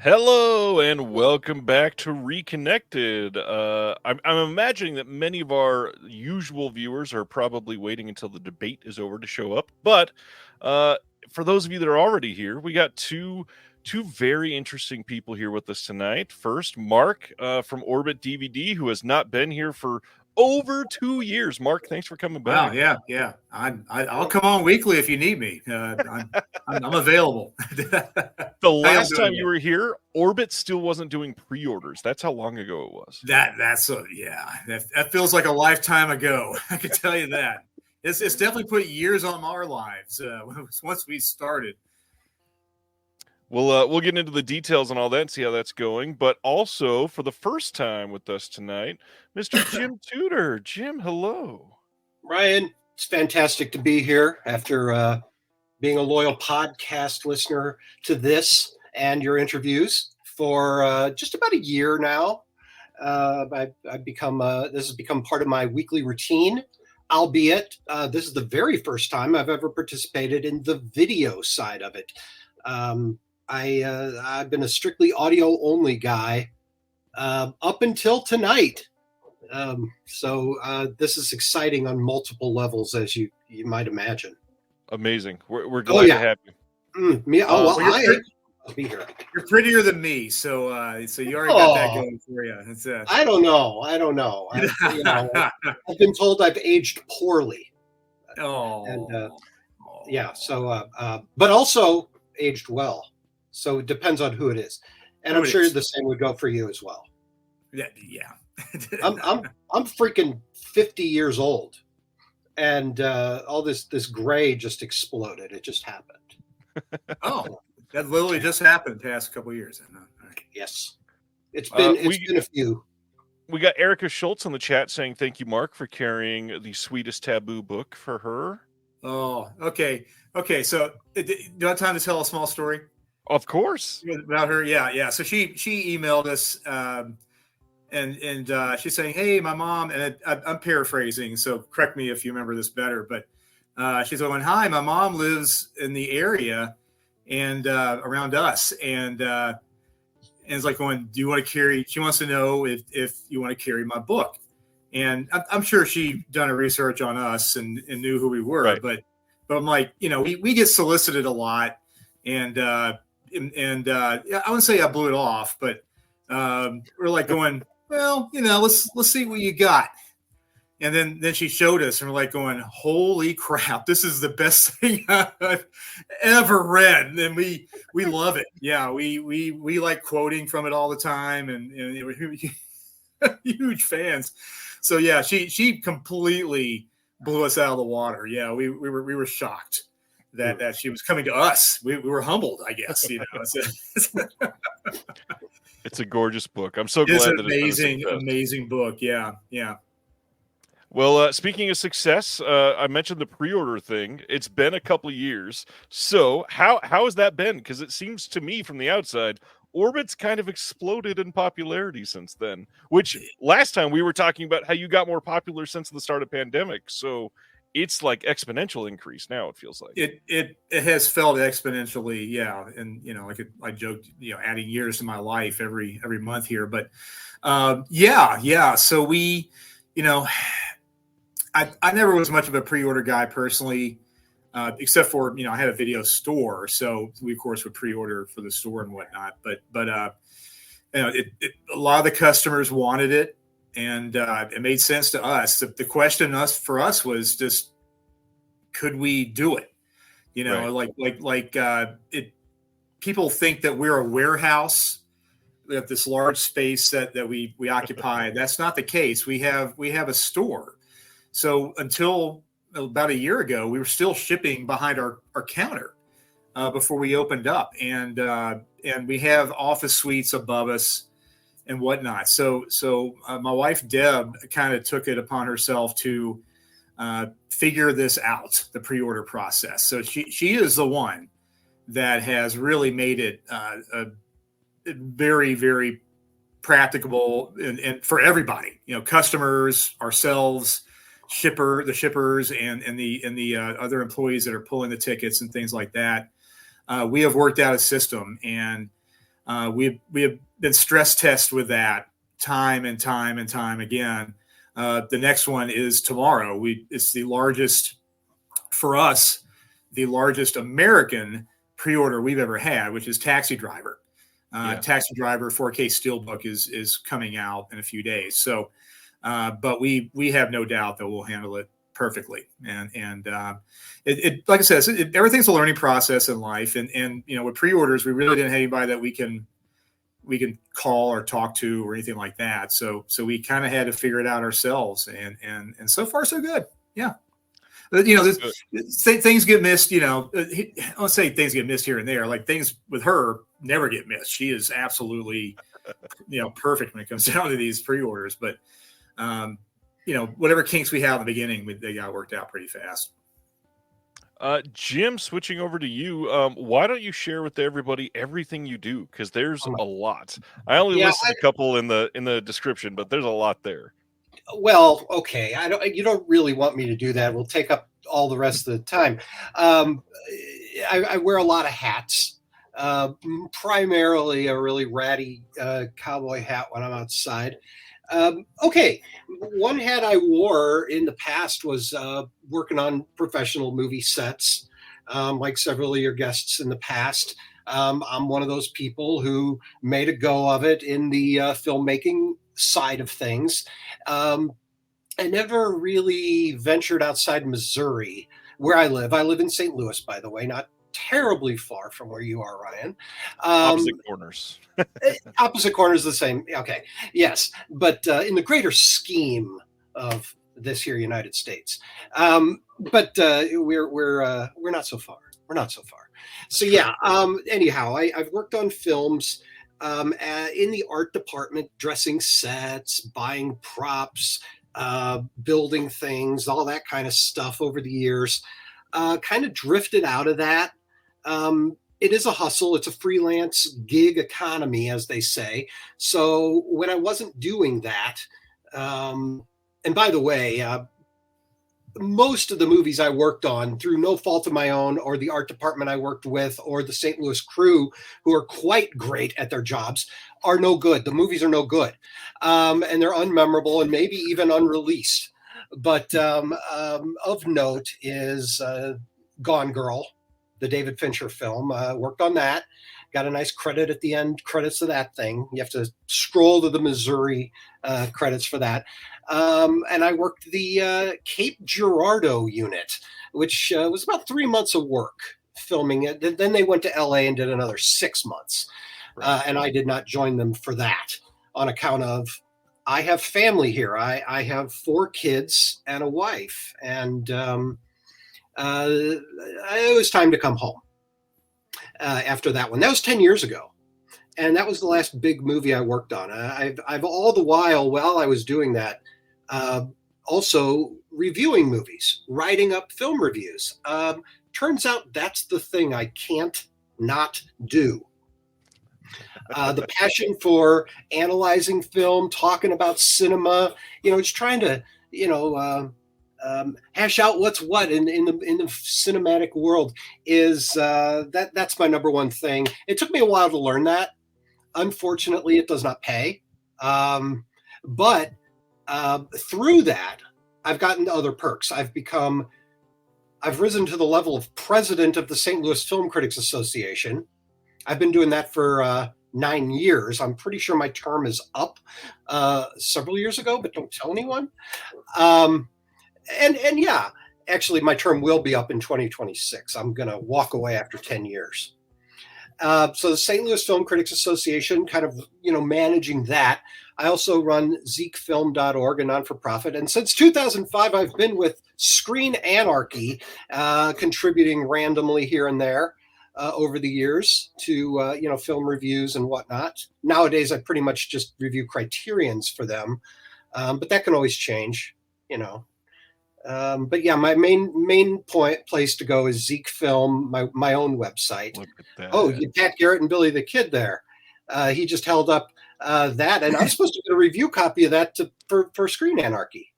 Hello and welcome back to Reconnected. I'm imagining that many of our usual viewers are probably waiting until the debate is over to show up. But for those of you that are already here, we got two very interesting people here with us tonight. First, Marc from Orbit DVD, who has not been here for over 2 years. Marc, thanks for coming back. Wow, yeah. I'll come on weekly if you need me. I'm available. The last time you were here, Orbit still wasn't doing pre-orders. That's how long ago it was. That feels like a lifetime ago. I can tell you that. It's definitely put years on our lives once we started. We'll get into the details and all that and see how that's going. But also, for the first time with us tonight, Mr. Jim Tudor. Jim, hello. Ryan, it's fantastic to be here after being a loyal podcast listener to this and your interviews for just about a year now. I've become this has become part of my weekly routine, albeit this is the very first time I've ever participated in the video side of it. I've been a strictly audio only guy up until tonight. So this is exciting on multiple levels, as you might imagine. Amazing. We're glad to have you. I'll be here. You're prettier than me, so you already got that going for you. I don't know. I've been told I've aged poorly. But also aged well. So it depends on who it is, and I'm sure the same would go for you as well. Yeah. I'm freaking 50 years old, and all this gray just exploded. It just happened. Oh, that literally just happened the past couple of years. Yes, it's been a few. We got Erica Schultz on the chat saying thank you, Marc, for carrying the Sweetest Taboo book for her. Oh, okay. So, do you have time to tell a small story? Of course. About her, yeah. So she emailed us, and she's saying, "Hey, my mom," and I'm paraphrasing, so correct me if you remember this better. But she's going, "Hi, my mom lives in the area and around us, and it's like going, do you want to carry?" She wants to know if you want to carry my book, and I'm sure she done a research on us and knew who we were, right. but I'm like, we get solicited a lot, and I wouldn't say I blew it off, but we're like going, well, let's see what you got. And then she showed us, and we're like going, holy crap, this is the best thing I've ever read. And we love it. Yeah, we like quoting from it all the time, and we're huge fans. So yeah, she completely blew us out of the water. Yeah, we were shocked that she was coming to us. We were humbled, I guess. It's a gorgeous book. I'm so glad that it's an amazing book. Yeah. Well, speaking of success, I mentioned the pre-order thing. It's been a couple of years. So how has that been? Because it seems to me from the outside, Orbit's kind of exploded in popularity since then, which last time we were talking about how you got more popular since the start of pandemic. So it's like exponential increase now, it feels like. It has felt exponentially, yeah. And I joked, adding years to my life every month here. But yeah. So we, I never was much of a pre-order guy personally, except for, I had a video store. So we of course would pre-order for the store and whatnot. But a lot of the customers wanted it. And it made sense to us. The question for us was just, could we do it? Right. People think that we're a warehouse. We have this large space that we occupy. That's not the case. We have a store. So until about a year ago, we were still shipping behind our counter before we opened up, and we have office suites above us and whatnot. So my wife Deb kind of took it upon herself to figure this out, the pre-order process. So she is the one that has really made it very, very practicable and for everybody. Customers, ourselves, the shippers, and the other employees that are pulling the tickets and things like that. We have worked out a system, and We have been stress tested with that time and time and time again. The next one is tomorrow. It's the largest for us, the largest American pre-order we've ever had, which is Taxi Driver. Taxi Driver 4K Steelbook is coming out in a few days. So, but we have no doubt that we'll handle it perfectly. And it like I said, everything's a learning process in life. And with pre-orders, we really didn't have anybody that we can call or talk to or anything like that. So we kind of had to figure it out ourselves. And so far so good. Yeah. Things get missed, I'll say things get missed here and there. Like things with her never get missed. She is absolutely, perfect when it comes down to these pre-orders. But, whatever kinks we have in the beginning, they got worked out pretty fast. Jim, switching over to you, why don't you share with everybody everything you do? Because there's a lot. I only listed a couple in the description, but there's a lot there. Well, okay. You don't really want me to do that. We'll take up all the rest of the time. I wear a lot of hats. Primarily a really ratty cowboy hat when I'm outside. Okay. One hat I wore in the past was working on professional movie sets, like several of your guests in the past. I'm one of those people who made a go of it in the filmmaking side of things. I never really ventured outside Missouri, where I live. I live in St. Louis, by the way, not terribly far from where you are, Ryan. Opposite corners. Opposite corners, the same. Okay, yes, but in the greater scheme of this here United States, but we're not so far. We're not so far. So yeah. Anyhow, I've worked on films in the art department, dressing sets, buying props, building things, all that kind of stuff over the years. Kind of drifted out of that. It is a hustle. It's a freelance gig economy, as they say. So when I wasn't doing that, and by the way, most of the movies I worked on, through no fault of my own or the art department I worked with or the St. Louis crew, who are quite great at their jobs, are no good. The movies are no good. And they're unmemorable and maybe even unreleased. But of note is Gone Girl, the David Fincher film. Worked on that. Got a nice credit at the end, credits of that thing. You have to scroll to the Missouri credits for that. And I worked the Cape Girardeau unit, which was about 3 months of work filming it. Then they went to LA and did another 6 months. And I did not join them for that on account of I have family here. I have 4 kids and a wife. And it was time to come home after that one. That was 10 years ago. And that was the last big movie I worked on. I've all the while I was doing that, also reviewing movies, writing up film reviews. Turns out that's the thing I can't not do. The passion for analyzing film, talking about cinema, just trying to, hash out what's what in the cinematic world is that's my number one thing. It took me a while to learn that. Unfortunately, it does not pay. But through that, I've gotten other perks. I've risen to the level of president of the St. Louis Film Critics Association. I've been doing that for 9 years. I'm pretty sure my term is up several years ago, but don't tell anyone. And yeah, actually my term will be up in 2026. I'm going to walk away after 10 years. So the St. Louis Film Critics Association, kind of, managing that. I also run ZekeFilm.org, a non-for-profit. And since 2005, I've been with Screen Anarchy, contributing randomly here and there over the years to, film reviews and whatnot. Nowadays, I pretty much just review criterions for them. But that can always change, But yeah, my main place to go is ZekeFilm, my own website. Look at that. Oh, you Pat Garrett and Billy the Kid there. He just held up that, and I'm supposed to get a review copy of that for Screen Anarchy.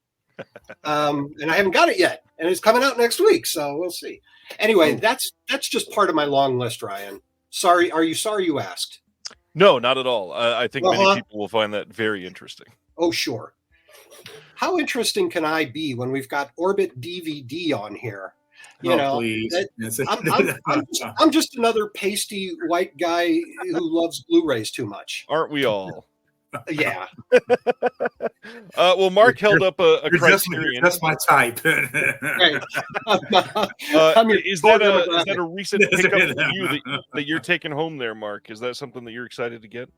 And I haven't got it yet, and it's coming out next week, so we'll see. Anyway, that's just part of my long list, Ryan. Sorry, are you sorry you asked? No, not at all. I think many Uh-huh. people will find that very interesting. Oh, sure. How interesting can I be when we've got Orbit DVD on here? You know, Please. I'm just another pasty white guy who loves Blu-rays too much. Aren't we all? Yeah. Well, Marc held up a You're Criterion. That's my type. Right. Is that a recent pickup for you that you're taking home there, Marc? Is that something that you're excited to get?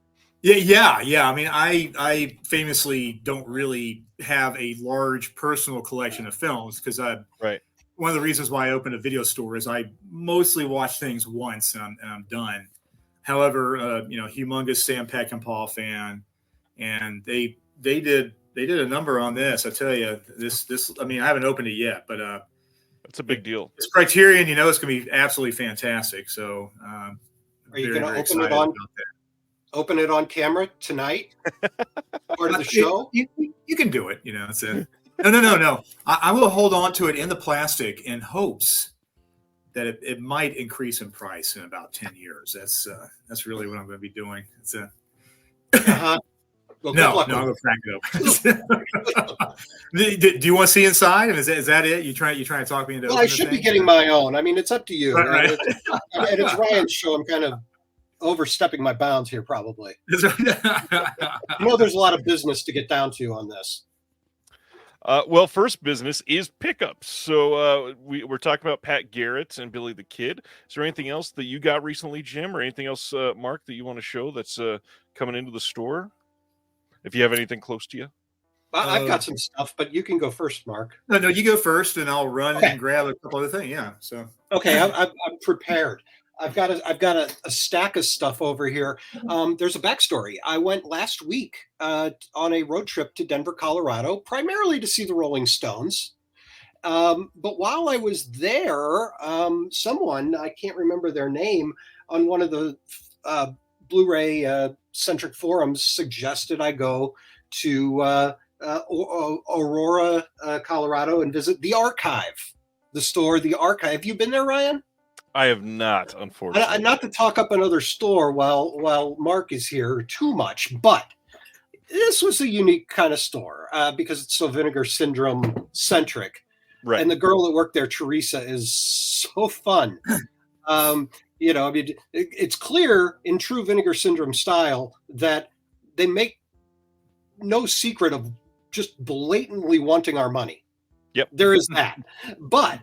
Yeah. I mean, I famously don't really have a large personal collection of films because Right. One of the reasons why I opened a video store is I mostly watch things once and I'm done. However, humongous Sam Peckinpah fan, and they did a number on this. I tell you, this. I mean, I haven't opened it yet, but that's a big deal. It's Criterion. It's going to be absolutely fantastic. So, are you going to open it on camera tonight? Part of the show. You can do it. It's a. No. I will hold on to it in the plastic in hopes that it might increase in price in about 10 years. That's really what I'm going to be doing. It's a. Well, no, I'm going to crack it open. Do you want to see inside? And is that it? You trying to talk me into? Well, I should be getting my own. I mean, it's up to you. Right. And it's Ryan's show. I'm kind of overstepping my bounds here, probably. There's a lot of business to get down to on this. Well, first business is pickups. So we're talking about Pat Garrett and Billy the Kid. Is there anything else that you got recently, Jim, or anything else, Marc, that you want to show that's coming into the store? If you have anything close to you. I've got some stuff, but you can go first, Marc. No, you go first, and I'll run and grab a couple other things. Yeah. So. Okay, I'm prepared. I've got a stack of stuff over here. There's a backstory. I went last week on a road trip to Denver, Colorado, primarily to see the Rolling Stones. But while I was there, someone, I can't remember their name, on one of the Blu-ray centric forums suggested I go to Aurora, Colorado, and visit the Archive, the store, the Archive. Have you been there, Ryan? I have not, unfortunately. Not to talk up another store while Marc is here too much, but this was a unique kind of store because it's so Vinegar Syndrome centric. Right. And the girl that worked there, Teresa, is so fun. I mean, it's clear in true Vinegar Syndrome style that they make no secret of just blatantly wanting our money. Yep. There is that. But,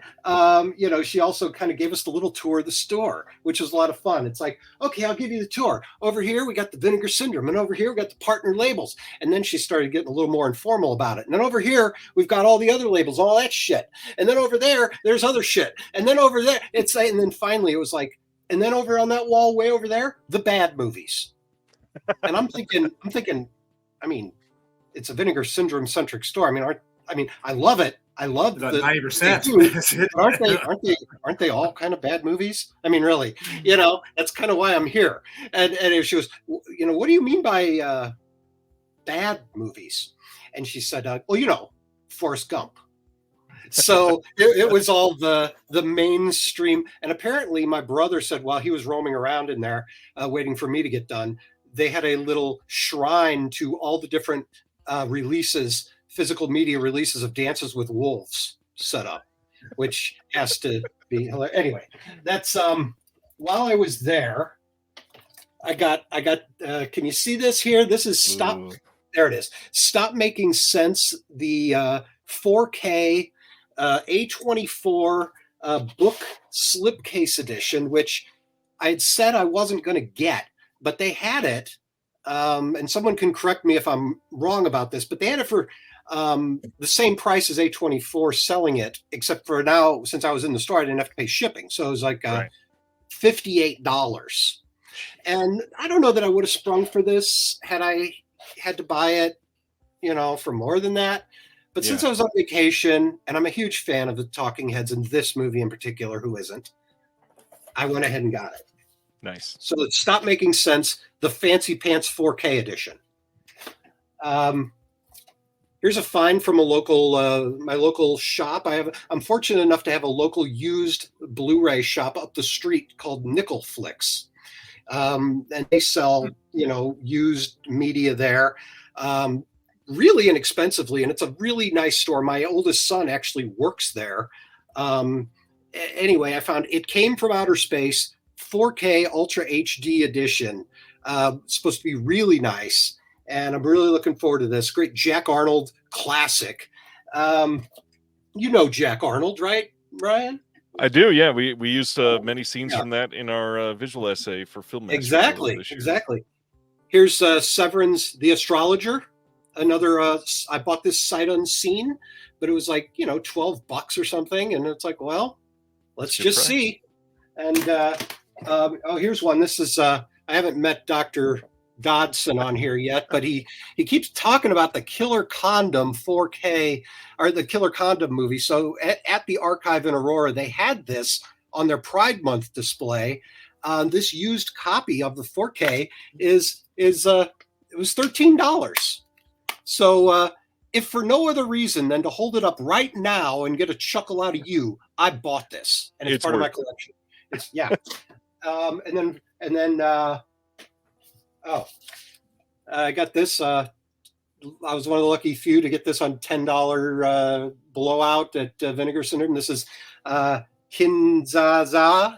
she also kind of gave us the little tour of the store, which was a lot of fun. It's like, okay, I'll give you the tour. Over here, we got the Vinegar Syndrome. And over here, we got the partner labels. And then she started getting a little more informal about it. And then over here, we've got all the other labels, all that shit. And then over there, there's other shit. And then over there, and then finally it was like, and then over on that wall way over there, the bad movies. And I'm thinking, I mean, it's a Vinegar Syndrome centric store. I mean, I love it. I love the 90%. Aren't they all kind of bad movies? I mean, really, that's kind of why I'm here. And she was, what do you mean by bad movies? And she said, Forrest Gump. So it was all the mainstream. And apparently my brother said while he was roaming around in there waiting for me to get done, they had a little shrine to all the different releases, physical media releases of Dances with Wolves set up, which has to be hilarious. Anyway, that's while I was there, I got can you see this here? This is Stop. Ooh. There it is. Stop Making Sense, the 4K A24 book slipcase edition, which I had said I wasn't going to get, but they had it. And someone can correct me if I'm wrong about this, but they had it for the same price as A24 selling it, except for now, since I was in the store, I didn't have to pay shipping. So it was like $58. And I don't know that I would have sprung for this had I had to buy it, for more than that. But since I was on vacation, and I'm a huge fan of the Talking Heads and this movie in particular, who isn't, I went ahead and got it. Nice. So let's Stop Making Sense, the Fancy Pants 4K edition. Here's a find from my local shop. I'm fortunate enough to have a local used Blu-ray shop up the street called Nickel Flicks. and they sell, used media there, really inexpensively. And it's a really nice store. My oldest son actually works there. Anyway, I found it came from outer space, 4K Ultra HD edition. It's supposed to be really nice. And I'm really looking forward to this. Great Jack Arnold classic. Jack Arnold, right, Ryan? I do, yeah. We used many scenes from that in our visual essay for Film Master. Exactly. Here's Severin's The Astrologer. Another, I bought this sight unseen, but it was like, $12 or something. And it's like, well, let's just see. And here's one. This is, I haven't met Dr. Dodson on here yet, but he keeps talking about the Killer Condom 4K, or the Killer Condom movie. So at the archive in Aurora, they had this on their Pride Month display. This used copy of the 4K it was $13. So if for no other reason than to hold it up right now and get a chuckle out of you, I bought this, and it's part of my collection. It's I got this. I was one of the lucky few to get this on $10 blowout at Vinegar Syndrome. This is Kinzaza.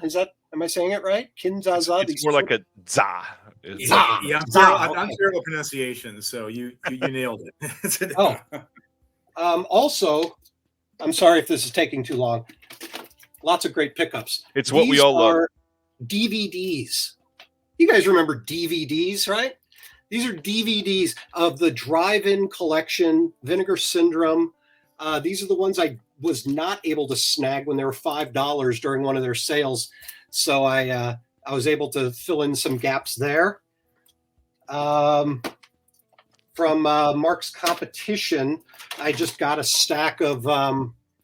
Am I saying it right? Kinzaza. It's more like a za. Yeah, I'm terrible pronunciation, so you nailed it. Also, I'm sorry if this is taking too long. Lots of great pickups. It's what we all love. DVDs. You guys remember DVDs, right? These are DVDs of the drive-in collection, Vinegar Syndrome. These are the ones I was not able to snag when they were $5 during one of their sales. So I was able to fill in some gaps there. From Marc's competition, I just got a stack of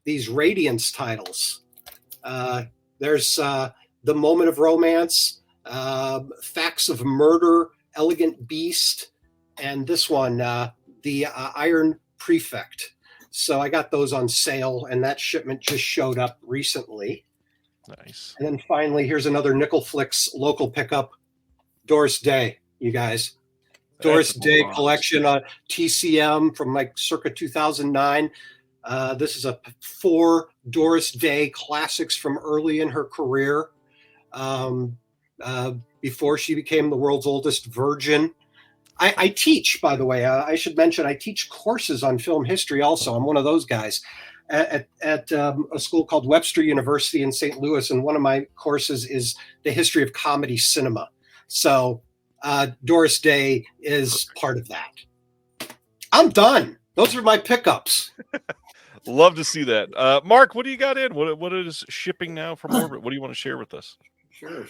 these Radiance titles. There's The Moment of Romance, Facts of Murder, Elegant Beast, and this one, The Iron Prefect. So I got those on sale, and that shipment just showed up recently. Nice. And then finally, here's another Nickel Flicks local pickup, Doris Day, you guys. Doris Day collection on TCM from like circa 2009. This is 4 Doris Day classics from early in her career, before she became the world's oldest virgin. I teach, by the way, I should mention, I teach courses on film history also. I'm one of those guys at a school called Webster University in St. Louis, and one of my courses is the history of comedy cinema. So Doris Day is part of that. I'm done. Those are my pickups. Love to see that. Marc, what do you got in? What is shipping now from Orbit? What do you want to share with us? Sure.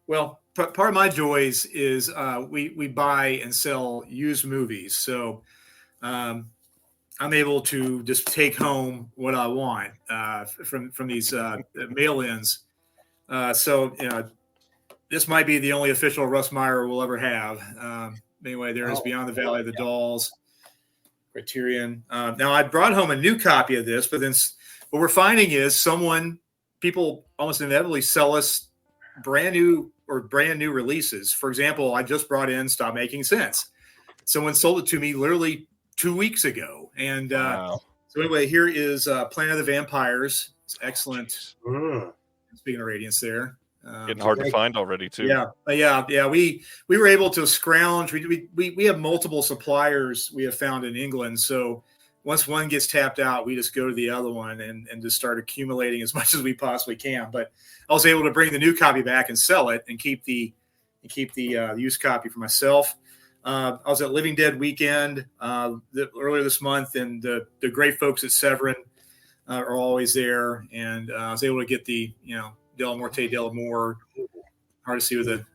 Well, part of my joys is we buy and sell used movies. So I'm able to just take home what I want from these mail-ins. So this might be the only official Russ Meyer we'll ever have. Anyway, there is Beyond the Valley of the Dolls, Criterion. Now I brought home a new copy of this, but then what we're finding is people almost inevitably sell us brand new releases. For example, I just brought in Stop Making Sense. Someone sold it to me literally 2 weeks ago. And wow. So anyway, here is Planet of the Vampires. It's excellent. Speaking of Radiance there. Getting hard to find already too. Yeah. We were able to scrounge. We have multiple suppliers we have found in England. So once one gets tapped out, we just go to the other one and just start accumulating as much as we possibly can. But I was able to bring the new copy back and sell it and keep the used copy for myself. I was at Living Dead weekend earlier this month, and the great folks at Severin are always there. And I was able to get the Del Morte Del Amor. Hard to see with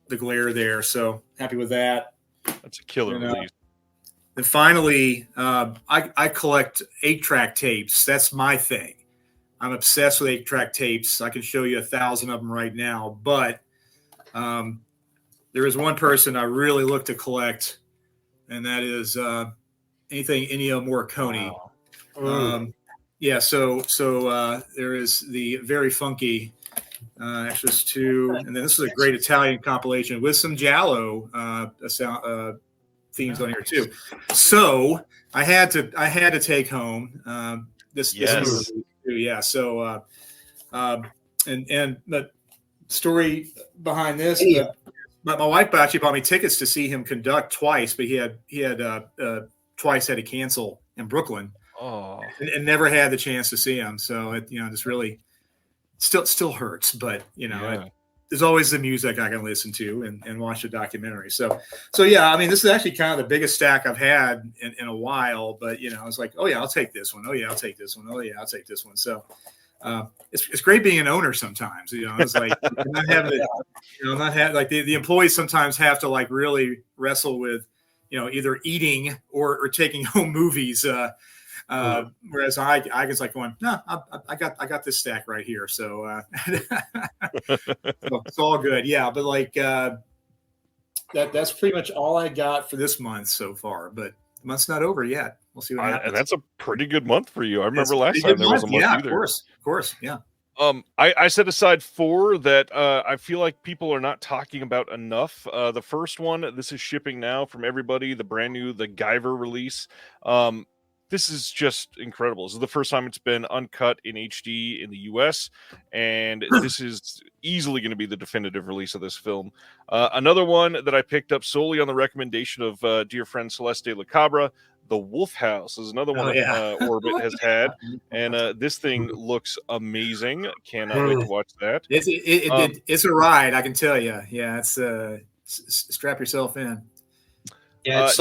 the glare there. So happy with that. That's a killer release. And finally, I collect 8-track tapes. That's my thing. I'm obsessed with 8-track tapes. I can show you 1,000 of them right now. But there is one person I really look to collect, and that is anything Ennio Morricone. Wow. So there is the very funky Extras 2, and then this is a great Italian compilation with some Giallo themes on here too. So I had to take home this movie too. Yeah. So and the story behind this. My wife actually bought me tickets to see him conduct twice, but he had twice had to cancel in Brooklyn. Oh, and never had the chance to see him. So it, just really still hurts, but there's always the music I can listen to and watch the documentary. So yeah, I mean, this is actually kind of the biggest stack I've had in a while, but I was like, oh yeah, I'll take this one. Oh yeah, I'll take this one. Oh yeah, I'll take this one. So it's great being an owner sometimes, it's like not having to, not have like the employees sometimes have to like really wrestle with, either eating or taking home movies. Whereas I was like going, no, I got this stack right here. So, so it's all good. Yeah. But like, that's pretty much all I got for this month so far, but the month's not over yet. We'll see what happens. And that's a pretty good month for you. I remember last time there was a month either. Of course. Yeah. I set aside 4 that I feel like people are not talking about enough. The first one, this is shipping now from everybody, the brand new, the Guyver release. This is just incredible. This is the first time it's been uncut in HD in the US, and this is easily going to be the definitive release of this film. Another one that I picked up solely on the recommendation of dear friend Celeste de la Cabra, The Wolf House is another one that Orbit has had, and this thing looks amazing. Cannot wait to watch that. It's a ride, I can tell you. Yeah, it's strap yourself in. Yeah,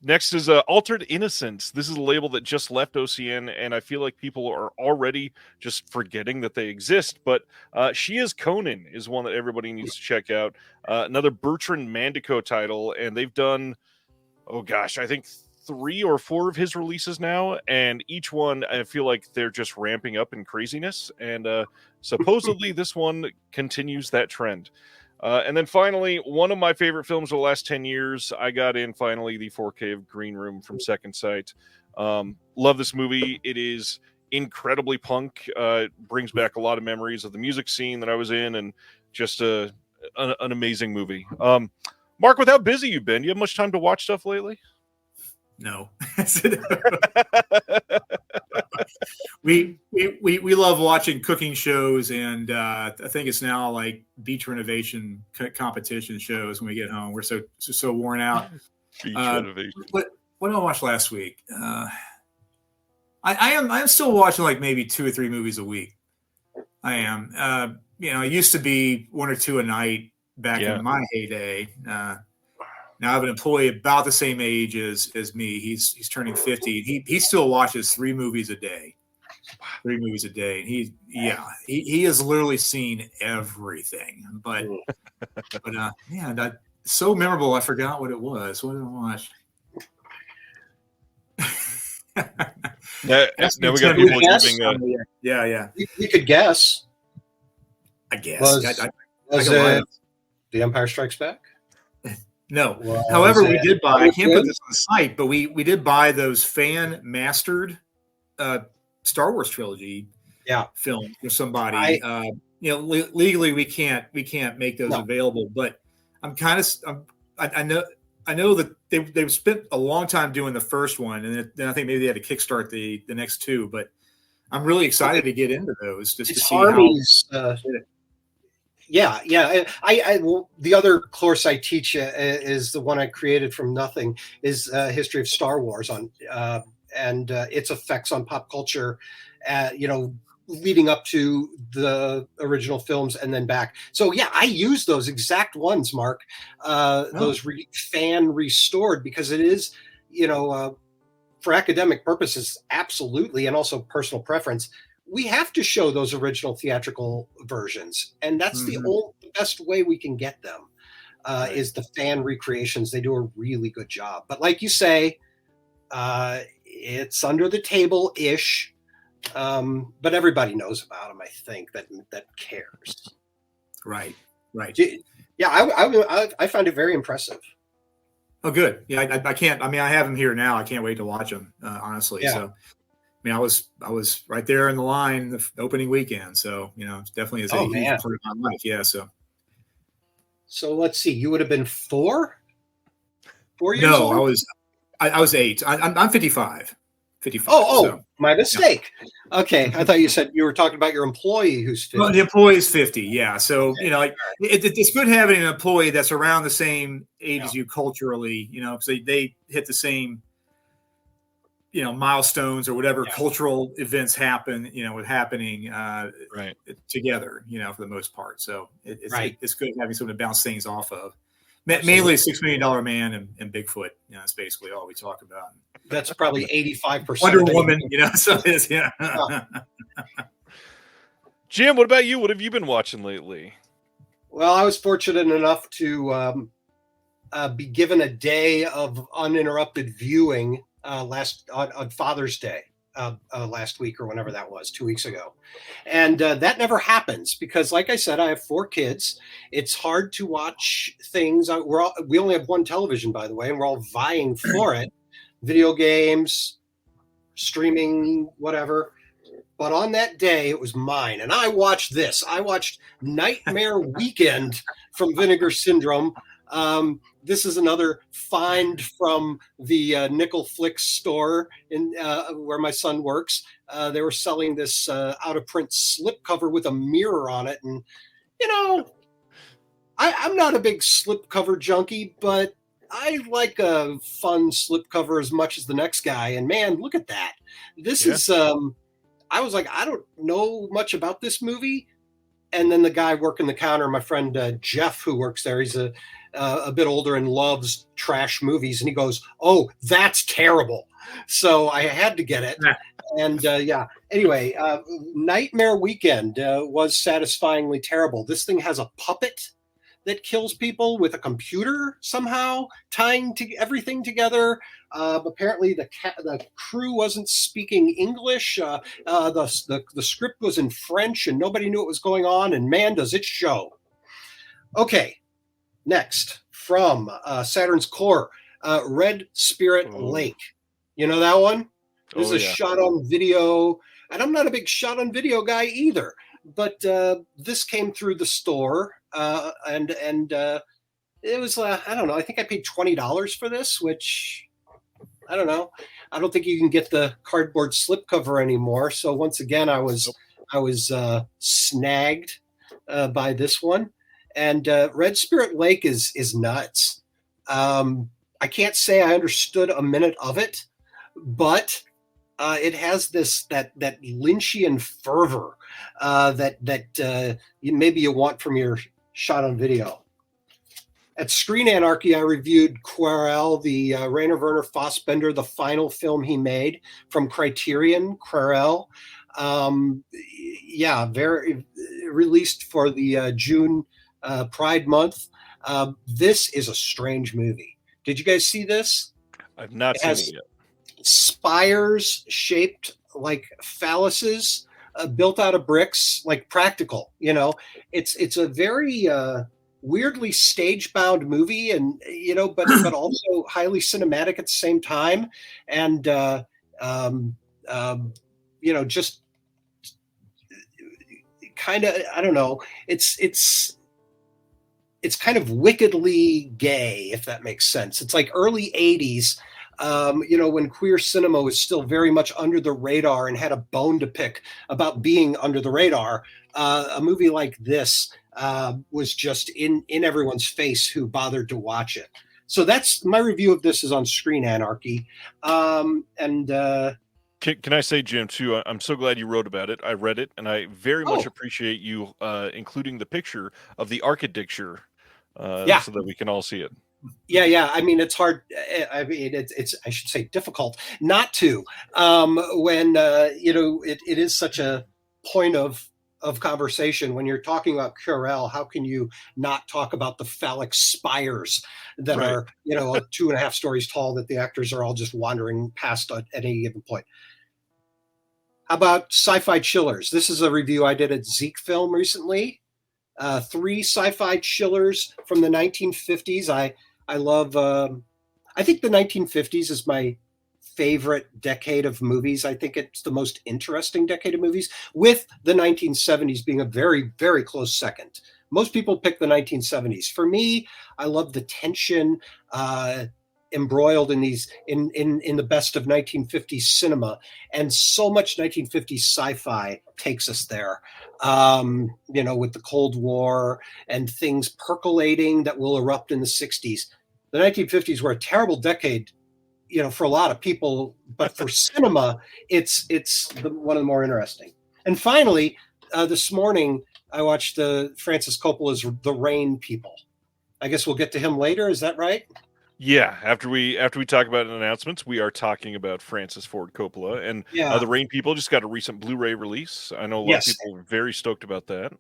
Next is Altered Innocence. This is a label that just left OCN, and I feel like people are already just forgetting that they exist. But She is Conan is one that everybody needs to check out. Another Bertrand Mandico title, and they've done, I think 3 or 4 of his releases now, and each one I feel like they're just ramping up in craziness. And supposedly this one continues that trend. And then finally, one of my favorite films of the last 10 years, I got in finally the 4K of Green Room from Second Sight. Love this movie. It is incredibly punk. Brings back a lot of memories of the music scene that I was in, and just an amazing movie. Mark, with how busy you've been, you have much time to watch stuff lately? No. we love watching cooking shows, and I think it's now like beach renovation competition shows when we get home. We're so worn out. Beach renovation. What did I watch last week? I am still watching like maybe 2 or 3 movies a week. I am. It used to be 1 or 2 a night back in my heyday. Now I have an employee about the same age as me. He's turning 50. He still watches 3 movies a day. 3 movies a day. And he has literally seen everything. But that's so memorable. I forgot what it was. What did I watch? Now we got people giving. Yeah. You could guess. I guess. Was it The Empire Strikes Back? No. However, we did buy, I can't put this on the site, but we did buy those fan mastered Star Wars trilogy film for somebody. Legally we can't make those available, but I'm kind of I know that they've spent a long time doing the first one, and then I think maybe they had to kickstart the next 2, but I'm really excited to get into those just to see Army's, the other course I teach is the one I created from nothing, is History of Star Wars and its effects on pop culture, leading up to the original films and then back. So I use those exact ones, Mark, those fan restored, because it is, for academic purposes, absolutely, and also personal preference, we have to show those original theatrical versions, and that's the best way we can get them. Is the fan recreations. They do a really good job. But like you say, it's under the table ish, but everybody knows about them. I think that cares. Right. Yeah, I find it very impressive. Oh, good. Yeah, I can't. I mean, I have them here now. I can't wait to watch them. Honestly, so mean, I was right there in the line the opening weekend. So, it's definitely is a huge man. part of my life. Yeah. So let's see. You would have been 4 years No, old? I was 8. I'm 55. 55. Oh, so, my mistake. Yeah. Okay. I thought you said you were talking about your employee who's 50. Well, the employee is 50. Yeah. So, like it's good having an employee that's around the same age as you culturally, because they hit the same, milestones or whatever cultural events happen, with happening Right. together, for the most part. So it's good having someone to bounce things off of. Absolutely. Mainly $6 Million Man and Bigfoot. That's basically all we talk about. That's probably 85%. Wonder Woman, so it is, yeah. Jim, what about you? What have you been watching lately? Well, I was fortunate enough to be given a day of uninterrupted viewing on Father's Day last week or whenever that was, 2 weeks ago. And that never happens because, like I said, I have 4 kids. It's hard to watch things. We only have one television, by the way, and we're all vying for it. Video games, streaming, whatever. But on that day, it was mine. And I watched this. I watched Nightmare Weekend from Vinegar Syndrome. This is another find from the Nickel Flicks store in where my son works. They were selling this out-of-print slipcover with a mirror on it. And, I'm not a big slipcover junkie, but I like a fun slipcover as much as the next guy. And, man, look at that. This is I was like, I don't know much about this movie. And then the guy working the counter, my friend Jeff, who works there, he's a bit older and loves trash movies. And he goes, "Oh, that's terrible." So I had to get it. And anyway, Nightmare Weekend was satisfyingly terrible. This thing has a puppet that kills people with a computer somehow, tying everything together. Apparently, the crew wasn't speaking English. The script was in French, and nobody knew what was going on. And man, does it show! Okay, next from Saturn's Core, Red Spirit Lake. You know that one? This is a shot on video, and I'm not a big shot on video guy either. But this came through the store, and it was I don't know. I think I paid $20 for this, which I don't know. I don't think you can get the cardboard slipcover anymore. So once again, I was snagged by this one. And Red Spirit Lake is nuts. I can't say I understood a minute of it, but it has that Lynchian fervor that maybe you want from your shot on video. At Screen Anarchy, I reviewed Querelle, the Rainer Werner Fassbender, the final film he made from Criterion. Querelle, very released for the June Pride Month. This is a strange movie. Did you guys see this? I've not seen it yet. Spires shaped like phalluses, built out of bricks, like practical. It's a very weirdly stage-bound movie, and but also highly cinematic at the same time, and just kind of, I don't know. It's kind of wickedly gay, if that makes sense. It's like early 80s. When queer cinema was still very much under the radar and had a bone to pick about being under the radar, a movie like this was just in everyone's face who bothered to watch it. So that's my review of this is on Screen Anarchy. Can I say, Jim, too, I'm so glad you wrote about it. I read it, and I very much appreciate you including the picture of the architecture so that we can all see it. Yeah. I mean, it's hard. I mean, it's I should say difficult not to when it is such a point of conversation when you're talking about Querelle. How can you not talk about the phallic spires that are 2.5 stories tall that the actors are all just wandering past at any given point? How about sci-fi chillers? This is a review I did at ZekeFilm recently. 3 sci-fi chillers from the 1950s. I love. I think the 1950s is my favorite decade of movies. I think it's the most interesting decade of movies, with the 1970s being a very, very close second. Most people pick the 1970s. For me, I love the tension embroiled in these in the best of 1950s cinema, and so much 1950s sci-fi takes us there. With the Cold War and things percolating that will erupt in the 60s. The 1950s were a terrible decade, for a lot of people, but for cinema, it's one of the more interesting. And finally, this morning I watched Francis Coppola's The Rain People. I guess we'll get to him later. Is that right? Yeah, after we talk about announcements, we are talking about Francis Ford Coppola, and The Rain People just got a recent Blu-ray release. I know a lot of people were very stoked about that.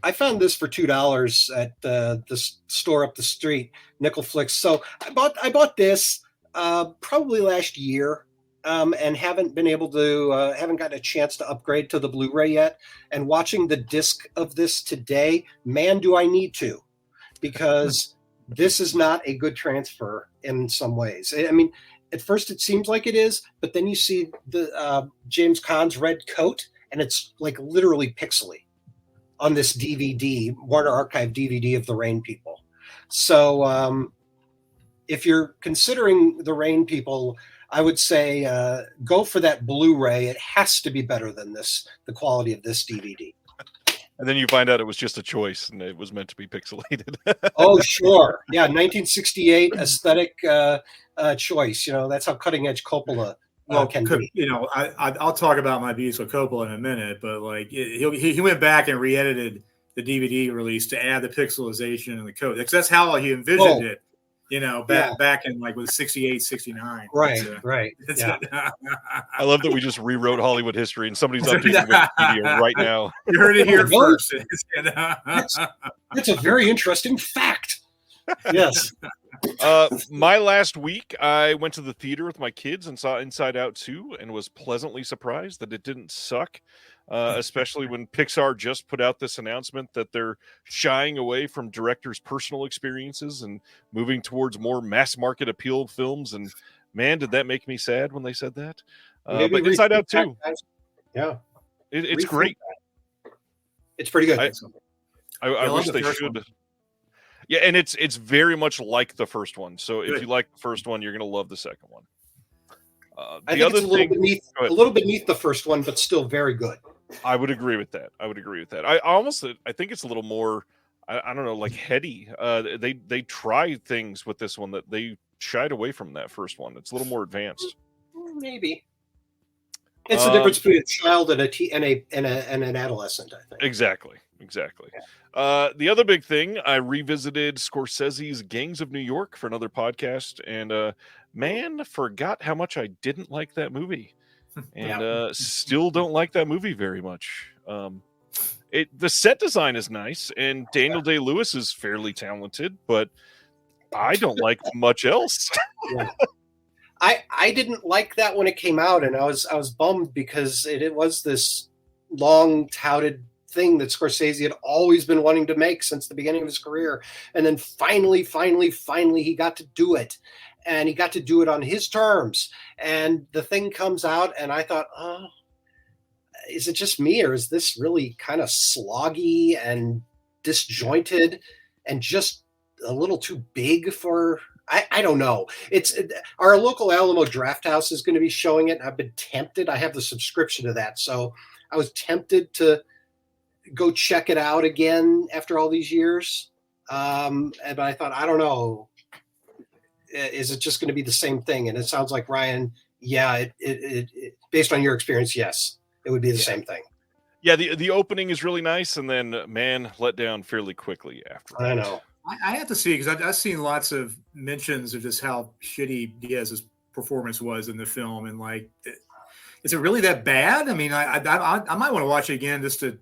I found this for $2 at the store up the street, Nickel Flicks. So I bought this probably last year, and haven't been able to haven't gotten a chance to upgrade to the Blu-ray yet. And watching the disc of this today, man, do I need to, because this is not a good transfer in some ways. I mean, at first it seems like it is, but then you see the James Caan's red coat, and it's like literally pixely on this DVD, Warner Archive DVD of The Rain People. So if you're considering The Rain People, I would say go for that Blu-ray. It has to be better than this, the quality of this DVD. And then you find out it was just a choice, and it was meant to be pixelated. Oh, sure. Yeah, 1968 aesthetic choice. That's how cutting-edge Coppola can be. I'll talk about my views with Coppola in a minute, but like he went back and re-edited the DVD release to add the pixelization and the code. That's how he envisioned it. Back in like with 68, 69. Right. I love that we just rewrote Hollywood history, and somebody's updating Wikipedia right now. You heard it here first. That's a very interesting fact. Yes. My last week, I went to the theater with my kids and saw Inside Out 2, and was pleasantly surprised that it didn't suck. Especially when Pixar just put out this announcement that they're shying away from directors' personal experiences and moving towards more mass market appeal films. And man, did that make me sad when they said that. But Inside Out 2, it's great. It's pretty good. I wish they should. Yeah, and it's very much like the first one. So if you like the first one, you're going to love the second one. I think it's a little beneath the first one, but still very good. I would agree with that. I think it's a little more, I don't know, like heady. They tried things with this one that they shied away from that first one. It's a little more advanced. Maybe. It's the difference between a child and an adolescent, I think. Exactly. Yeah. The other big thing, I revisited Scorsese's Gangs of New York for another podcast, and man, forgot how much I didn't like that movie, and still don't like that movie very much. The set design is nice, and Daniel Day-Lewis is fairly talented, but I don't like much else. I didn't like that when it came out, and I was bummed because it was this long touted thing that Scorsese had always been wanting to make since the beginning of his career, and then finally he got to do it, and he got to do it on his terms. And the thing comes out, and I thought, oh, is it just me, or is this really kind of sloggy and disjointed and just a little too big for? I don't know. It's our local Alamo Drafthouse is going to be showing it. I've been tempted. I have the subscription to that, so I was tempted to go check it out again after all these years. But I thought, I don't know, is it just going to be the same thing? And it sounds like, Ryan, it based on your experience, yes, it would be the same thing. Yeah, the opening is really nice, and then man, let down fairly quickly after. I know. I have to see, because I've seen lots of mentions of just how shitty Diaz's performance was in the film, and like, is it really that bad? I mean, I might want to watch it again just to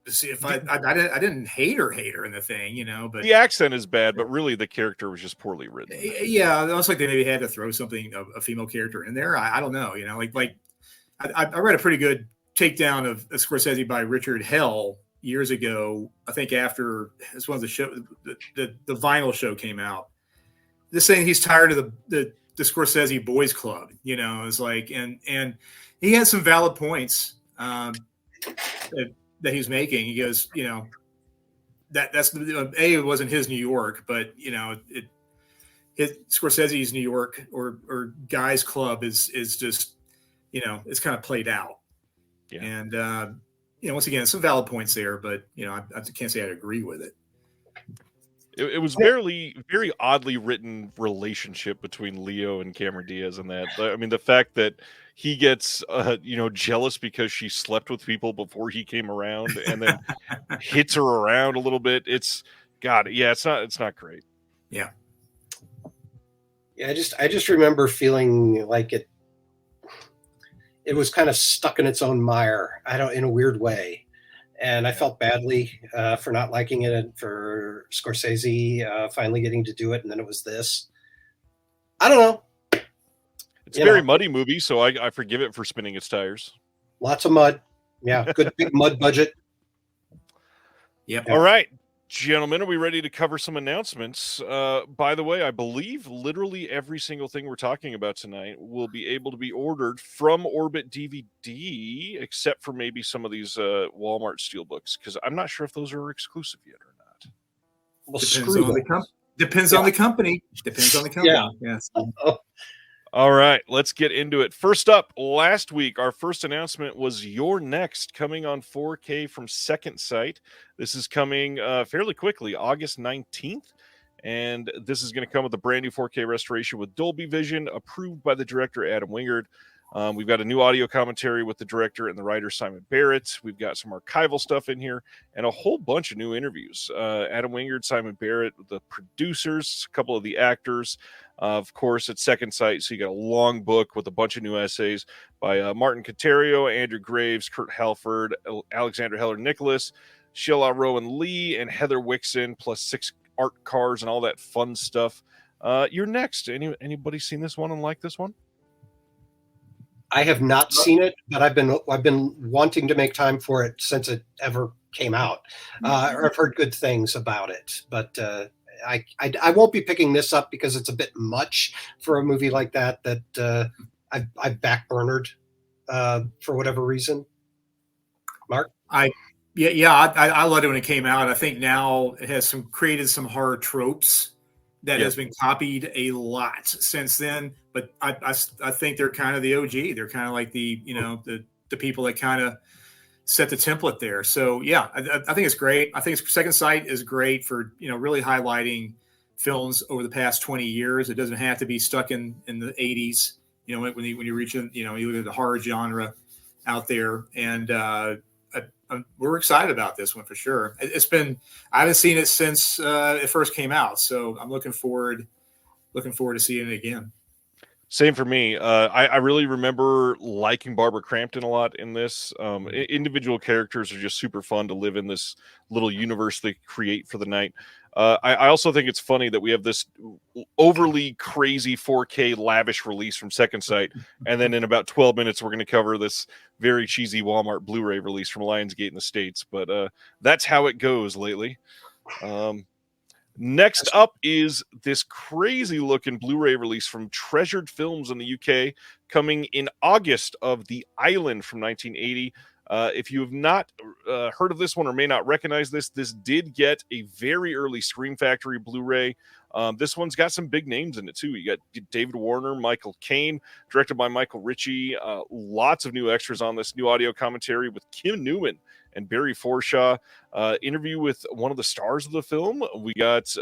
see if I didn't hate her in the thing, but the accent is bad, but really the character was just poorly written. Yeah, it was like they maybe had to throw something, a female character in there. I don't know, like I read a pretty good takedown of Scorsese by Richard Hell years ago. I think after this one of the show, the Vinyl show came out, just saying he's tired of the the Scorsese Boys Club. It's like, and he had some valid points that he was making. He goes, that's it wasn't his New York, but Scorsese's New York or Guys Club is just it's kind of played out. Yeah. And once again, some valid points there, but I can't say I agree with it. It was very, very oddly written relationship between Leo and Cameron Diaz, and that. I mean, the fact that he gets, jealous because she slept with people before he came around, and then hits her around a little bit. It's not great. Yeah. Yeah, I just remember feeling like it was kind of stuck in its own mire. In a weird way. And I felt badly for not liking it, and for Scorsese finally getting to do it. And then it was this. I don't know. It's a very muddy movie, so I forgive it for spinning its tires. Lots of mud. Yeah, good big mud budget. Yep. All right, gentlemen, are we ready to cover some announcements? By the way, I believe literally every single thing we're talking about tonight will be able to be ordered from Orbit DVD, except for maybe some of these Walmart Steelbooks, because I'm not sure if those are exclusive yet or not. Well, depends on the company. Depends on the company. Yeah. Yes. All right, let's get into it. First up, last week, our first announcement was You're Next, coming on 4K from Second Sight. This is coming fairly quickly, August 19th. And this is going to come with a brand new 4K restoration with Dolby Vision, approved by the director, Adam Wingard. We've got a new audio commentary with the director and the writer, Simon Barrett. We've got some archival stuff in here and a whole bunch of new interviews. Adam Wingard, Simon Barrett, the producers, a couple of the actors. Of course, at Second Sight, so you got a long book with a bunch of new essays by Martin Coterio, Andrew Graves, Kurt Halford, Alexander Heller-Nicholas, Sheila Rowan Lee, and Heather Wixon, plus 6 art cars and all that fun stuff. You're Next. Anybody seen this one and like this one? I have not seen it, but I've been wanting to make time for it since it ever came out. I've heard good things about it, but I won't be picking this up because it's a bit much for a movie like that I've backburnered for whatever reason. Mark? I loved it when it came out. I think now it has created some horror tropes that has been copied a lot since then. But I think they're kind of the OG. They're kind of like the people that kind of set the template there. So yeah, I think it's great. I think Second Sight is great for really highlighting films over the past 20 years. It doesn't have to be stuck in the 80s. When you reach you look at the horror genre out there, and we're excited about this one for sure. I haven't seen it since it first came out, so I'm looking forward to seeing it again. Same for me. I really remember liking Barbara Crampton a lot in this. Individual characters are just super fun to live in this little universe they create for the night. I also think it's funny that we have this overly crazy 4K lavish release from Second Sight, and then in about 12 minutes we're going to cover this very cheesy Walmart Blu-ray release from Lionsgate in the States. But that's how it goes lately. Next up is this crazy looking Blu-ray release from Treasured Films in the UK, coming in August, of The Island from 1980. If you have not heard of this one or may not recognize this did get a very early Scream Factory Blu-ray. This one's got some big names in it too. You got David Warner, Michael Caine, directed by Michael Ritchie. Lots of new extras on this, new audio commentary with Kim Newman and Barry Forshaw. Interview with one of the stars of the film. We got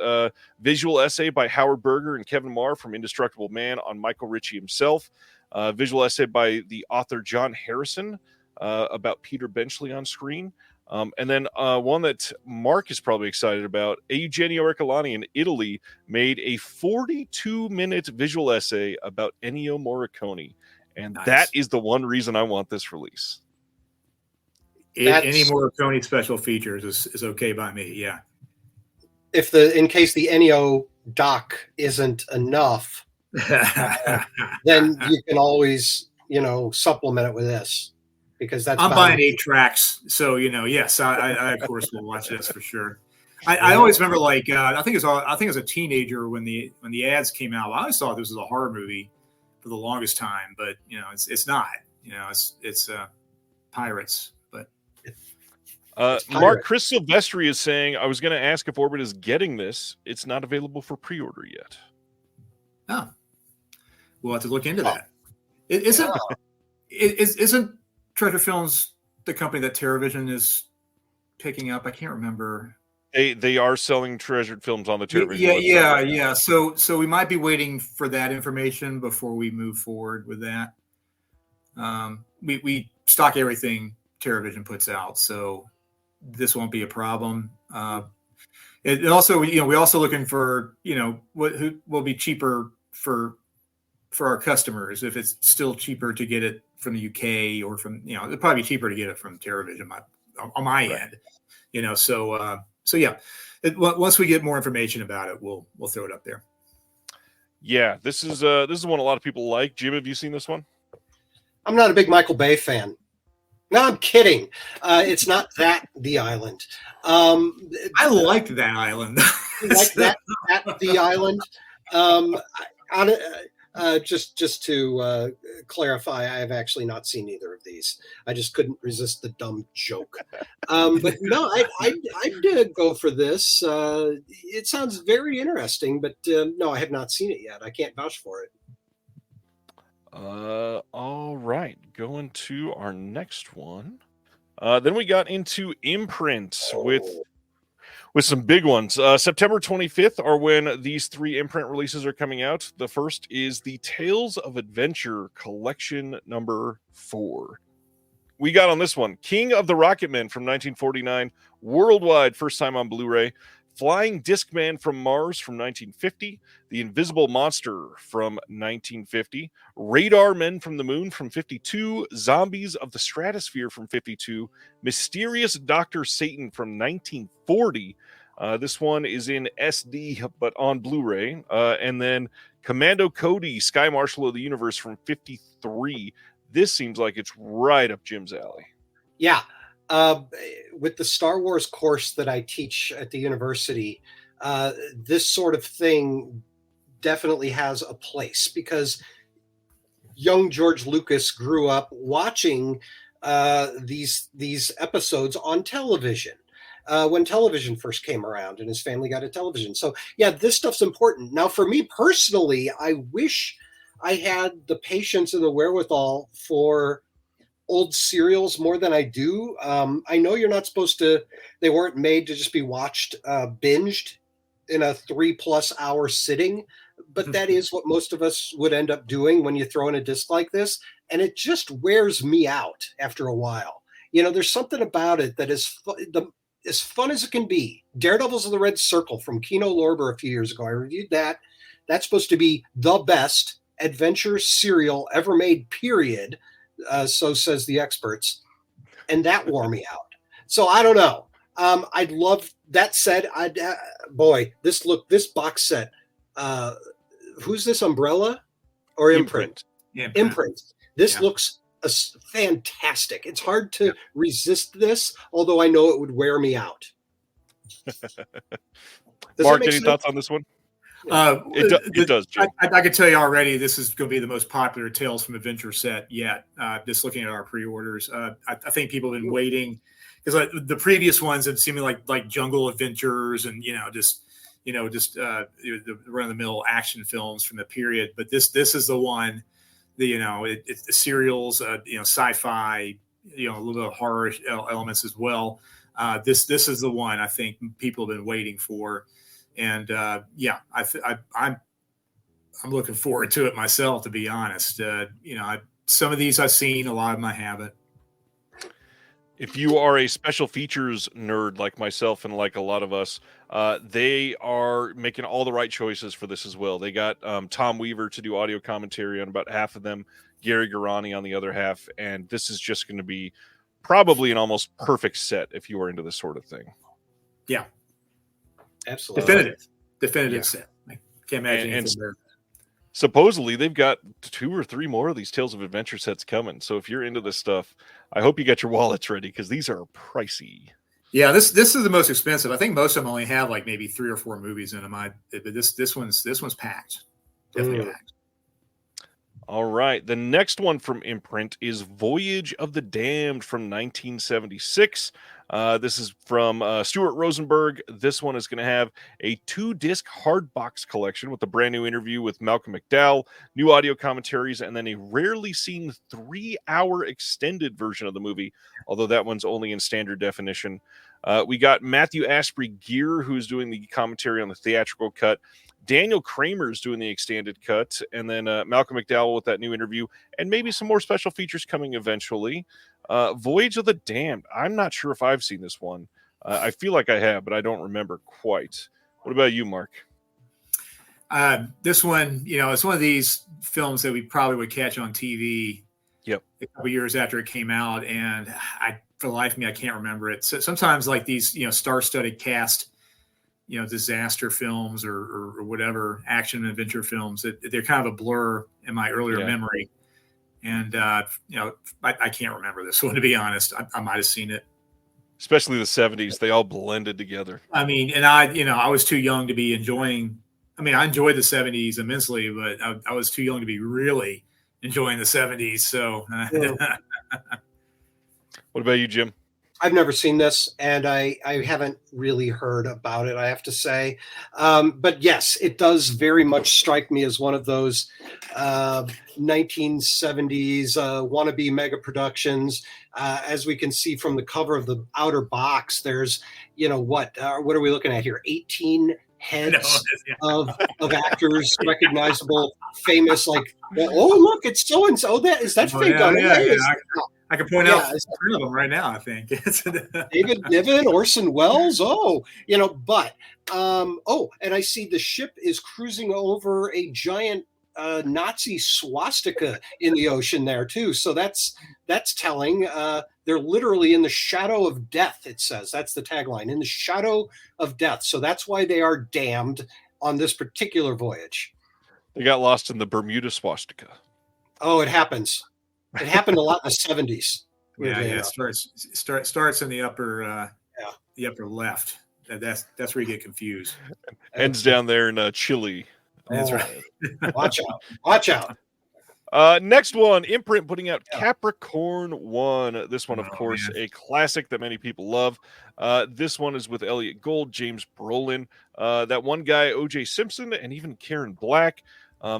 visual essay by Howard Berger and Kevin Marr from Indestructible Man on Michael Ritchie himself. Visual essay by the author John Harrison about Peter Benchley on screen. And then one that Mark is probably excited about, Eugenio Ercolani in Italy made a 42-minute visual essay about Ennio Morricone. And that is the one reason I want this release. Any Morricone special features is okay by me. Yeah. In case the Ennio doc isn't enough, then you can always, supplement it with this, because I'm buying 8 tracks. So, yes, I of course will watch this for sure. I always remember, like, I think as a teenager when the ads came out, I always thought this was a horror movie for the longest time, but it's not. It's pirates. But Mark, Chris Silvestri is saying, I was going to ask if Orbit is getting this. It's not available for pre-order yet. Oh, we'll have to look into that. Isn't Treasure Films the company that TerraVision is picking up? I can't remember. They are selling Treasured Films on the TerraVision website. Yeah. So we might be waiting for that information before we move forward with that. We stock everything TerraVision puts out, so this won't be a problem. It also, we're also looking for, who will be cheaper for our customers. If it's still cheaper to get it from the UK or from, it'd probably be cheaper to get it from TerraVision on my end. So yeah, once we get more information about it, we'll throw it up there. Yeah, this is one a lot of people like. Jim, have you seen this one? I'm not a big Michael Bay fan. No, I'm kidding. It's not that The Island. I liked that island. Like that The Island. Just to clarify, I have actually not seen either of these. I just couldn't resist the dumb joke. But no, I go for this. It sounds very interesting, but no, I have not seen it yet. I can't vouch for it. All right, going to our next one. Then we got into Imprint with some big ones. September 25th are when these 3 Imprint releases are coming out. The first is the Tales of Adventure Collection number 4. We got on this one King of the Rocketmen from 1949, worldwide, first time on Blu-ray. Flying Discman from Mars from 1950, The Invisible Monster from 1950, Radar Men from the Moon from 52, Zombies of the Stratosphere from 52, Mysterious Dr. Satan from 1940. This one is in SD, but on Blu-ray. And then Commando Cody, Sky Marshal of the Universe from 53. This seems like it's right up Jim's alley. Yeah. With the Star Wars course that I teach at the university, this sort of thing definitely has a place because young George Lucas grew up watching these episodes on television when television first came around and his family got a television. So yeah, this stuff's important. Now, for me personally, I wish I had the patience and the wherewithal for old serials more than I do. I know you're not supposed to, they weren't made to just be watched binged in a 3+ hour sitting, but that is what most of us would end up doing when you throw in a disc like this. And it just wears me out after a while. There's something about it that is as fun as it can be. Daredevils of the Red Circle from Kino Lorber a few years ago. I reviewed that. That's supposed to be the best adventure serial ever made, period. So says the experts, and that wore me out. So I don't know. I'd love that said. This box set. Who's this? Umbrella or Imprint? Imprint. This looks fantastic. It's hard to resist this, although I know it would wear me out. Mark, any thoughts on this one? It does. I can tell you already, this is going to be the most popular Tales from Adventure set yet. Just looking at our pre-orders, I think people have been waiting because the previous ones have seemed like Jungle Adventures and just the run-of-the-mill action films from the period. But this is the one. It's the serials, sci-fi, a little bit of horror elements as well. This is the one I think people have been waiting for. And I'm looking forward to it myself, to be honest. Some of these I've seen, a lot of them I haven't. If you are a special features nerd like myself and like a lot of us, they are making all the right choices for this as well. They got Tom Weaver to do audio commentary on about half of them, Gary Garani on the other half, and this is just going to be probably an almost perfect set if you are into this sort of thing. Yeah. Absolutely. Definitive set. I can't imagine anything there. Supposedly, they've got 2 or 3 more of these Tales of Adventure sets coming. So if you're into this stuff, I hope you got your wallets ready because these are pricey. Yeah, this is the most expensive. I think most of them only have like maybe 3 or 4 movies in them. But this one's packed. Definitely packed. All right. The next one from Imprint is Voyage of the Damned from 1976. This is from Stuart Rosenberg. This one is going to have a 2-disc hard box collection with a brand new interview with Malcolm McDowell, new audio commentaries, and then a rarely seen 3-hour extended version of the movie, although that one's only in standard definition. We got Matthew Asprey Gear, who's doing the commentary on the theatrical cut. Daniel Kramer's doing the extended cut, and then Malcolm McDowell with that new interview, and maybe some more special features coming eventually. Voyage of the Damned. I'm not sure if I've seen this one. I feel like I have, but I don't remember quite. What about you, Mark? This one, it's one of these films that we probably would catch on TV. Yep. A couple years after it came out, and for the life of me, I can't remember it. So sometimes, like these, star-studded cast, disaster films or whatever, action and adventure films, they're kind of a blur in my earlier memory. And, I can't remember this one, to be honest. I might have seen it. Especially the 70s. They all blended together. I mean, and I was too young to be enjoying. I mean, I enjoyed the 70s immensely, but I was too young to be really enjoying the 70s. So what about you, Jim? I've never seen this, and I haven't really heard about it, I have to say. But yes, it does very much strike me as one of those 1970s wannabe mega productions. As we can see from the cover of the outer box, there's, what are we looking at here? 18 heads of actors, recognizable, famous, like, oh, look, it's so-and-so. Is that fake on it? I can point out 3 of them right now, I think. David Niven, Orson Welles. And I see the ship is cruising over a giant Nazi swastika in the ocean there too. So that's telling. They're literally in the shadow of death, it says. That's the tagline, in the shadow of death. So that's why they are damned on this particular voyage. They got lost in the Bermuda swastika. Oh, it happens. It happened a lot in the 70s. Yeah. It starts in the upper left. That's where you get confused. Ends down there in Chile. That's right. Watch out. Next one, Imprint putting out Capricorn 1. This one, of course, a classic that many people love. This one is with Elliot Gould, James Brolin, that one guy, O.J. Simpson, and even Karen Black.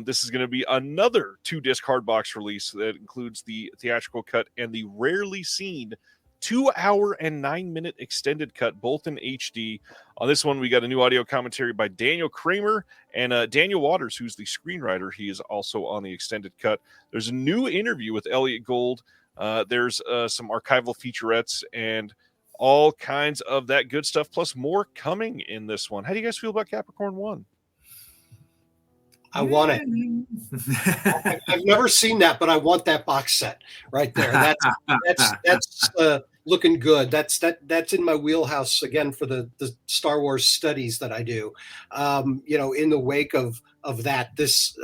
This is going to be another 2-disc hardbox release that includes the theatrical cut and the rarely seen 2-hour and 9-minute extended cut, both in HD. On this one, we got a new audio commentary by Daniel Kramer and Daniel Waters, who's the screenwriter. He is also on the extended cut. There's a new interview with Elliot Gould. There's some archival featurettes and all kinds of that good stuff, plus more coming in this one. How do you guys feel about Capricorn 1? I want it. I've never seen that, but I want that box set right there. That's looking good. That's in my wheelhouse again for the Star Wars studies that I do. In the wake of that, this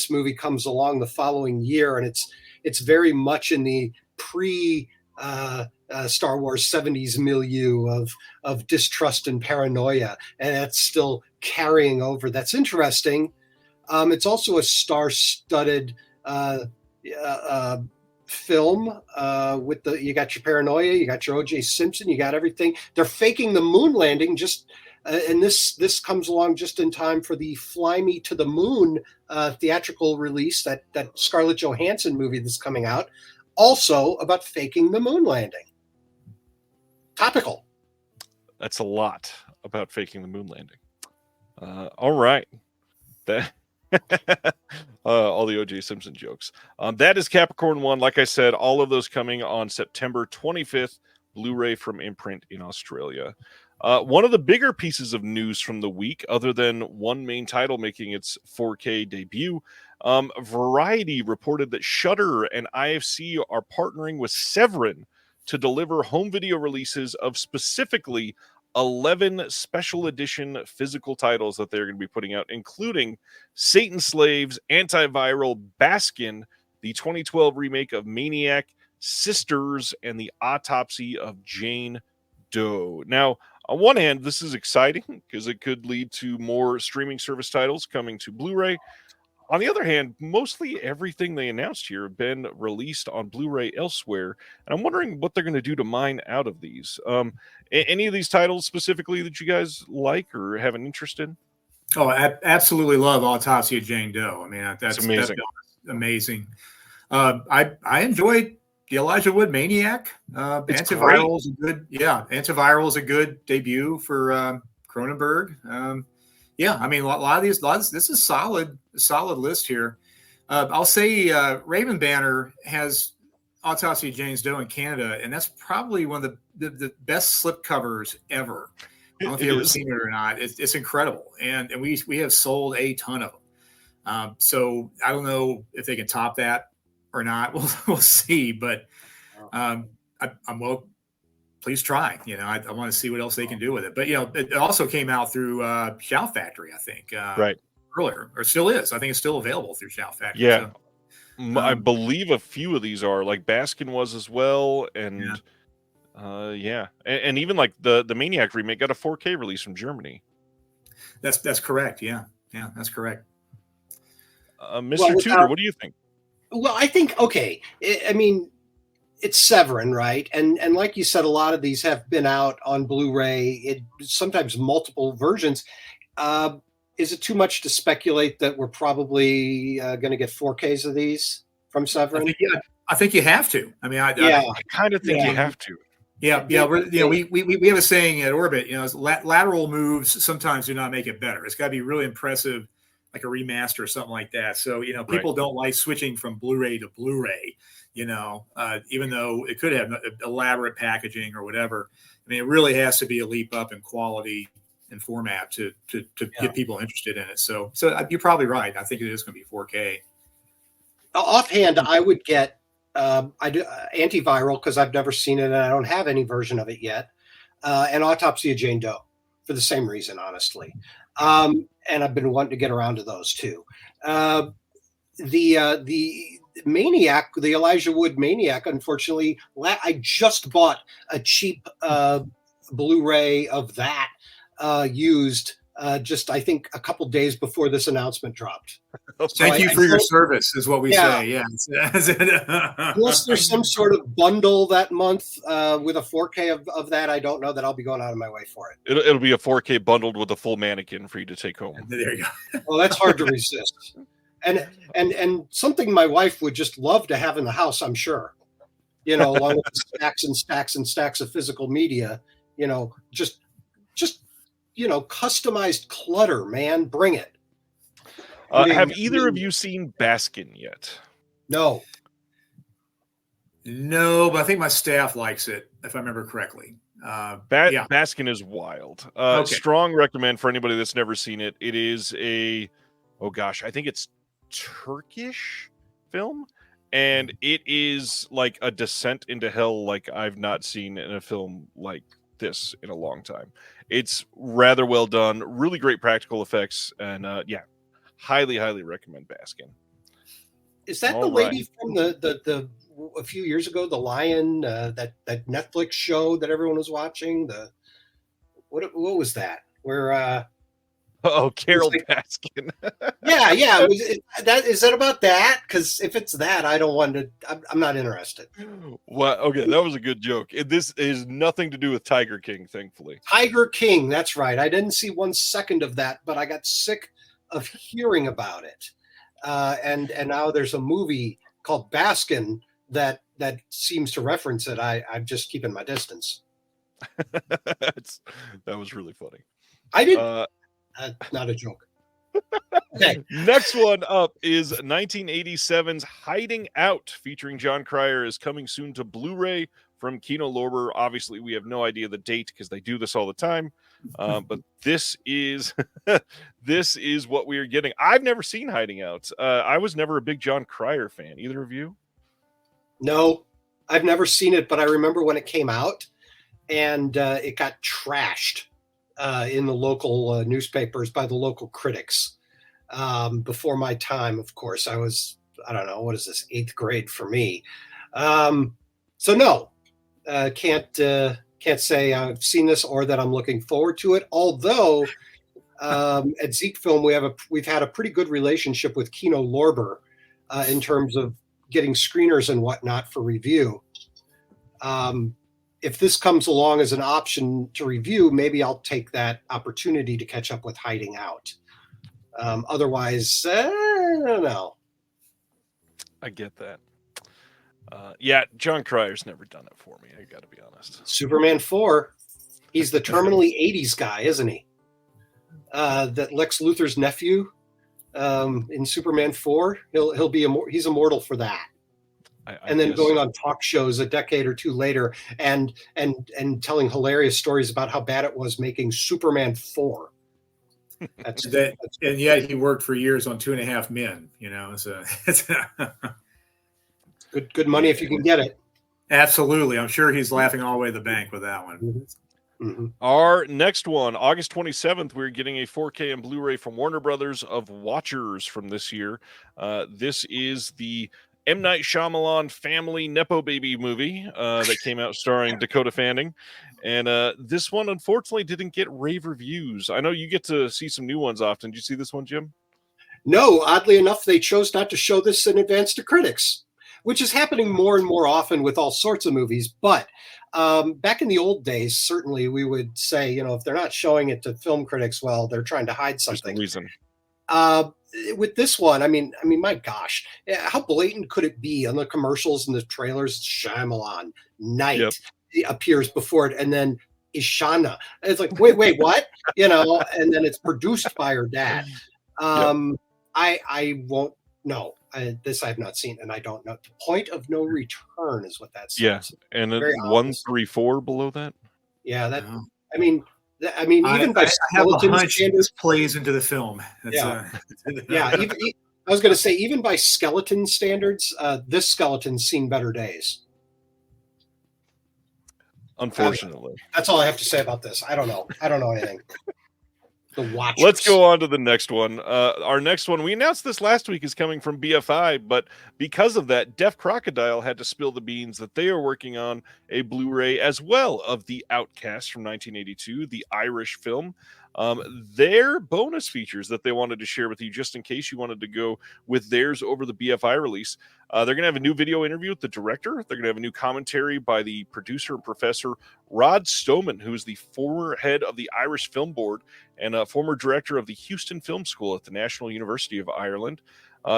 movie comes along the following year, and it's very much in the pre Star Wars 70s milieu of distrust and paranoia, and that's still carrying over. That's interesting. It's also a star-studded film with you got your paranoia, you got your O.J. Simpson, you got everything. They're faking the moon landing and this comes along just in time for the Fly Me to the Moon theatrical release, that Scarlett Johansson movie that's coming out, also about faking the moon landing. Topical. That's a lot about faking the moon landing. All right. All the O.J. Simpson jokes. That is Capricorn 1. Like I said, all of those coming on September 25th, Blu-ray from Imprint in Australia. One of the bigger pieces of news from the week, other than one main title making its 4K debut, Variety reported that Shudder and IFC are partnering with Severin to deliver home video releases of specifically 11 special edition physical titles that they're going to be putting out, including Satan Slaves, Antiviral, Baskin, the 2012 remake of Maniac, Sisters, and the Autopsy of Jane Doe. Now, on one hand, this is exciting because it could lead to more streaming service titles coming to Blu-ray. On the other hand, mostly everything they announced here have been released on Blu-ray elsewhere, and I'm wondering what they're going to do to mine out of these. Any of these titles specifically that you guys like or have an interest in? Oh, I absolutely love Autopsy of Jane Doe. I mean, that's amazing. Amazing. I enjoyed the Elijah Wood Maniac. Antiviral is a good, Antiviral is a good debut for Cronenberg. I mean, a lot of these, this is solid list here. I'll say Raven Banner has Autopsy of Jane Doe in Canada, and that's probably one of the best slipcovers ever. I don't know if you've ever seen it or not. It's incredible, and we have sold a ton of them. So I don't know if they can top that or not. We'll see, but I'm well. Please try. I want to see what else they can do with it. But it also came out through Shout Factory, I think, right earlier, or still is. I think it's still available through Shout Factory. Yeah, so, I believe a few of these are, like Baskin was as well, and and even like the Maniac remake got a 4K release from Germany. That's correct. Yeah, that's correct. Mr. Tudor, what do you think? Well, I think I mean, it's Severin, right? And like you said, a lot of these have been out on Blu-ray. Sometimes multiple versions. Is it too much to speculate that we're probably going to get 4Ks of these from Severin? I think you have to. I mean, I kind of think you have to. Yeah. We have a saying at Orbit. Lateral moves sometimes do not make it better. It's got to be really impressive, like a remaster or something like that. So people don't like switching from Blu-ray to Blu-ray. Even though it could have elaborate packaging or whatever. I mean, it really has to be a leap up in quality and format to get people interested in it. So you're probably right. I think it is going to be 4K. Offhand, I would get I do Antiviral because I've never seen it and I don't have any version of it yet, and Autopsy of Jane Doe for the same reason, honestly. And I've been wanting to get around to those too. The Maniac, the Elijah Wood Maniac, unfortunately, I just bought a cheap Blu-ray of that used just, I think, a couple days before this announcement dropped. Thank you for your service, is what we say. Yeah. Unless there's some sort of bundle that month with a 4K of that, I don't know that I'll be going out of my way for it. It'll be a 4K bundled with a full mannequin for you to take home. There you go. Well, that's hard to resist. And something my wife would just love to have in the house, I'm sure. Along with stacks and stacks and stacks of physical media, just customized clutter, man. Bring it. Have either of you seen Baskin yet? No, but I think my staff likes it, if I remember correctly. Baskin is wild. Strong recommend for anybody that's never seen it. It is I think it's Turkish film, and it is like a descent into hell like I've not seen in a film like this in a long time. It's rather well done, really great practical effects, and highly recommend Baskin. Is that the lady from the a few years ago, The Lion, that Netflix show that everyone was watching? What was that? Where Carol Baskin. Yeah. Is that about that? Because if it's that, I don't want to. I'm not interested. Well, okay, that was a good joke. This is nothing to do with Tiger King, thankfully. Tiger King, that's right. I didn't see 1 second of that, but I got sick of hearing about it. And now there's a movie called Baskin that seems to reference it. I'm just keeping my distance. That was really funny. I did. Not a joke. Okay. Next one up is 1987's Hiding Out, featuring John Cryer, is coming soon to Blu-ray from Kino Lorber. Obviously, we have no idea the date because they do this all the time. But this is what we are getting. I've never seen Hiding Out. I was never a big John Cryer fan. Either of you? No, I've never seen it, but I remember when it came out and it got trashed in the local newspapers by the local critics. Before my time, of course. I was, I don't know, what is this, 8th grade for me. So no, can't can't say I've seen this or that I'm looking forward to it. Although at ZekeFilm we've had a pretty good relationship with Kino Lorber in terms of getting screeners and whatnot for review. If this comes along as an option to review, maybe I'll take that opportunity to catch up with Hiding Out. Otherwise, I don't know. I get that. Yeah, John Cryer's never done it for me. I got to be honest. Superman 4. He's the terminally 80s guy, isn't he? That Lex Luthor's nephew in Superman 4. He'll be he's immortal for that. And then going on talk shows a decade or two later and telling hilarious stories about how bad it was making Superman 4. And yet he worked for years on 2.5 Men. You know, so it's good money if you can get it. Absolutely, I'm sure he's laughing all the way to the bank with that one. Mm-hmm. Our next one, August 27th, we're getting a 4K and Blu-ray from Warner Brothers of Watchers from this year. This is the M. Night Shyamalan family Nepo baby movie that came out starring Dakota Fanning. And this one, unfortunately, didn't get rave reviews. I know you get to see some new ones often. Did you see this one, Jim? No, oddly enough, they chose not to show this in advance to critics, which is happening more and more often with all sorts of movies. But back in the old days, certainly we would say, you know, if they're not showing it to film critics, well, they're trying to hide something. There's no reason. With this one, I mean, my gosh, how blatant could it be on the commercials and the trailers? Shyamalan, Night appears before it, and then Ishana. It's like, wait, what? You know, and then it's produced by her dad. I won't know. This I've not seen, and I don't know. Point of No Return is what that says. Yeah, and 134 below that. Yeah, that. I mean, even by skeleton standards, this plays into the film. I was going to say, even by skeleton standards, this skeleton's seen better days. Unfortunately, that's all I have to say about this. I don't know anything. The Watchers. Let's go on to the next one. Our next one, we announced this last week, is coming from BFI, but because of that, Deaf Crocodile had to spill the beans that they are working on a Blu-ray as well of The Outcast from 1982, the Irish film. Their bonus features that they wanted to share with you, just in case you wanted to go with theirs over the BFI release. They're going to have a new video interview with the director. They're going to have a new commentary by the producer and professor Rod Stoneman, who is the former head of the Irish Film Board and a former director of the Houston Film School at the National University of Ireland.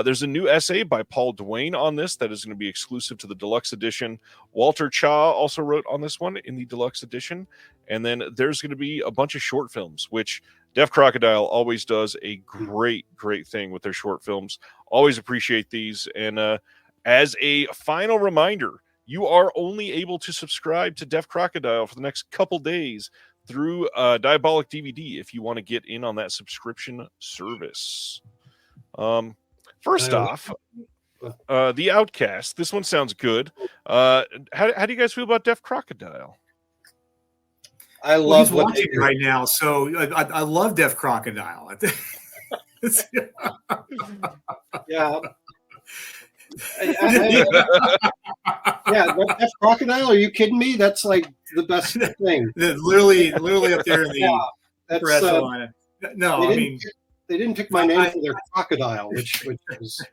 There's a new essay by Paul Duane on this that is going to be exclusive to the deluxe edition. Walter Chaw also wrote on this one in the deluxe edition. And then there's going to be a bunch of short films, which Deaf Crocodile always does a great thing with their short films. Always appreciate these. And as a final reminder, you are only able to subscribe to Deaf Crocodile for the next couple days through Diabolic DVD if you want to get in on that subscription service. First off, The Outcast. This one sounds good. How do you guys feel about Deaf Crocodile? I love he's watching right now, so I love Deaf Crocodile. Yeah. Deaf Crocodile? Are you kidding me? That's like the best thing. literally up there in the press line. No, I mean, they didn't pick my name for their crocodile, which was.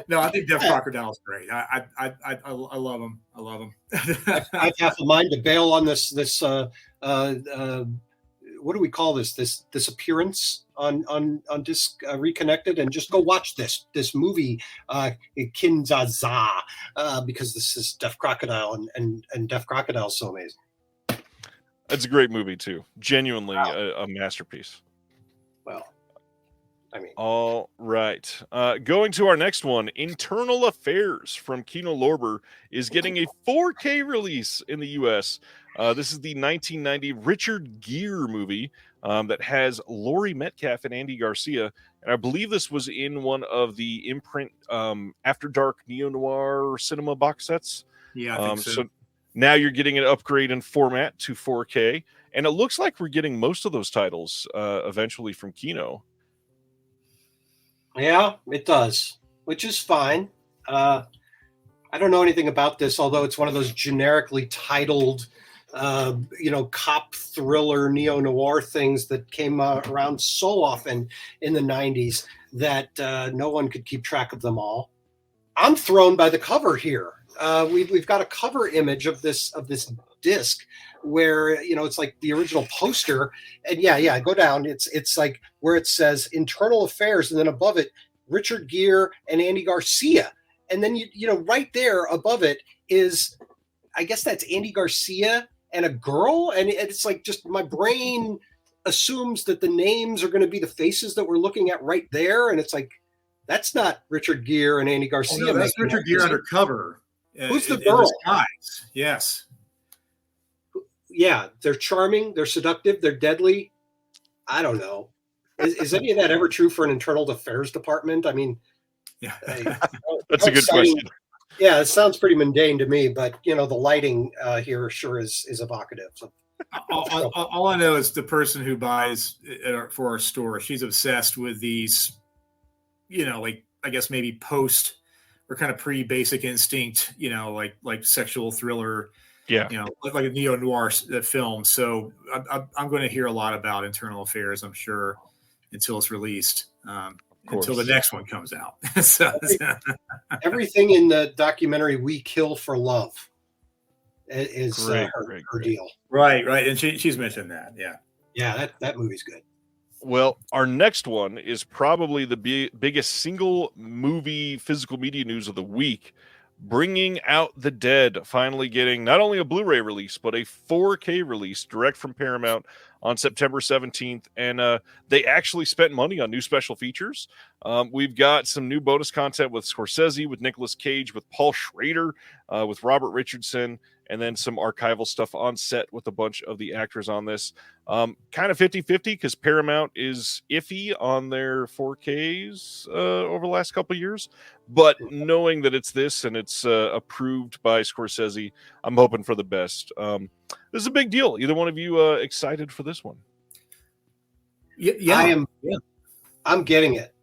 No, I think Deaf Crocodile is great. I love him. I love him. I have a mind to bail on this. What do we call this? This appearance on Disc Reconnected, and just go watch this movie, Kinzaza, because this is Deaf Crocodile, and Deaf Crocodile is so amazing. It's a great movie too. Genuinely a masterpiece. Well, I mean, all right. Going to our next one, Internal Affairs from Kino Lorber is getting a 4K release in the U.S. This is the 1990 Richard Gere movie that has Laurie Metcalf and Andy Garcia. And I believe this was in one of the Imprint After Dark neo-noir cinema box sets. Yeah, I think so now you're getting an upgrade in format to 4K. And it looks like we're getting most of those titles eventually from Kino. Yeah, it does, which is fine. I don't know anything about this, although it's one of those generically titled cop thriller, neo-noir things that came around so often in the 90s that no one could keep track of them all. I'm thrown by the cover here. We've got a cover image of this disc where it's like the original poster, and go down. It's like where it says Internal Affairs, and then above it Richard Gere and Andy Garcia, and then right there above it is, I guess that's Andy Garcia and a girl, and it's like just my brain assumes that the names are going to be the faces that we're looking at right there, and it's like that's not Richard Gere and Andy Garcia. No, that's Richard Gere undercover. Who's the girl? Yes. Yeah, they're charming, they're seductive, they're deadly. I don't know. Is any of that ever true for an internal affairs department? I mean, yeah, that's a good question. Yeah, it sounds pretty mundane to me, but the lighting here sure is evocative. So. All I know is the person who buys for our store, she's obsessed with these, like I guess maybe post or kind of pre-Basic Instinct, like sexual thriller. Yeah, like a neo-noir film. So I'm going to hear a lot about Internal Affairs, I'm sure, until it's released, until the next one comes out. So, everything in the documentary "We Kill for Love" is her deal. Right, and she's mentioned that. Yeah, that movie's good. Well, our next one is probably the biggest single movie physical media news of the week. Bringing Out the Dead, finally getting not only a Blu-ray release, but a 4K release direct from Paramount on September 17th. And they actually spent money on new special features. We've got some new bonus content with Scorsese, with Nicolas Cage, with Paul Schrader, with Robert Richardson, and then some archival stuff on set with a bunch of the actors on this. Kind of 50-50 because Paramount is iffy on their 4Ks over the last couple of years. But knowing that it's this and it's approved by Scorsese, I'm hoping for the best. This is a big deal. Either one of you excited for this one? Yeah. I am. Yeah. I'm getting it.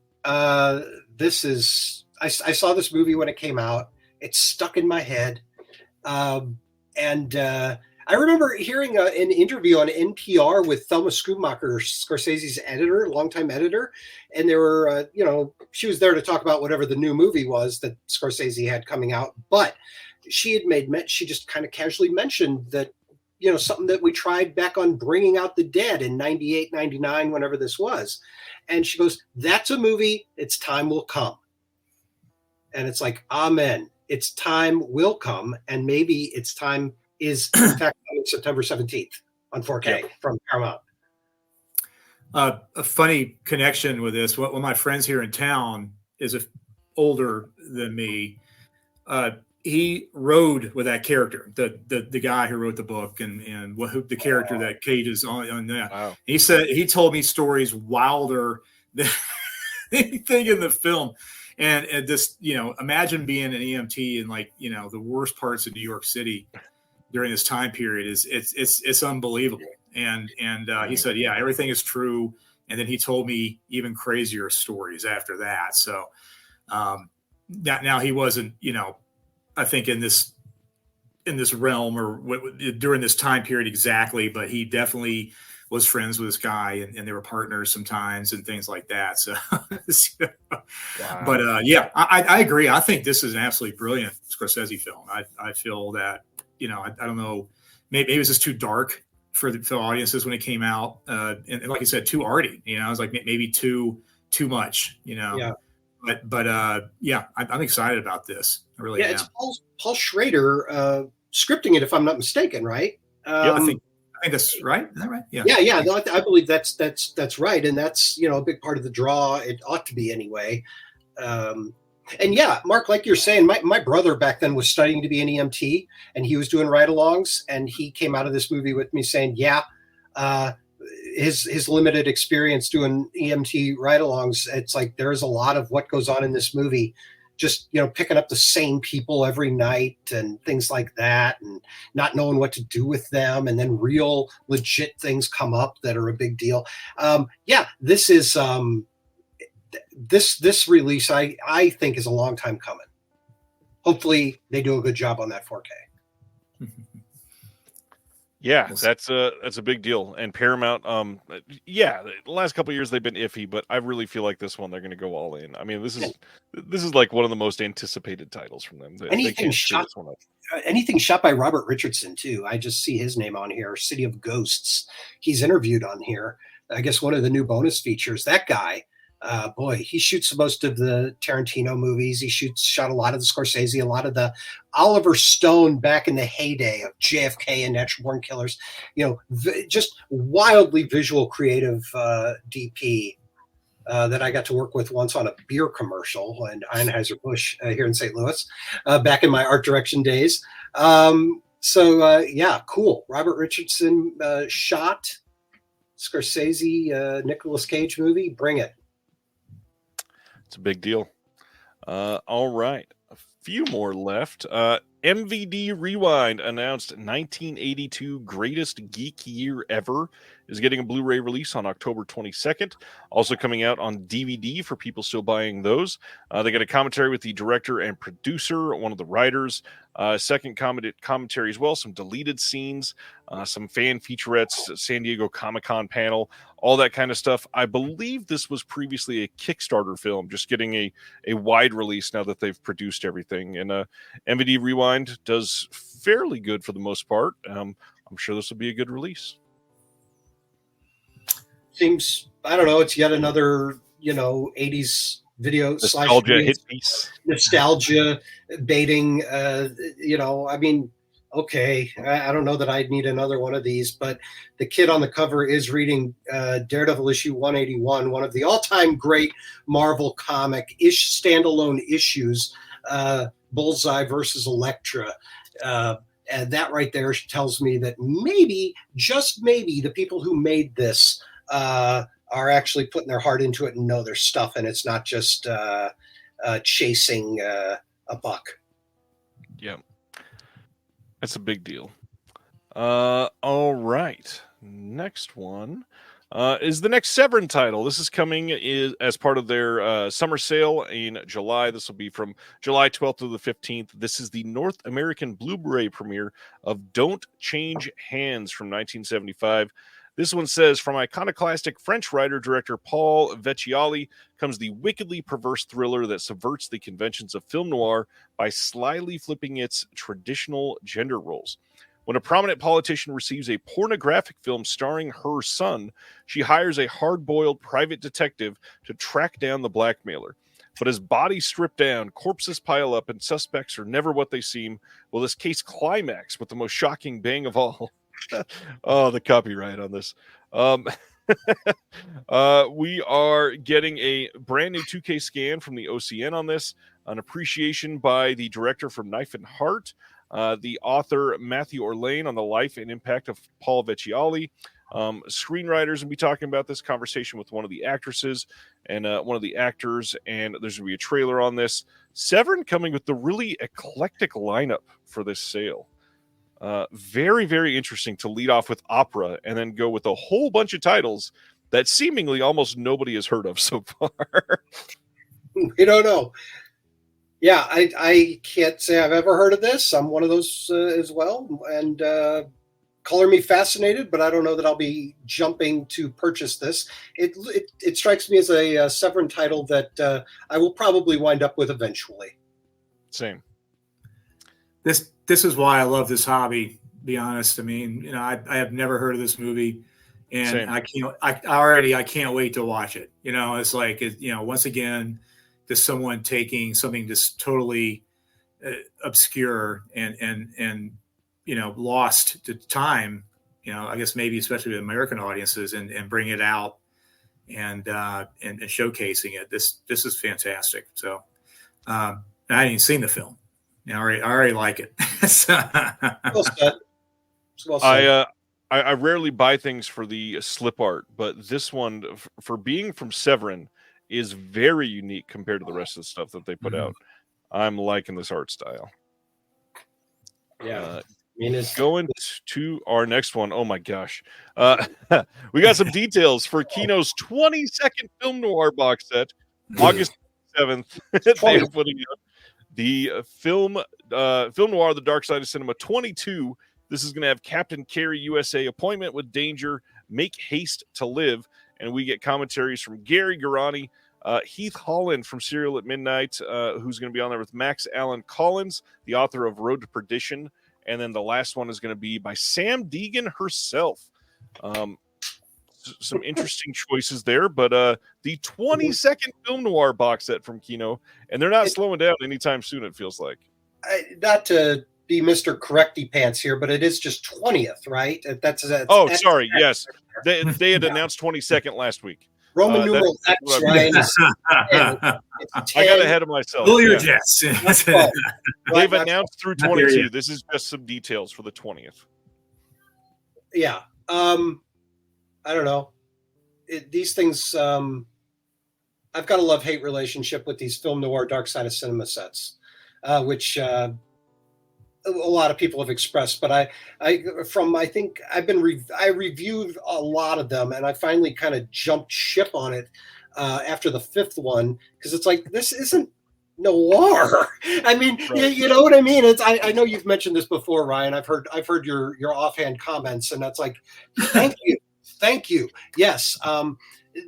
This is. I saw this movie when it came out. It's stuck in my head. And I remember hearing an interview on NPR with Thelma Schoonmaker, Scorsese's editor, longtime editor, and they were, she was there to talk about whatever the new movie was that Scorsese had coming out. But she just kind of casually mentioned that, something that we tried back on Bringing Out the Dead in 98, 99, whenever this was. And she goes, "That's a movie. Its time will come." And it's like, amen. Its time will come, and maybe its time is in fact coming September 17th on 4K from Paramount. A funny connection with this. One of my friends here in town is older than me. He rode with that character, the guy who wrote the book, and the character that Cage is on that. Wow. He told me stories wilder than anything in the film. And this, imagine being an EMT in the worst parts of New York City during this time period it's unbelievable. And he said, yeah, everything is true. And then he told me even crazier stories after that. So now he wasn't, I think in this realm or during this time period exactly, but he definitely was friends with this guy and they were partners sometimes and things like that. So, wow. But I agree. I think this is an absolutely brilliant Scorsese film. I feel that, I don't know, maybe it was just too dark for the audiences when it came out. And like I said, too arty, I was like maybe too much, Yeah. But I'm excited about this. I really am. It's Paul Schrader scripting it, if I'm not mistaken, right? I think that's right. Is that right? Yeah. Yeah. No, I believe that's right, and that's a big part of the draw. It ought to be anyway. And yeah, Mark, like you're saying, my brother back then was studying to be an EMT, and he was doing ride-alongs, and he came out of this movie with me saying, his limited experience doing EMT ride-alongs, it's like there's a lot of what goes on in this movie. Just, picking up the same people every night and things like that, and not knowing what to do with them. And then real legit things come up that are a big deal. This is this release, I think, is a long time coming. Hopefully they do a good job on that 4K. Yeah, that's a big deal. And Paramount, yeah, the last couple of years they've been iffy, but I really feel like this one they're going to go all in. I mean, this is like one of the most anticipated titles from them. They Anything can't screw shot, this one up. anything shot by Robert Richardson too. I just see his name on here. City of Ghosts. He's interviewed on here. I guess one of the new bonus features. That guy, boy, he shoots most of the Tarantino movies. He shot a lot of the Scorsese, a lot of the Oliver Stone back in the heyday of JFK and Natural Born Killers. Just wildly visual, creative DP. That I got to work with once on a beer commercial and Anheuser-Busch here in St. Louis back in my art direction days. Yeah, cool. Robert Richardson shot Scorsese, Nicolas Cage movie. Bring it. It's a big deal. All right. A few more left. MVD Rewind announced 1982 Greatest Geek Year Ever is getting a Blu-ray release on October 22nd. Also coming out on DVD for people still buying those. They got a commentary with the director and producer, one of the writers. Second commentary as well, some deleted scenes, some fan featurettes, San Diego Comic-Con panel, all that kind of stuff. I believe this was previously a Kickstarter film, just getting a wide release now that they've produced everything. And MVD Rewind does fairly good for the most part. I'm sure this will be a good release. Seems, I don't know, it's yet another, 80s video nostalgia hit piece. Nostalgia baiting, I mean, okay, I don't know that I'd need another one of these, but the kid on the cover is reading Daredevil issue 181, one of the all-time great Marvel comic-ish standalone issues, Bullseye versus Elektra. And that right there tells me that maybe, just maybe, the people who made this are actually putting their heart into it and know their stuff, and it's not just chasing a buck. Yeah. That's a big deal. All right. Next one is the next Severin title. This is coming as part of their summer sale in July. This will be from July 12th to the 15th. This is the North American Blu-ray premiere of Don't Change Hands from 1975. This one says, from iconoclastic French writer-director Paul Vecchiali comes the wickedly perverse thriller that subverts the conventions of film noir by slyly flipping its traditional gender roles. When a prominent politician receives a pornographic film starring her son, she hires a hard-boiled private detective to track down the blackmailer. But as bodies strip down, corpses pile up, and suspects are never what they seem, will this case climax with the most shocking bang of all. Oh, the copyright on this. We are getting a brand new 2K scan from the OCN on this, an appreciation by the director from Knife and Heart, the author Matthew Orlane on the life and impact of Paul Vecchiali. Screenwriters will be talking about this conversation with one of the actresses and one of the actors, and there's going to be a trailer on this. Severin coming with the really eclectic lineup for this sale. Very, very interesting to lead off with opera and then go with a whole bunch of titles that seemingly almost nobody has heard of so far. We don't know. Yeah, I can't say I've ever heard of this. I'm one of those as well. And color me fascinated, but I don't know that I'll be jumping to purchase this. It strikes me as a Severin title that I will probably wind up with eventually. Same. This is why I love this hobby, to be honest. I mean, I have never heard of this movie, and same. I can't wait to watch it. It's like, once again, just someone taking something just totally obscure and lost to time, I guess maybe especially with American audiences, and bring it out and showcasing it. This is fantastic. So I hadn't even seen the film. I already like it. Well said. Well said. I rarely buy things for the slip art, but this one, for being from Severin, is very unique compared to the rest of the stuff that they put out. I'm liking this art style. Yeah. Going to our next one. Oh my gosh. We got some details for Kino's 22nd film noir box set, August 7th. They are putting out the film noir, The Dark Side of Cinema 22 This is going to have Captain Carey USA, Appointment with Danger, Make Haste to Live. And we get commentaries from Gary Garani, Heath Holland from Serial at Midnight, who's going to be on there with Max Allen Collins, the author of Road to Perdition. And then the last one is going to be by Sam Deegan herself. Some interesting choices there, but the 22nd film noir box set from Kino, and they're not slowing down anytime soon, it feels like. Not to be Mr. Correcty Pants here, but it is just 20th, right? That's sorry. Yes. They had announced 22nd last week. Roman numeral X, Ryan. I got ahead of myself. Jets. They've announced through 22. This is just some details for the 20th. Yeah. I don't know. These things, I've got a love-hate relationship with these film noir Dark Side of Cinema sets, which a lot of people have expressed. But I reviewed a lot of them, and I finally kind of jumped ship on it after the fifth one, because it's like, this isn't noir. I mean, right. you know what I mean? It's I know you've mentioned this before, Ryan. I've heard your offhand comments, and that's like, thank you. Yes,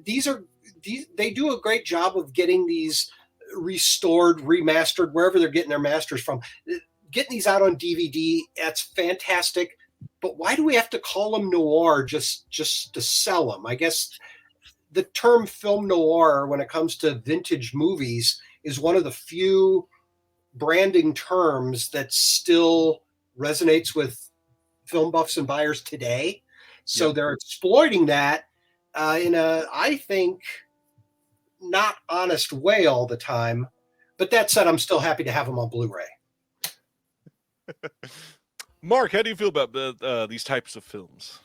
they do a great job of getting these restored, remastered, wherever they're getting their masters from. Getting these out on DVD, that's fantastic. But why do we have to call them noir just to sell them? I guess the term film noir, when it comes to vintage movies, is one of the few branding terms that still resonates with film buffs and buyers today. So they're exploiting that in a, I think, not honest way all the time. But that said, I'm still happy to have them on Blu-ray. Mark, how do you feel about these types of films?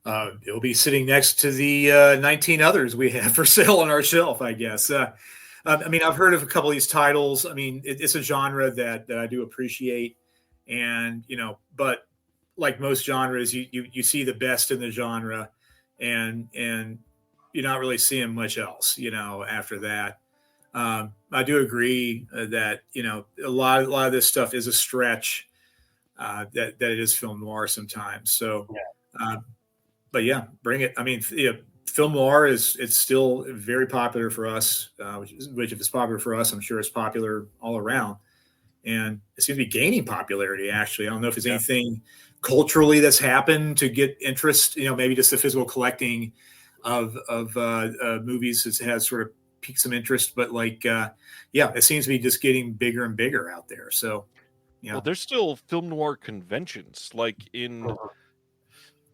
It'll be sitting next to the 19 others we have for sale on our shelf, I guess. I mean, I've heard of a couple of these titles. I mean, it's a genre that I do appreciate. And, but like most genres, you see the best in the genre, and you're not really seeing much else, after that. I do agree that, a lot of this stuff is a stretch, that it is film noir sometimes. So, but yeah, bring it. I mean, film noir it's still very popular for us, which if it's popular for us, I'm sure it's popular all around. And it seems to be gaining popularity, actually. I don't know if there's anything culturally that's happened to get interest, maybe just the physical collecting of movies has sort of piqued some interest. But it seems to be just getting bigger and bigger out there. So, well, there's still film noir conventions, like in...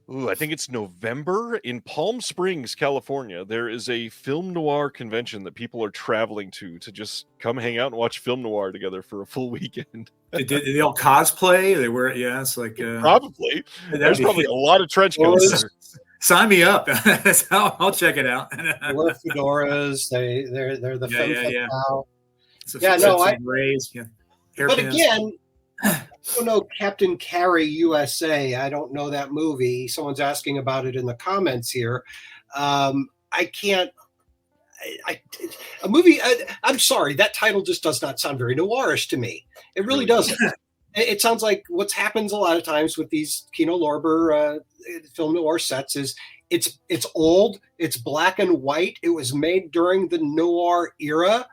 I think it's November in Palm Springs, California. There is a film noir convention that people are traveling to just come hang out and watch film noir together for a full weekend. Did they all cosplay? They were, it's like probably. There's probably a lot of trench coats there. Sign me up. That's how I'll check it out. They wear fedoras. They're the now. But again. I don't know Captain Carey USA. I don't know that movie. Someone's asking about it in the comments here. I can't. A movie. I'm sorry. That title just does not sound very noirish to me. It really doesn't. It sounds like what happens a lot of times with these Kino Lorber film noir sets is it's old. It's black and white. It was made during the noir era.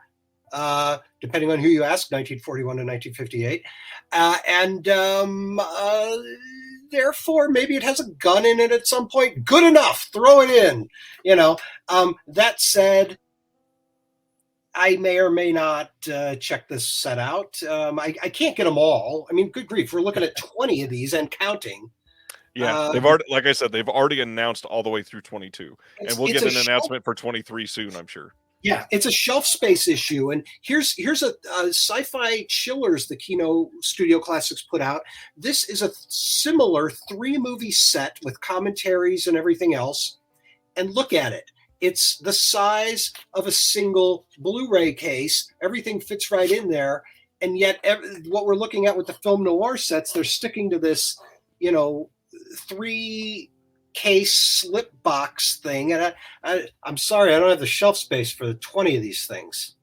Depending on who you ask, 1941 to 1958. Therefore, maybe it has a gun in it at some point. Good enough. Throw it in. That said, I may or may not check this set out. I can't get them all. I mean, good grief. We're looking at 20 of these and counting. Yeah, they've already, like I said, they've already announced all the way through 22. And we'll get an announcement for 23 soon, I'm sure. Yeah, it's a shelf space issue. And here's a Sci-Fi Chillers, the Kino Studio Classics put out. This is a similar 3-movie set with commentaries and everything else. And look at it. It's the size of a single Blu-ray case. Everything fits right in there. And yet what we're looking at with the film noir sets, they're sticking to this, 3 case slip box thing, and I'm sorry, I don't have the shelf space for 20 of these things.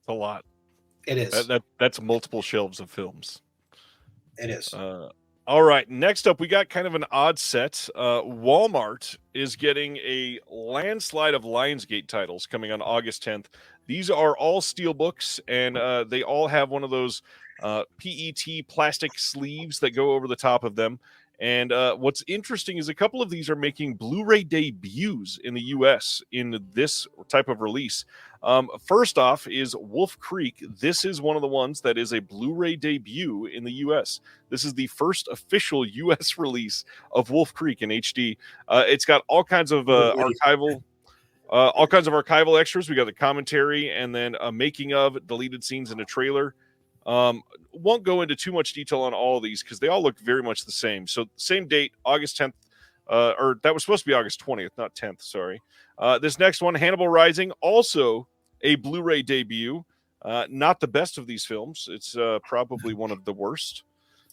It's a lot. It is. That's multiple shelves of films. It is. All right, next up, we got kind of an odd set. Walmart is getting a landslide of Lionsgate titles coming on August 10th. These are all steelbooks, and they all have one of those PET plastic sleeves that go over the top of them. And what's interesting is a couple of these are making Blu-ray debuts in the U.S. in this type of release. First off is Wolf Creek. This is one of the ones that is a Blu-ray debut in the U.S. This is the first official U.S. release of Wolf Creek in HD. It's got all kinds of archival extras. We got the commentary and then a making of, deleted scenes, and a trailer. Won't go into too much detail on all of these because they all look very much the same. So same date, August 10th, or that was supposed to be August 20th, not 10th. Sorry. This next one, Hannibal Rising, also a Blu-ray debut. Not the best of these films. It's probably one of the worst.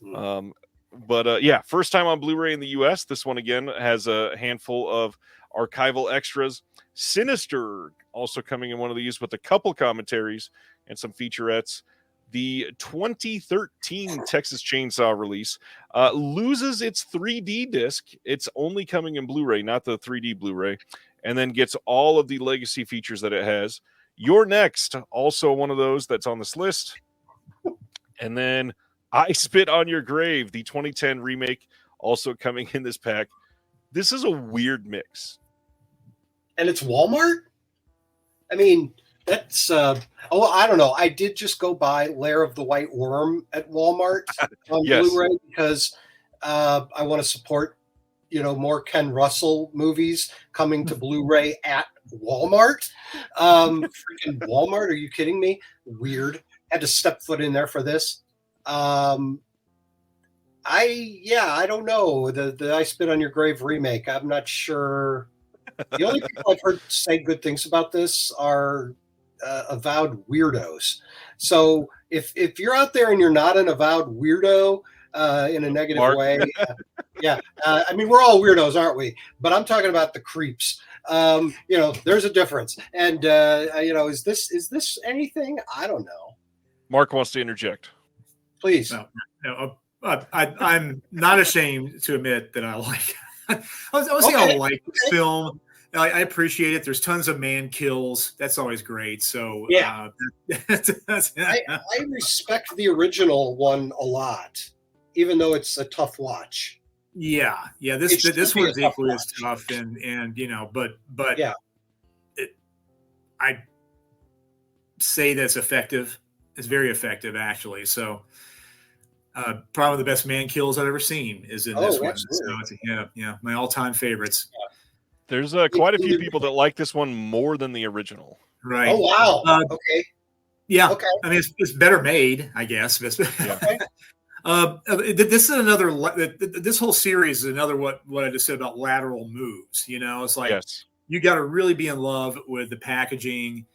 But yeah, first time on Blu-ray in the U.S. This one again has a handful of archival extras. Sinister also coming in one of these with a couple commentaries and some featurettes. The 2013 Texas Chainsaw release loses its 3D disc. It's only coming in Blu-ray, not the 3D Blu-ray, and then gets all of the legacy features that it has. You're Next, also one of those that's on this list. And then I Spit on Your Grave, the 2010 remake, also coming in this pack. This is a weird mix. And it's Walmart? I mean, that's, I don't know. I did just go buy Lair of the White Worm at Walmart on Yes. Blu-ray because I want to support, more Ken Russell movies coming to Blu-ray at Walmart. Freaking Walmart. Are you kidding me? Weird. Had to step foot in there for this. I don't know. The I Spit on Your Grave remake. I'm not sure. The only people I've heard say good things about this are avowed weirdos. So if you're out there and you're not an avowed weirdo in a negative Mark. way, I mean, we're all weirdos, aren't we? But I'm talking about the creeps. There's a difference. And is this anything? I don't know. Mark wants to interject. Please. No, I'm not ashamed to admit that I like. I like this film. I appreciate it. There's tons of man kills. That's always great. So yeah, I respect the original one a lot, even though it's a tough watch. Yeah. This one's equally as tough, and but yeah, I say that's effective. It's very effective, actually. So. Probably the best man kills I've ever seen is in this one. Absolutely. So my all-time favorites. Yeah. There's quite a few people that like this one more than the original. Right. Oh wow. Okay. Yeah. Okay. I mean, it's better made, I guess. Okay. This is another. This whole series is another what I just said about lateral moves. It's like you got to really be in love with the packaging.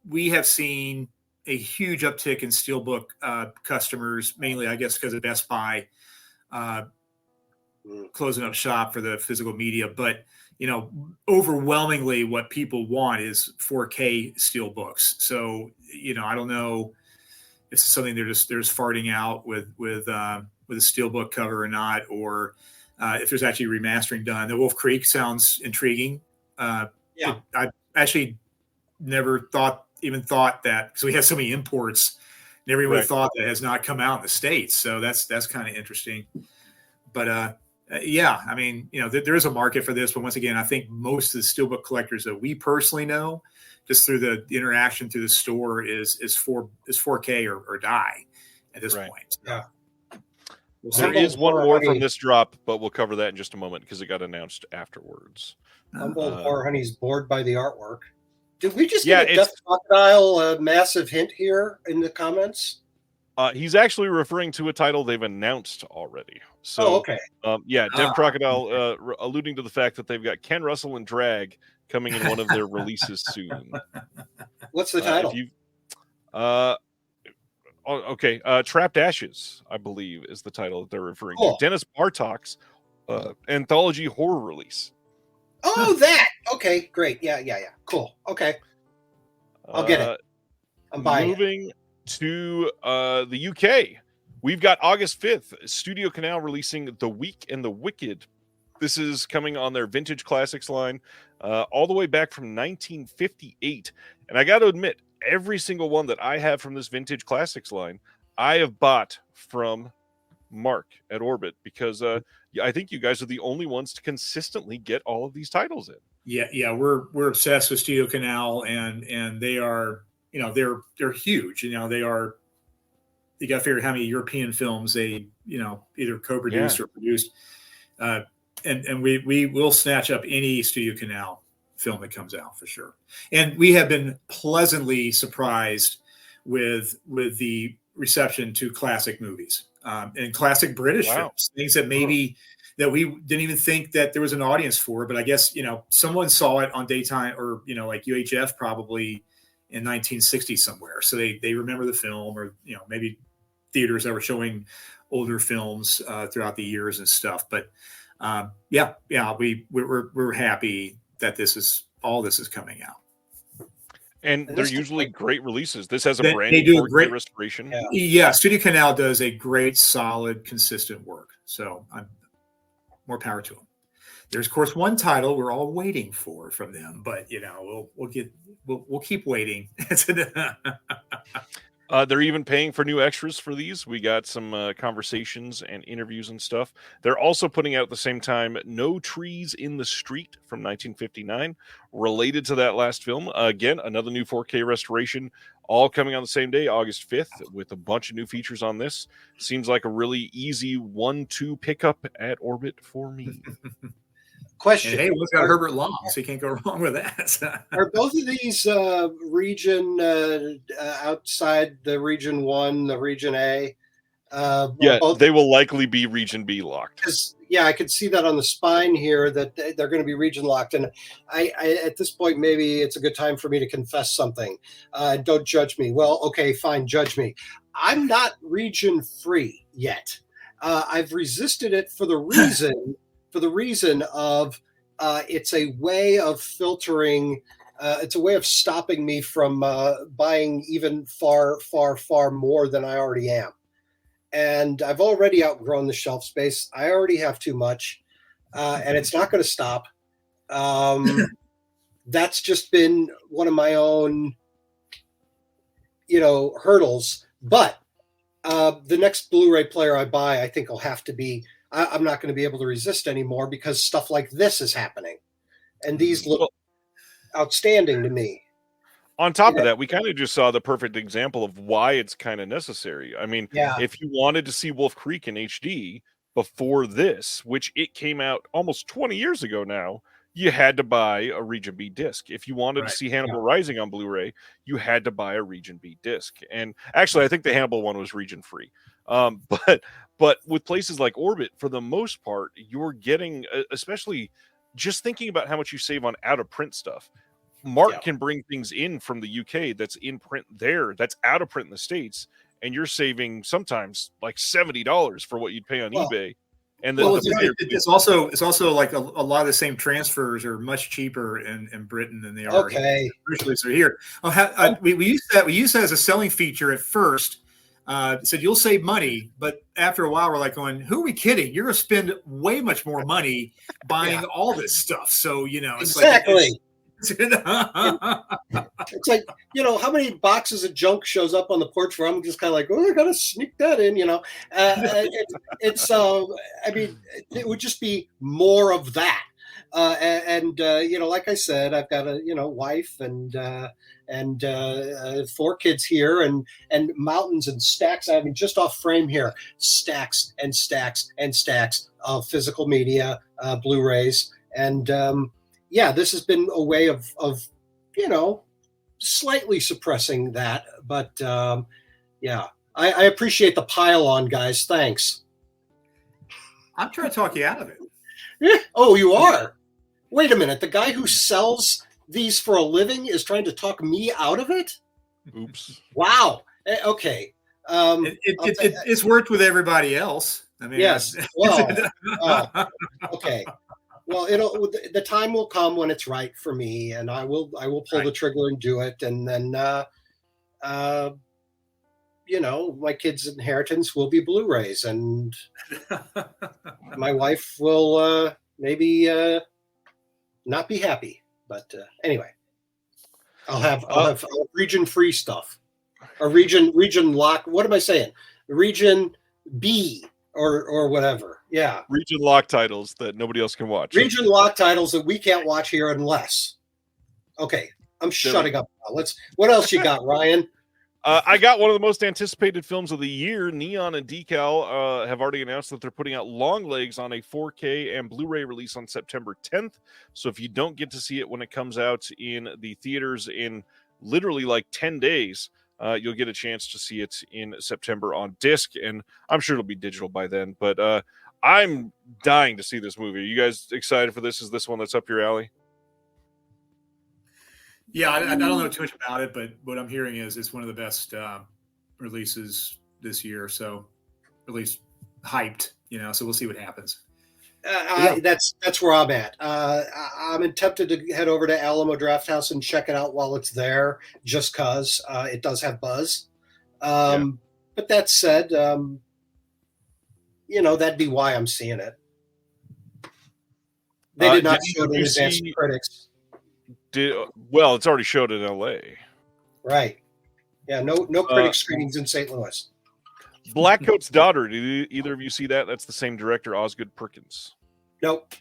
We have seen a huge uptick in Steelbook customers, mainly, I guess, because of Best Buy closing up shop for the physical media. But, overwhelmingly what people want is 4K Steelbooks. So, I don't know if it's something they're just farting out with a Steelbook cover or not, or if there's actually remastering done. The Wolf Creek sounds intriguing. I actually never even thought that, because we have so many imports, never even thought that has not come out in the States. So that's kind of interesting. But I mean, there is a market for this. But once again, I think most of the Steelbook collectors that we personally know, just through the interaction through the store, is 4K or die at this point. Yeah. There is one more from this drop, but we'll cover that in just a moment because it got announced afterwards. Humboldt Horror Honey's bored by the artwork. Did we just get a Death Crocodile massive hint here in the comments? He's actually referring to a title they've announced already. So, okay. Death Crocodile alluding to the fact that they've got Ken Russell and Drag coming in one of their releases soon. What's the title? Trapped Ashes, I believe, is the title that they're referring to. Dennis Bartok's anthology horror release. Oh, that. Okay, great. Yeah. Cool. Okay. I'll get it. I'm buying Moving to the UK. We've got August 5th, Studio Canal releasing The Weak and the Wicked. This is coming on their Vintage Classics line, all the way back from 1958. And I got to admit, every single one that I have from this Vintage Classics line, I have bought from Marc at Orbit, because I think you guys are the only ones to consistently get all of these titles in. Yeah, we're obsessed with Studio Canal, and they are, they're huge. They are. You got to figure how many European films they, either co-produced or produced. And we will snatch up any Studio Canal film that comes out for sure. And we have been pleasantly surprised with the reception to classic movies, and classic British films, things that maybe that we didn't even think that there was an audience for. But I guess, someone saw it on daytime, or, like UHF probably in 1960 somewhere. So they remember the film, or, maybe theaters that were showing older films throughout the years and stuff. But we're happy that this is coming out. And they're usually great releases. This has a brand new 4K restoration. Yeah, Studio Canal does a great, solid, consistent work. So I'm more power to them. There's, of course, one title we're all waiting for from them, but we'll keep waiting. They're even paying for new extras for these. We got some conversations and interviews and stuff. They're also putting out at the same time No Trees in the Street from 1959, related to that last film. Again, another new 4K restoration, all coming on the same day, August 5th, with a bunch of new features on this. Seems like a really easy 1-2 pickup at Orbit for me. Question. Hey, we've got Herbert Long, so you can't go wrong with that. Are both of these region outside the Region 1, the Region A? They will likely be Region B locked. I could see that on the spine here, that they're going to be region locked. And I at this point, maybe it's a good time for me to confess something. Don't judge me. Well, okay, fine, judge me. I'm not region free yet. I've resisted it for the reason of it's a way of filtering. It's a way of stopping me from buying even far, far, far more than I already am. And I've already outgrown the shelf space. I already have too much, and it's not going to stop. That's just been one of my own, hurdles. But the next Blu-ray player I buy, I think will have to be. I'm not going to be able to resist anymore, because stuff like this is happening, and these look outstanding to me. On top of that, we kind of just saw the perfect example of why it's kind of necessary. I mean, if you wanted to see Wolf Creek in HD before this, which it came out almost 20 years ago now, you had to buy a Region B disc. If you wanted to see Hannibal Rising on Blu-ray, you had to buy a Region B disc. And actually, I think the Hannibal one was region free. But with places like Orbit, for the most part, you're getting, especially just thinking about how much you save on out-of-print stuff. Marc can bring things in from the UK that's in print there, that's out of print in the States, and you're saving sometimes like $70 for what you'd pay on eBay. And then it's also like a lot of the same transfers are much cheaper in Britain than they are here. We use that as a selling feature at first. Said you'll save money, but after a while we're like going, who are we kidding? You're going to spend way much more money buying all this stuff. So it's exactly. It's like, how many boxes of junk shows up on the porch where I'm just kind of like, I gotta sneak that in, I mean, it would just be more of that. Like I said, I've got a, wife and 4 kids here, and mountains and stacks. I mean, just off frame here, stacks and stacks and stacks of physical media, Blu-rays. And, this has been a way of slightly suppressing that. But, I appreciate the pile on, guys. Thanks. I'm trying to talk you out of it. Oh, you are? Wait a minute. The guy who sells these for a living is trying to talk me out of it? Oops. Wow. Okay. It's worked with everybody else. I mean, yes. Well, okay. Well, the time will come when it's right for me, and I will pull the trigger and do it. And then, my kids' inheritance will be Blu-rays, and my wife will maybe not be happy. But anyway, I'll have region-free stuff, or region lock. What am I saying? Region B or whatever. Yeah, region lock titles that nobody else can watch. Region lock titles that we can't watch here unless. Okay, I'm shutting up now. What else you got, Ryan? I got one of the most anticipated films of the year. Neon and Decal have already announced that they're putting out Long Legs on a 4K and Blu-ray release on September 10th. So if you don't get to see it when it comes out in the theaters in literally like 10 days, you'll get a chance to see it in September on disc. And I'm sure it'll be digital by then. But I'm dying to see this movie. Are you guys excited for this? Is this one that's up your alley? Yeah, I don't know too much about it, but what I'm hearing is it's one of the best releases this year. So, at least hyped, So we'll see what happens. That's where I'm at. I'm tempted to head over to Alamo Drafthouse and check it out while it's there, just because it does have buzz. But that said, that'd be why I'm seeing it. They did not show it in advance to critics. Well, it's already showed in LA. Right. Yeah, no critic screenings in St. Louis. Blackcoat's Daughter. Did either of you see that? That's the same director, Osgood Perkins. Nope.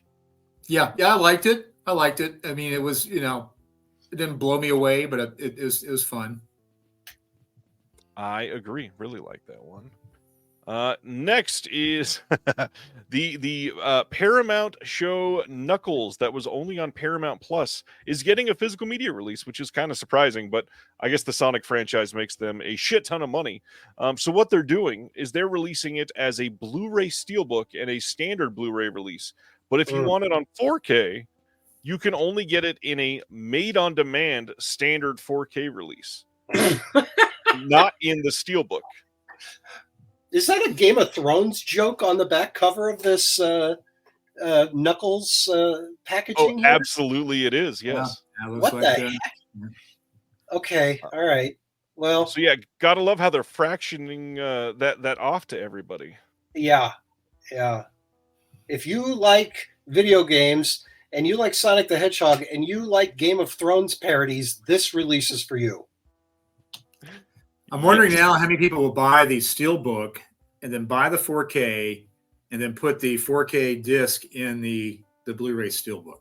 Yeah, I liked it. I mean, it was, it didn't blow me away, but it was fun. I agree. Really like that one. Next is the Paramount show Knuckles that was only on Paramount Plus is getting a physical media release, which is kind of surprising, but I guess the Sonic franchise makes them a shit ton of money. So what they're doing is they're releasing it as a Blu-ray Steelbook and a standard Blu-ray release. But if you want it on 4K, you can only get it in a made-on-demand standard 4K release, not in the Steelbook. Is that a Game of Thrones joke on the back cover of this Knuckles packaging? Oh, absolutely it is, yes. Yeah, what the heck? Okay, all right. Well, so yeah, gotta love how they're fractioning that off to everybody. Yeah. If you like video games and you like Sonic the Hedgehog and you like Game of Thrones parodies, this release is for you. I'm wondering now how many people will buy the Steelbook and then buy the 4K and then put the 4K disc in the Blu-ray Steelbook.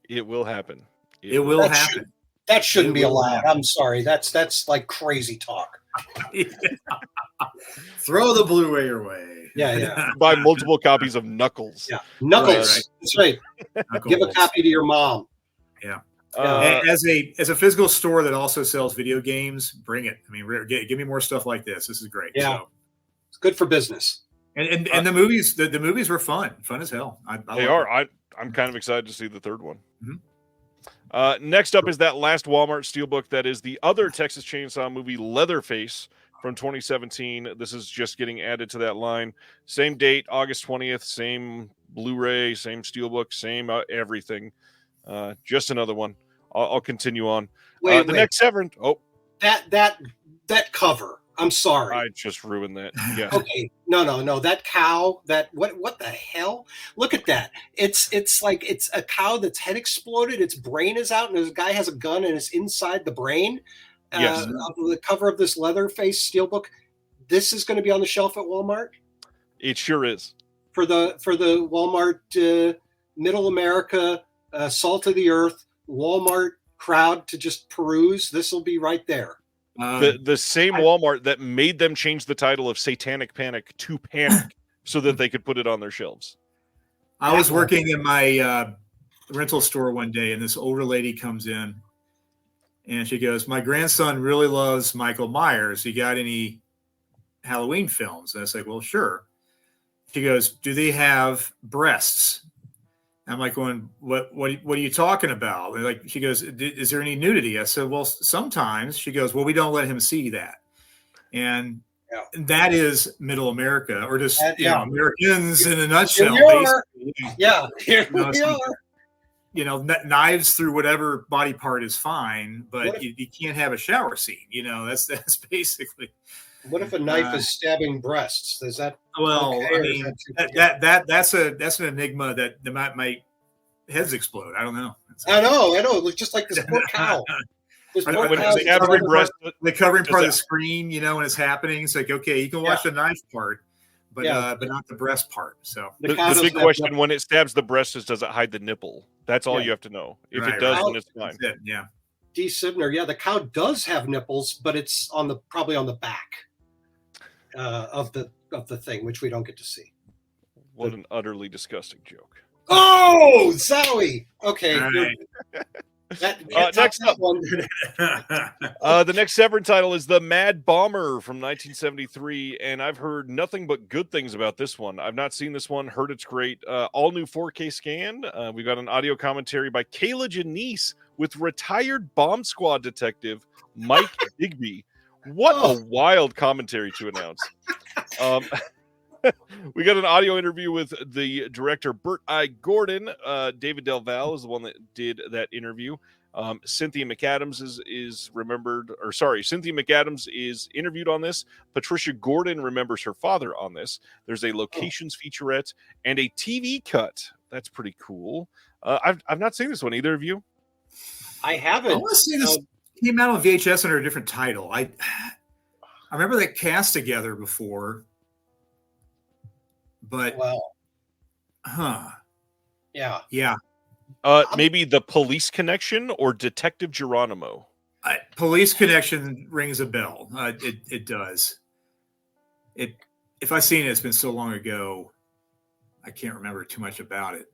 It will happen. It will happen. That shouldn't be allowed. I'm sorry. That's like crazy talk. Throw the Blu-ray away. Yeah. Buy multiple copies of Knuckles. Yeah, Knuckles. That's right. Knuckles. Give a copy to your mom. Yeah. As a physical store that also sells video games, bring it. I mean, give me more stuff like this. This is great. Yeah, so. It's good for business. And the movies, the movies were fun as hell. They are. I'm kind of excited to see the third one. Mm-hmm. Next up is that last Walmart Steelbook that is the other Texas Chainsaw movie, Leatherface, from 2017. This is just getting added to that line. Same date, August 20th. Same Blu-ray, same Steelbook, same everything. Just another one. I'll continue on. Wait. Next Severin. Oh, that cover. I'm sorry. I just ruined that. Yeah. Okay. No. That cow. That what the hell? Look at that. It's like it's a cow that's head exploded. Its brain is out, and this guy has a gun, and it's inside the brain. Yes. The cover of this Leatherface Steelbook. This is going to be on the shelf at Walmart. It sure is. For the Walmart Middle America Salt of the Earth Walmart crowd to just peruse. This will be right there. The same Walmart that made them change the title of Satanic Panic to Panic so that they could put it on their shelves. I was working in my rental store one day, and this older lady comes in, and she goes, "My grandson really loves Michael Myers. You got any Halloween films?" And I was like, "Well, sure." She goes, "Do they have breasts?" I'm like, going, what are you talking about? And like, she goes, "Is there any nudity?" I said, "Well, sometimes." She goes, "Well, we don't let him see that." And that is Middle America, or just Americans in a nutshell. Here we are. Knives through whatever body part is fine, but you can't have a shower scene. That's basically. What if a knife is stabbing breasts? Is that Well, okay, I or is mean, that that's an enigma that might heads explode. I don't know. I know. It looks just like this poor cow. This poor When cow. it's every breast, the covering does part of that- the screen, when it's happening. It's like, okay, you can watch the knife part, but not the breast part. So The the cow big doesn't have question nipples. when it stabs the breast is, does it hide the nipple? That's all Yeah. you have to know. If Right, it does, right. then it's fine. that's it. Yeah. D. Sibner, the cow does have nipples, but it's probably on the back of the thing, which we don't get to see. What an utterly disgusting joke. Oh, Zowie. Okay. All right. Next up, one. the next Severin title is The Mad Bomber from 1973, and I've heard nothing but good things about this one. I've not seen this one, heard it's great. All new 4K scan. We've got an audio commentary by Kayla Janice with retired bomb squad detective Mike Digby. What a wild commentary to announce. We got an audio interview with the director Bert I. Gordon. David Del Valle is the one that did that interview. Cynthia McAdams Cynthia McAdams is interviewed on this. Patricia Gordon remembers her father on this. There's a locations featurette and a TV cut. That's pretty cool. I've not seen this one. Either of you? I haven't. I want to say this came out on VHS under a different title. I remember that cast together before. But yeah. Maybe The Police Connection or Detective Geronimo. Police Connection rings a bell. It does. If I've seen it, it's been so long ago, I can't remember too much about it.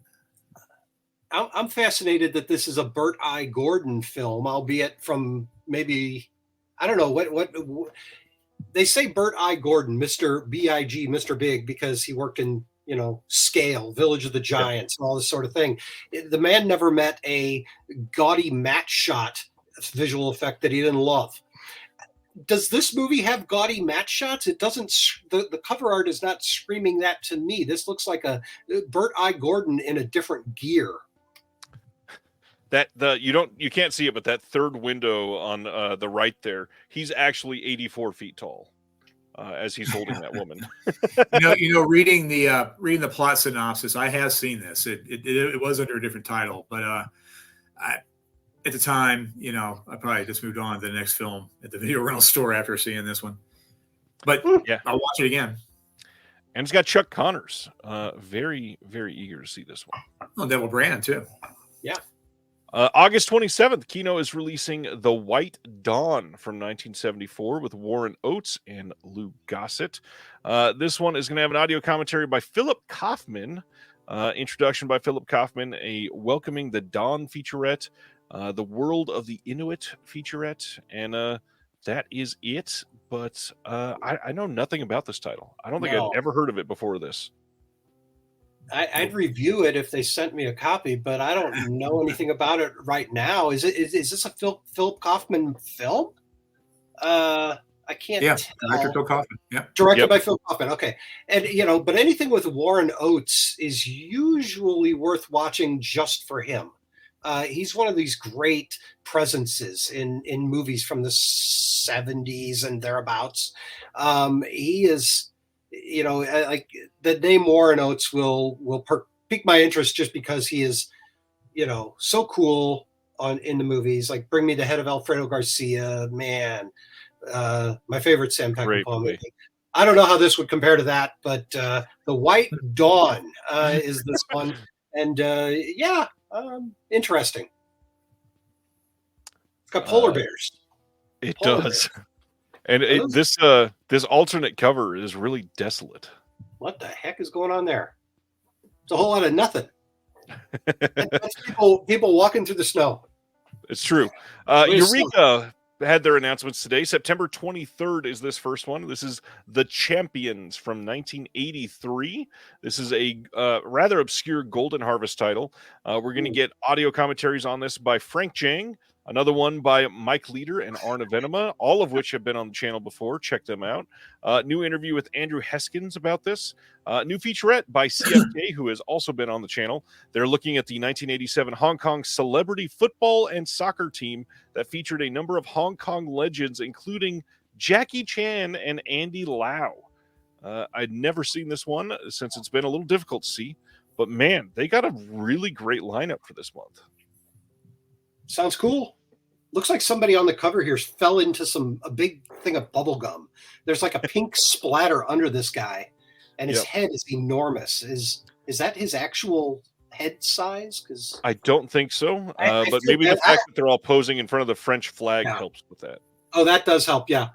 I'm fascinated that this is a Bert I. Gordon film, albeit from maybe, I don't know what they say. Bert I. Gordon, Mr. B.I.G., Mr. Big, because he worked in Scale, Village of the Giants, and all this sort of thing. The man never met a gaudy match shot visual effect that he didn't love. Does this movie have gaudy match shots? It doesn't. The cover art is not screaming that to me. This looks like a Bert I. Gordon in a different gear. You can't see it, but that third window on the right there, he's actually 84 feet tall as he's holding that woman. Reading the plot synopsis, I have seen this. It was under a different title, but at the time, I probably just moved on to the next film at the video rental store after seeing this one. But yeah, I'll watch it again. And it's got Chuck Connors. Very, very eager to see this one. Oh, Devil Brand too. Yeah. August 27th, Kino is releasing The White Dawn from 1974 with Warren Oates and Lou Gossett. This one is going to have an audio commentary by Philip Kaufman, introduction by Philip Kaufman, a Welcoming the Dawn featurette, The World of the Inuit featurette, and that is it. But I know nothing about this title. I don't think I'd ever heard of it before this. I'd review it if they sent me a copy, but I don't know anything about it right now. Is this a Philip Kaufman film? I can't tell. Director Phil Kaufman. Yeah. Directed by Phil Kaufman. Okay. And, but anything with Warren Oates is usually worth watching just for him. He's one of these great presences in movies from the 70s and thereabouts. He is... like the name Warren Oates will pique my interest just because he is, so cool in the movies. Like Bring Me the Head of Alfredo Garcia, man, my favorite Sam Peckinpah movie. I don't know how this would compare to that, but The White Dawn is this one, and interesting. It's got polar bears. It does. And this alternate cover is really desolate. What the heck is going on there? It's a whole lot of nothing. That's people walking through the snow. It's true. Eureka had their announcements today. September 23rd is this first one. This is The Champions from 1983. This is a rather obscure Golden Harvest title. We're going to get audio commentaries on this by Frank Jang, another one by Mike Leader and Arna Venema, all of which have been on the channel before. Check them out. New interview with Andrew Heskins about this. New featurette by CFK, who has also been on the channel. They're looking at the 1987 Hong Kong celebrity football and soccer team that featured a number of Hong Kong legends, including Jackie Chan and Andy Lau. I'd never seen this one since it's been a little difficult to see, but man, they got a really great lineup for this month. Sounds cool. Looks like somebody on the cover here fell into a big thing of bubble gum. There's like a pink splatter under this guy, and his head is enormous. Is that his actual head size? Because I don't think so, but maybe the fact that they're all posing in front of the French flag helps with that. Oh, that does help. Yeah,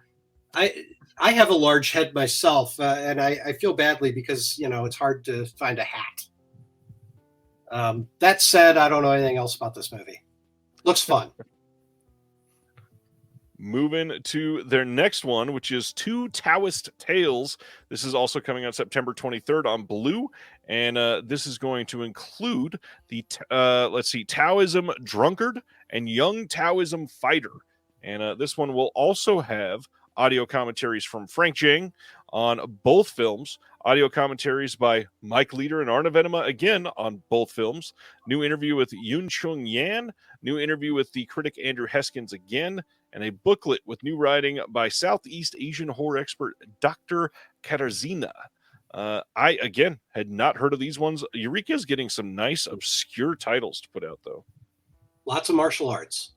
I have a large head myself, and I feel badly because it's hard to find a hat. That said, I don't know anything else about this movie. Looks fun. Moving to their next one, which is Two Taoist Tales. This is also coming out September 23rd on Blue, and this is going to include the Taoism Drunkard and Young Taoism Fighter. And this one will also have audio commentaries from Frank Jang on both films, audio commentaries by Mike Leader and Arna Venema again on both films, new interview with Yun Chung Yan, new interview with the critic Andrew Heskins again, and a booklet with new writing by Southeast Asian horror expert Dr. Katarzyna. I, again, had not heard of these ones. Eureka's getting some nice, obscure titles to put out, though. Lots of martial arts.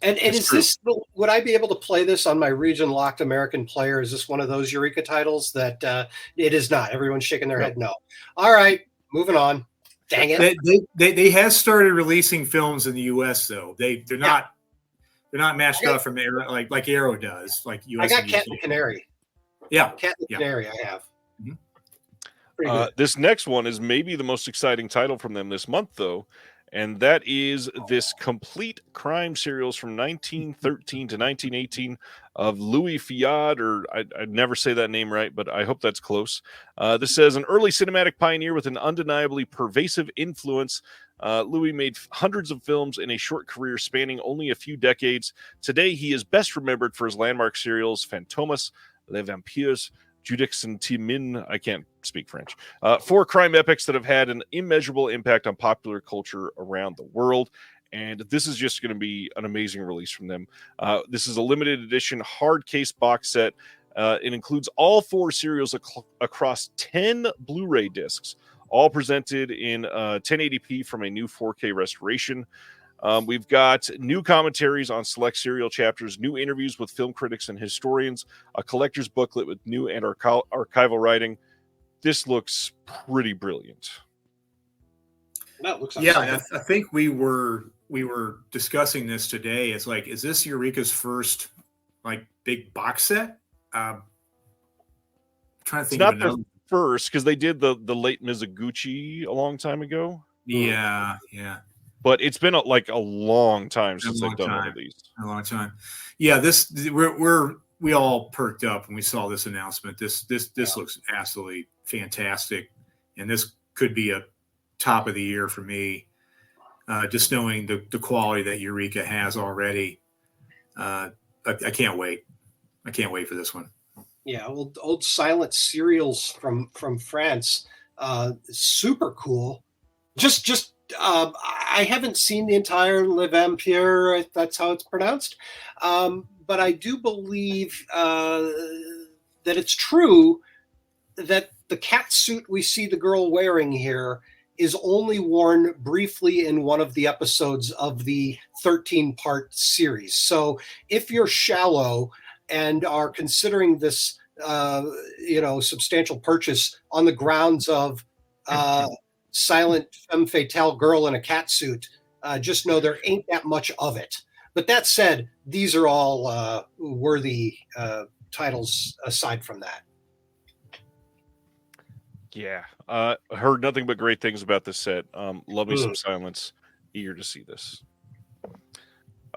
And would I be able to play this on my region-locked American player? Is this one of those Eureka titles that it is not? Everyone's shaking their head no. All right, moving on. Dang it. They have started releasing films in the U.S., though. They're not matched up from Arrow, like Arrow does. Like US. I got Cat and the Canary. Yeah, Cat and the Canary. I have. This next one is maybe the most exciting title from them this month, though, and that is this complete crime serials from 1913 to 1918 of Louis Fiat, or I'd never say that name right, but I hope that's close. This says an early cinematic pioneer with an undeniably pervasive influence. Louis made hundreds of films in a short career spanning only a few decades. Today, he is best remembered for his landmark serials Fantomas, Les Vampires, Judix and Timin. I can't speak French. 4 crime epics that have had an immeasurable impact on popular culture around the world. And this is just going to be an amazing release from them. This is a limited edition hard case box set. It includes all 4 serials across 10 Blu-ray discs, all presented in 1080p from a new 4K restoration. We've got new commentaries on select serial chapters, new interviews with film critics and historians, a collector's booklet with new and archival writing. This looks pretty brilliant. That looks I think we were discussing this today. It's like, is this Eureka's first like big box set? I'm trying to think of another. First, because they did the late Mizoguchi a long time ago. Yeah. But it's been a long time since they've done one of these. A long time. Yeah, we all perked up when we saw this announcement. This looks absolutely fantastic, and this could be a top of the year for me. Just knowing the quality that Eureka has already, I can't wait. I can't wait for this one. Yeah, old silent serials from France, super cool. Just I haven't seen the entire Le Vampire, if that's how it's pronounced, but I do believe that it's true that the cat suit we see the girl wearing here is only worn briefly in one of the episodes of the 13-part series. So if you're shallow and are considering this, substantial purchase on the grounds of silent femme fatale girl in a cat suit, just know there ain't that much of it. But that said, these are all worthy titles aside from that. Yeah, heard nothing but great things about this set. Love me some Silence. Eager to see this.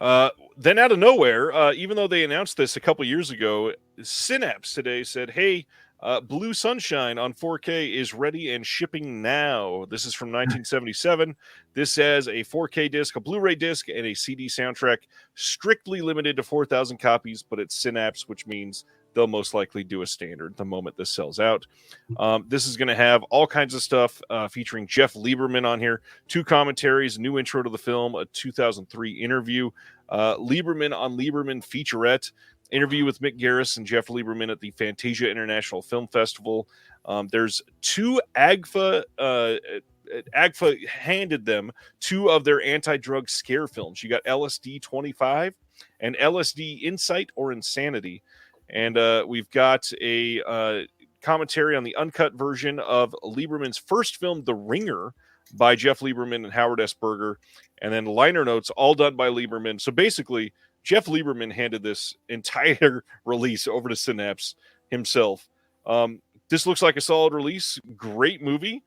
Then out of nowhere, even though they announced this a couple years ago, Synapse today said, hey, Blue Sunshine on 4K is ready and shipping now. This is from 1977. This has a 4K disc, a Blu-ray disc, and a CD soundtrack, strictly limited to 4,000 copies, but it's Synapse, which means they'll most likely do a standard the moment this sells out. This is going to have all kinds of stuff featuring Jeff Lieberman on here, 2 commentaries, new intro to the film, a 2003 interview, Lieberman on Lieberman featurette, interview with Mick Garris and Jeff Lieberman at the Fantasia International Film Festival. There's two AGFA. AGFA handed them two of their anti-drug scare films. You got LSD 25 and LSD Insight or Insanity. And we've got a commentary on the uncut version of Lieberman's first film, The Ringer, by Jeff Lieberman and Howard S. Berger. And then liner notes, all done by Lieberman. So basically, Jeff Lieberman handed this entire release over to Synapse himself. This looks like a solid release. Great movie.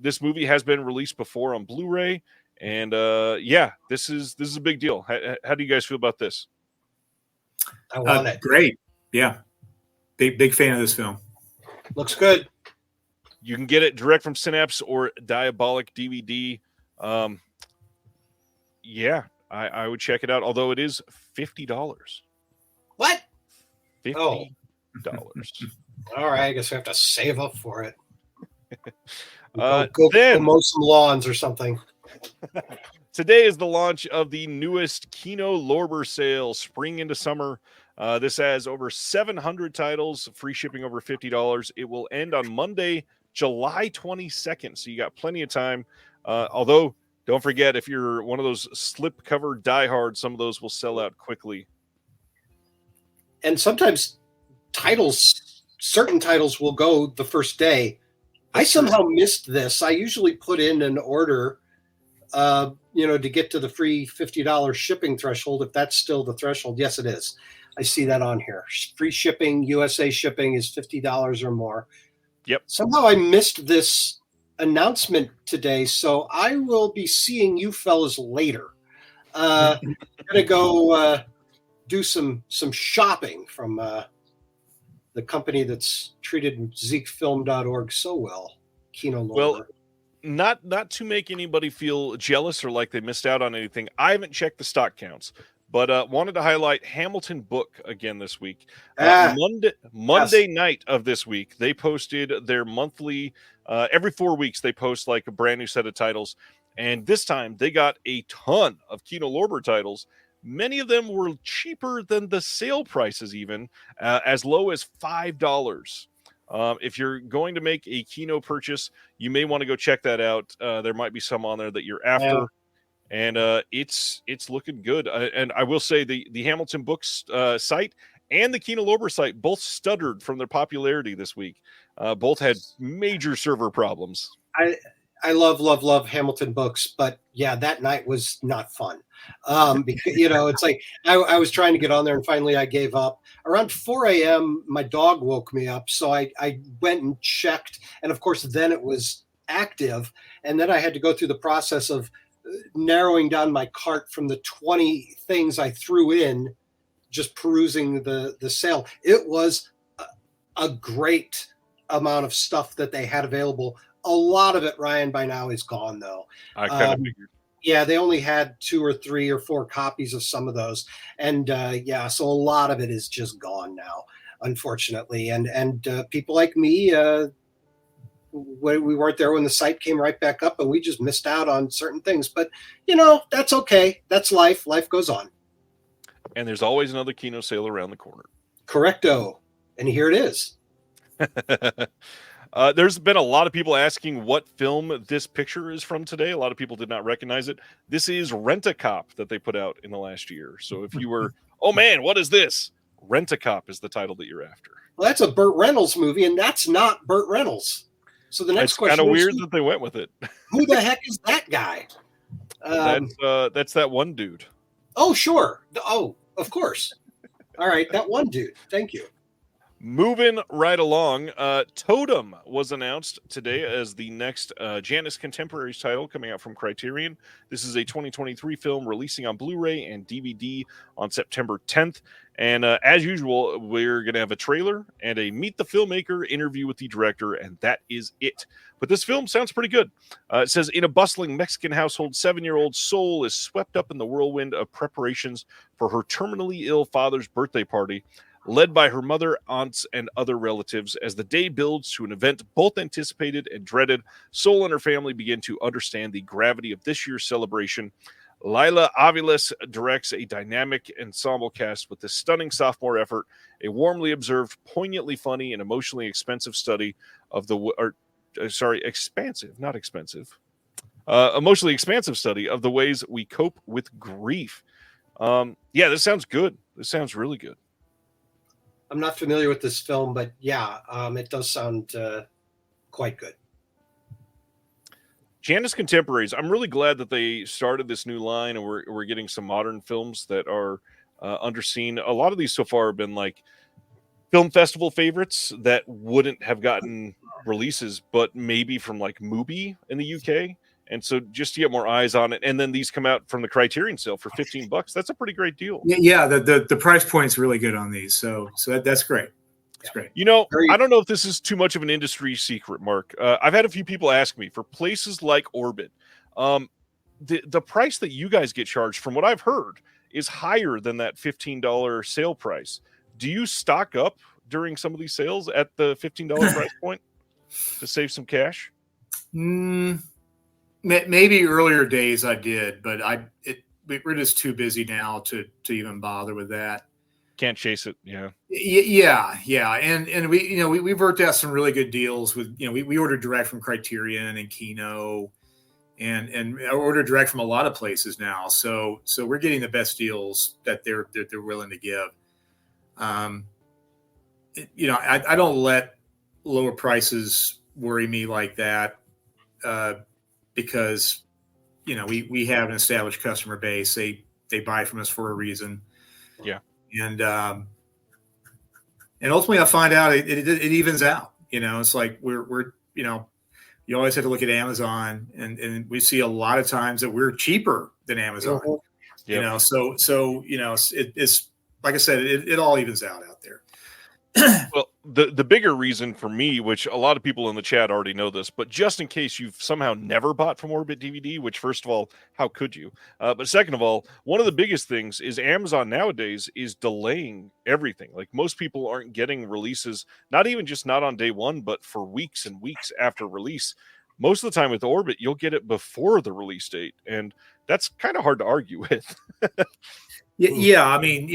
This movie has been released before on Blu-ray. And this is a big deal. How do you guys feel about this? I want it. Great. Yeah. Big fan of this film. Looks good. You can get it direct from Synapse or Diabolic DVD. I would check it out, although it is $50. What? $50. Oh. All right, I guess we have to save up for it. Go mow some lawns or something. Today is the launch of the newest Kino Lorber sale, spring into summer. This has over 700 titles, free shipping over $50. It will end on Monday, July 22nd, so you got plenty of time. Although, don't forget, if you're one of those slip-cover diehards, some of those will sell out quickly. And sometimes certain titles will go the first day. I somehow missed this. I usually put in an order, to get to the free $50 shipping threshold, if that's still the threshold. Yes, it is. I see that on here. Free shipping, USA shipping is $50 or more. Yep. Somehow I missed this announcement today, so I will be seeing you fellas later. I'm gonna go do some shopping from the company that's treated ZekeFilm.org so well, Kino Lorber. Well, not to make anybody feel jealous or like they missed out on anything. I haven't checked the stock counts, but wanted to highlight Hamilton Book again this week. Monday night of this week, they posted their monthly. Every 4 weeks, they post like a brand new set of titles, and this time they got a ton of Kino Lorber titles. Many of them were cheaper than the sale prices, even as low as $5. If you're going to make a Kino purchase, you may want to go check that out. There might be some on there that you're after, and it's looking good. And I will say the Hamilton Books site and the Kino Lorber site both stuttered from their popularity this week. Both had major server problems. I love Hamilton Books, but yeah, that night was not fun. Because, it's like I was trying to get on there and finally I gave up. Around 4 a.m., my dog woke me up. So I went and checked. And of course, then it was active. And then I had to go through the process of narrowing down my cart from the 20 things I threw in, just perusing the sale. It was a great amount of stuff that they had available. A lot of it, Ryan, by now is gone, though. I kind of figured. Yeah, they only had 2 or 3 or 4 copies of some of those. And so a lot of it is just gone now, unfortunately. And people like me, we weren't there when the site came right back up, and we just missed out on certain things. But, that's okay. That's life. Life goes on. And there's always another Kino sale around the corner. Correcto. And here it is. There's been a lot of people asking what film this picture is from today. A lot of people did not recognize it. This is Rent-A-Cop that they put out in the last year. So if you were, oh man, what is this? Rent-A-Cop is the title that you're after. Well, that's a Burt Reynolds movie, and that's not Burt Reynolds. So the next question is kind of weird that they went with it. Who the heck is that guy? That's that one dude. Oh, sure. Oh, of course. All right, that one dude. Thank you. Moving right along, Totem was announced today as the next Janus Contemporaries title coming out from Criterion. This is a 2023 film releasing on Blu-ray and DVD on September 10th. And as usual, we're going to have a trailer and a Meet the Filmmaker interview with the director, and that is it. But this film sounds pretty good. It says, in a bustling Mexican household, 7-year-old Sol is swept up in the whirlwind of preparations for her terminally ill father's birthday party, led by her mother, aunts, and other relatives. As the day builds to an event both anticipated and dreaded, Sol and her family begin to understand the gravity of this year's celebration. Lila Aviles directs a dynamic ensemble cast with this stunning sophomore effort, a warmly observed, poignantly funny, and emotionally expensive study of expansive, not expensive. Emotionally expansive study of the ways we cope with grief. Yeah, this sounds good. This sounds really good. I'm not familiar with this film, but yeah, it does sound quite good. Janus Contemporaries. I'm really glad that they started this new line, and we're getting some modern films that are underseen. A lot of these so far have been like film festival favorites that wouldn't have gotten releases, but maybe from like Mubi in the UK. And so just to get more eyes on it, and then these come out from the Criterion sale for $15. That's a pretty great deal. Yeah, the price point's really good on these, so that's great. It's great. You know, I don't know if this is too much of an industry secret, Mark. I've had a few people ask me for places like Orbit. The price that you guys get charged, from what I've heard, is higher than that $15 sale price. Do you stock up during some of these sales at the $15 price point to save some cash? Maybe earlier days I did, but we're just too busy now to even bother with that. Can't chase it. Yeah. And we've worked out some really good deals with, we ordered direct from Criterion and Kino, and I ordered direct from a lot of places now. So we're getting the best deals that they're willing to give. I don't let lower prices worry me like that, because we have an established customer base. They buy from us for a reason. Yeah. And ultimately I find out it evens out. It's like we're you always have to look at Amazon, and we see a lot of times that we're cheaper than Amazon. Yep. It's like I said, it all evens out there. Well, the bigger reason for me, which a lot of people in the chat already know this, but just in case you've somehow never bought from Orbit DVD, which first of all, how could you? But second of all, one of the biggest things is Amazon nowadays is delaying everything. Like, most people aren't getting releases, not on day one, but for weeks and weeks after release. Most of the time with Orbit, you'll get it before the release date, and that's kind of hard to argue with. Yeah, I mean,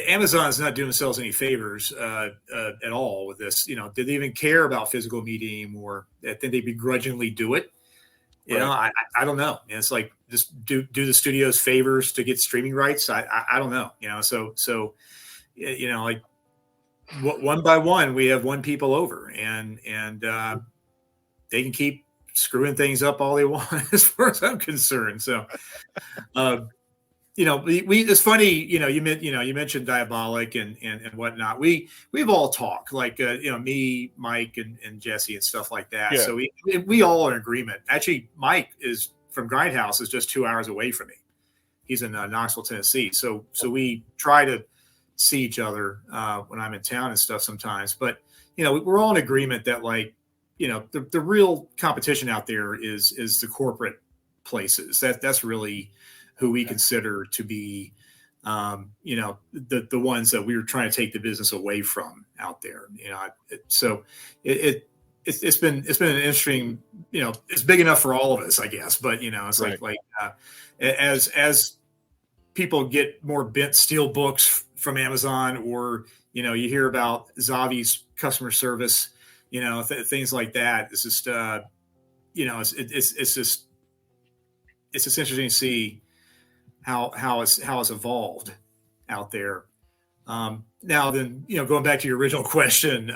Amazon is not doing themselves any favors at all with this. Did they even care about physical media anymore? I think they begrudgingly do it. I don't know. It's like, just do the studios favors to get streaming rights. I don't know. Like, one by one, we have won people over, and they can keep screwing things up all they want, as far as I'm concerned. So. It's funny, you mentioned Diabolic and whatnot. We've all talked, like, me, Mike, and Jesse and stuff like that. Yeah. So we all are in agreement. Actually, Mike is from Grindhouse, is just 2 hours away from me. He's in Knoxville, Tennessee. So we try to see each other when I'm in town and stuff sometimes. But we're all in agreement that, like, the real competition out there is the corporate places. That's really who we consider to be, the ones that we were trying to take the business away from out there. So it's been an interesting, it's big enough for all of us, I guess. But it's right. like as people get more bent steel books from Amazon, or you hear about Zavi's customer service, things like that. It's just it's just interesting to see how it's evolved out there. Now then, going back to your original question,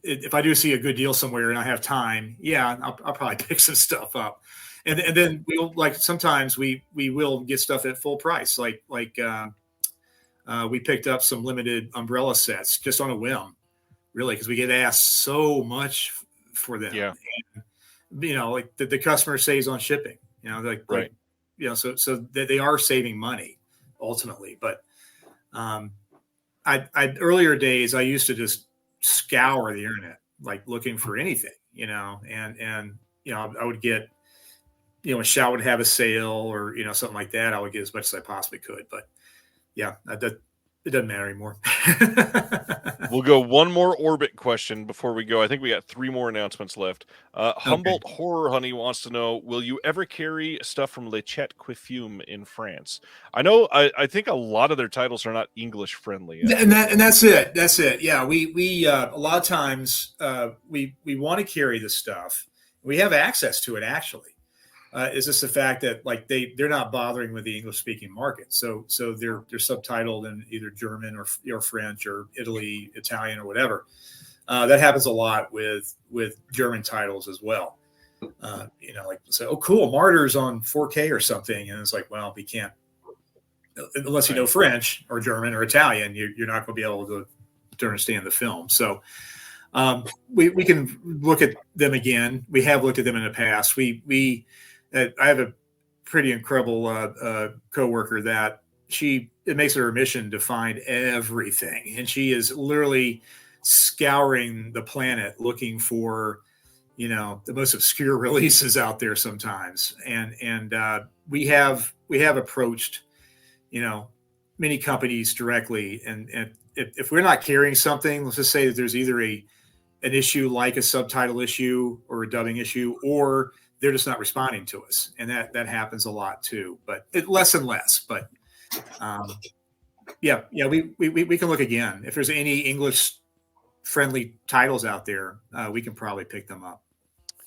if I do see a good deal somewhere and I have time, I'll probably pick some stuff up, and then we'll, like, sometimes we will get stuff at full price, like we picked up some limited umbrella sets just on a whim, really, because we get asked so much for them. Yeah. And, like the customer saves on shipping. Right. So they are saving money ultimately. But I earlier days, I used to just scour the internet, like, looking for anything, and I would get, when Shout would have a sale, or something like that, I would get as much as I possibly could. But it doesn't matter anymore. We'll go one more orbit question before we go. I think we got 3 more announcements left. Humboldt Horror Honey wants to know, will you ever carry stuff from Le Chat Quifume in France? I know, I think a lot of their titles are not English friendly. And that's it. That's it. Yeah, we a lot of times we want to carry the stuff. We have access to it actually. Is just the fact that like they're not bothering with the English speaking market, so they're subtitled in either German or French or Italian or whatever. That happens a lot with German titles as well. Like say, oh cool, Martyrs on 4K or something, and it's like, well, we can't unless you know French or German or Italian. You're not going to be able to understand the film. So we can look at them again. We have looked at them in the past. I have a pretty incredible coworker that it makes it her mission to find everything, and she is literally scouring the planet looking for, the most obscure releases out there sometimes. And we have approached, many companies directly, and if we're not carrying something, let's just say that there's either an issue like a subtitle issue or a dubbing issue, or they're just not responding to us. And that happens a lot too, but less and less. But we can look again. If there's any English friendly titles out there, we can probably pick them up.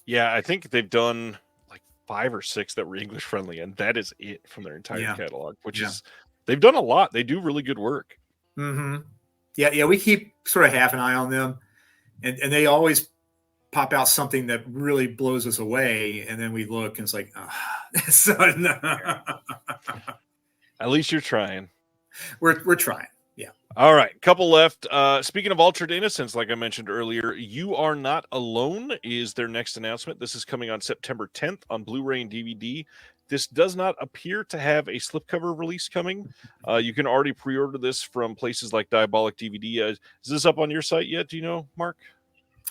Yeah, I think they've done like 5 or 6 that were English friendly, and that is it from their entire catalog, which is, they've done a lot. They do really good work. Mm-hmm. Yeah, we keep sort of half an eye on them, and they always pop out something that really blows us away, and then we look and it's like, At least you're trying. We're trying. Yeah. All right, couple left. Speaking of Altered Innocence, like I mentioned earlier, You Are Not Alone is their next announcement. This is coming on September 10th on Blu-ray and DVD. This does not appear to have a slipcover release coming. You can already pre-order this from places like Diabolic DVD. Is this up on your site yet? Do you know, Mark?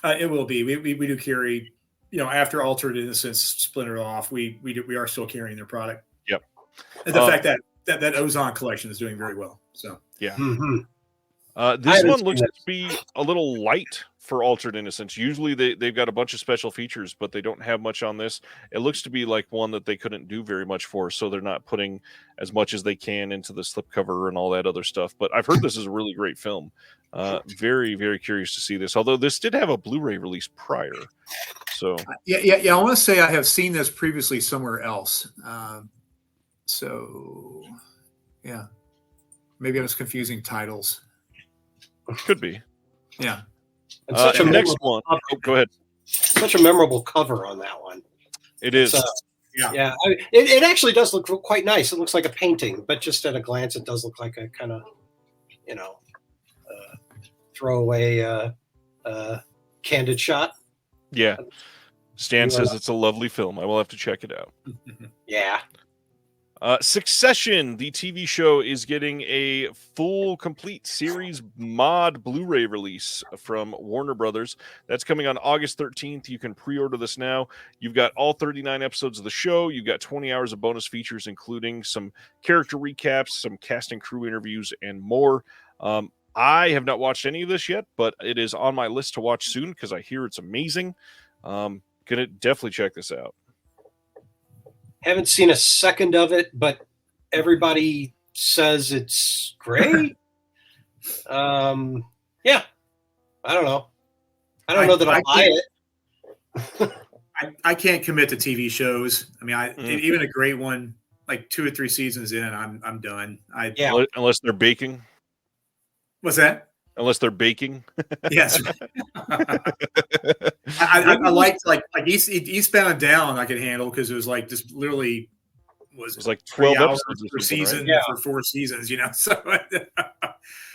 It will be. We do carry, after Altered Innocence splintered off, we are still carrying their product. Yep. And the fact that Ozon collection is doing very well. So yeah. Mm-hmm. This one looks to be a little light for Altered Innocence. Usually they've got a bunch of special features, but they don't have much on this. It looks to be like one that they couldn't do very much for, so they're not putting as much as they can into the slipcover and all that other stuff. But I've heard this is a really great film. Very, very curious to see this. Although this did have a Blu-ray release prior. So yeah. I want to say I have seen this previously somewhere else. So yeah, maybe I was confusing titles. Could be. Yeah. Next one. Oh, go ahead. Such a memorable cover on that one. It is. Yeah. It actually does look quite nice. It looks like a painting, but just at a glance, it does look like a kind of, throwaway candid shot. Yeah. Stan says it's a lovely film. I will have to check it out. Yeah. Succession, the TV show, is getting a full complete series mod Blu-ray release from Warner Brothers. That's coming on August 13th. You can pre-order this now. You've got all 39 episodes of the show. You've got 20 hours of bonus features, including some character recaps, some cast and crew interviews, and more. I have not watched any of this yet, but it is on my list to watch soon because I hear it's amazing. Gonna definitely check this out. Haven't seen a second of it, but everybody says it's great. Yeah. I don't know. I don't know that I'll buy it. I can't commit to TV shows. I mean, even a great one, like 2 or 3 seasons in, I'm done. Unless they're baking. What's that? Unless they're baking. Yes. I liked like Eastbound and Down I could handle because it was like just literally was like 12 episodes per season for 4 seasons, So